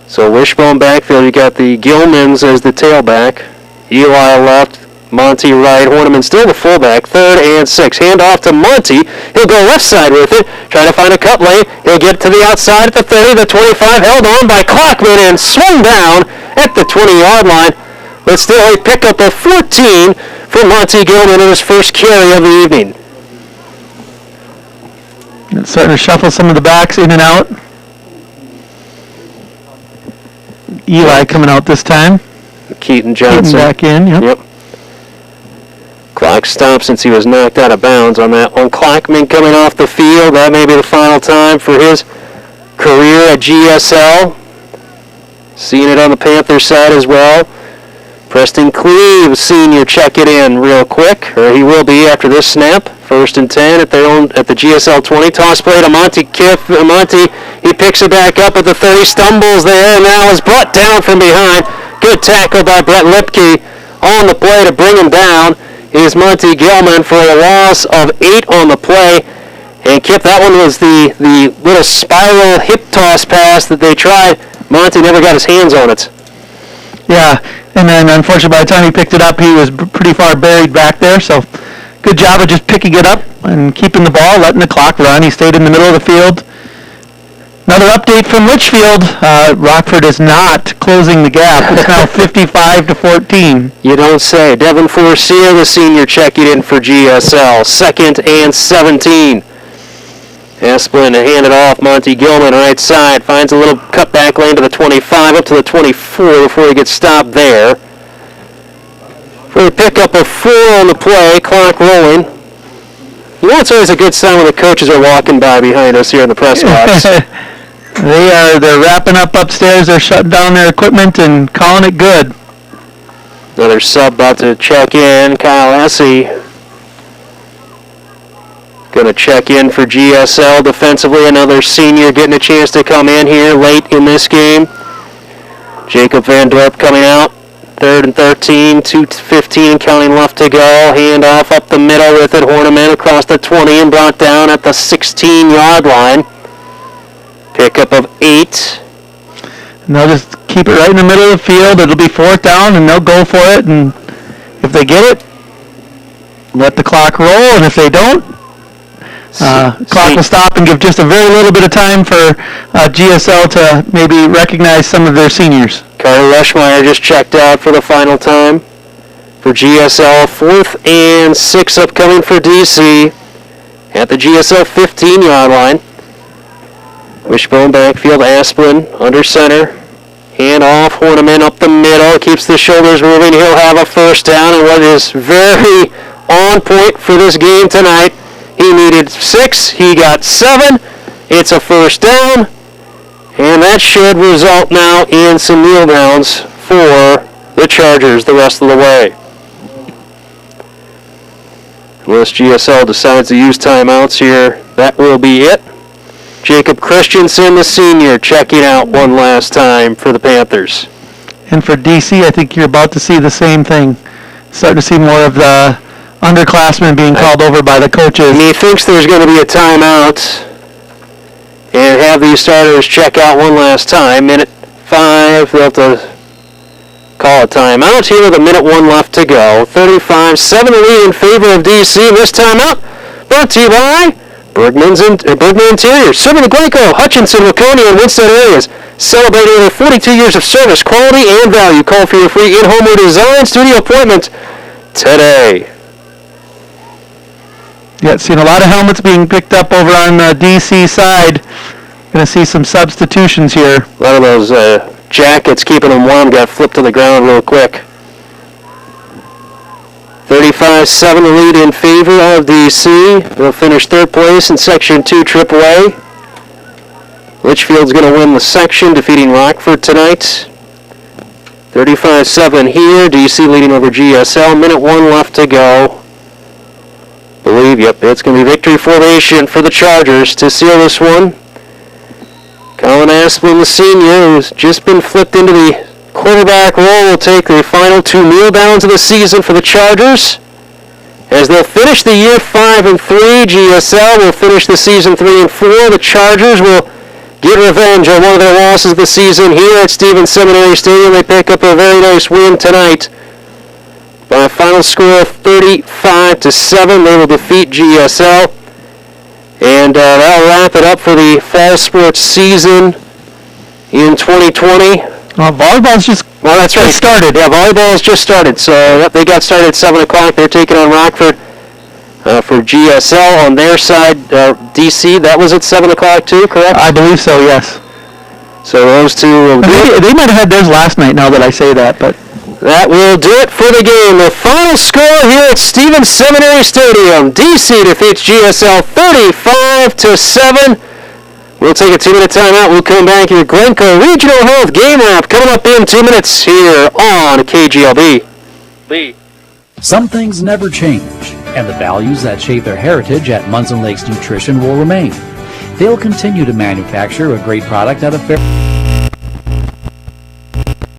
So wishbone backfield, you got the Gilmans as the tailback. Eli left, Monty right, Horniman still the fullback, 3rd and 6. Hand off to Monty. He'll go left side with it, trying to find a cut lane. He'll get to the outside at the 30, the 25, held on by Clockman and swung down at the 20-yard line. But still a pickup of 14 for Monty Gilman in his first carry of the evening. It's starting to shuffle some of the backs in and out. Eli coming out this time. Keaton Johnson. Keaton back in, yep. Clock stopped since he was knocked out of bounds on that one. Clockman coming off the field. That may be the final time for his career at GSL. Seeing it on the Panthers side as well. Preston Cleve, senior, check it in real quick, or he will be after this snap. 1st and 10 at the GSL 20. Toss play to Monty Kiff. Monty, he picks it back up at the 30, stumbles there, and now is brought down from behind. Good tackle by Brett Lipke on the play to bring him down. Is Monty Gilman for a loss of 8 on the play. And Kip, that one was the little spiral hip toss pass that they tried. Monty never got his hands on it. Yeah, and then unfortunately by the time he picked it up, he was pretty far buried back there, so good job of just picking it up and keeping the ball, letting the clock run. He stayed in the middle of the field. Another update from Litchfield. Rockford is not closing the gap. It's now 55-14. You don't say. Devin Forcier, the senior, checking in for GSL. 2nd and 17. Asplin to hand it off. Monty Gilman, right side, finds a little cutback lane to the 25, up to the 24 before he gets stopped there. For a pickup of 4 on the play, clock rolling. You know, it's always a good sign when the coaches are walking by behind us here in the press box. They're wrapping up upstairs. They're shutting down their equipment and calling it good. Another sub about to check in. Kyle Essie going to check in for GSL defensively. Another senior getting a chance to come in here late in this game. Jacob Van Dorp coming out. 3rd and 13, 2:15 counting left to go. Hand off up the middle with it. Horniman across the 20 and brought down at the 16-yard line. Pickup of 8. And they'll just keep it right in the middle of the field. It'll be 4th down, and they'll go for it. And if they get it, let the clock roll. And if they don't, clock will stop and give just a very little bit of time for GSL to maybe recognize some of their seniors. Carter Rushmeyer just checked out for the final time for GSL. 4th and 6 upcoming for DC at the GSL 15-yard line. Wishbone backfield, Asplin under center. Hand off, Horniman up the middle, keeps the shoulders moving. He'll have a 1st down, and what is very on point for this game tonight. He needed 6, he got 7. It's a 1st down, and that should result now in some kneel downs for the Chargers the rest of the way. Unless GSL decides to use timeouts here, that will be it. Jacob Christensen, the senior, checking out one last time for the Panthers. And for DC, I think you're about to see the same thing. Starting to see more of the underclassmen being called over by the coaches. And he thinks there's going to be a timeout and have these starters check out one last time. Minute 5, they'll have to call a timeout here with a minute 1 left to go. 35-7 lead in favor of DC. This timeout brought to you by Bergman Interiors, serving the Glencoe, Hutchinson, Waconia, and Winston areas. Celebrating over 42 years of service, quality, and value. Call for your free in-home redesign studio appointment today. Yeah, seen a lot of helmets being picked up over on the DC side. Going to see some substitutions here. A lot of those jackets keeping them warm got flipped to the ground real quick. 35-7 the lead in favor of DC. They'll finish 3rd place in Section 2 AAA. Litchfield's going to win the section, defeating Rockford tonight. 35-7 here. DC leading over GSL. Minute 1 left to go. It's going to be victory formation for the Chargers to seal this one. Colin Asplin, the senior, who's just been flipped into the quarterback role, will take the final 2 kneel downs of the season for the Chargers. As they'll finish the year 5-3, GSL will finish the season 3-4. The Chargers will get revenge on one of their losses of the season here at Stevens Seminary Stadium. They pick up a very nice win tonight. By a final score of 35-7, they will defeat GSL. And that'll wrap it up for the fall sports season in 2020. Volleyball's just started. Yeah, volleyball has just started. So they got started at 7 o'clock. They're taking on Rockford for GSL on their side. DC, that was at 7 o'clock too, correct? I believe so, yes. So those two... They might have had theirs last night now that I say that, but... That will do it for the game. The final score here at Stevens Seminary Stadium. DC defeats GSL 35-7. We'll take a 2-minute timeout. We'll come back here. Glencoe Regional Health Game Wrap coming up in 2 minutes here on KGLB. Some things never change, and the values that shape their heritage at Munson Lakes Nutrition will remain. They'll continue to manufacture a great product at a fair...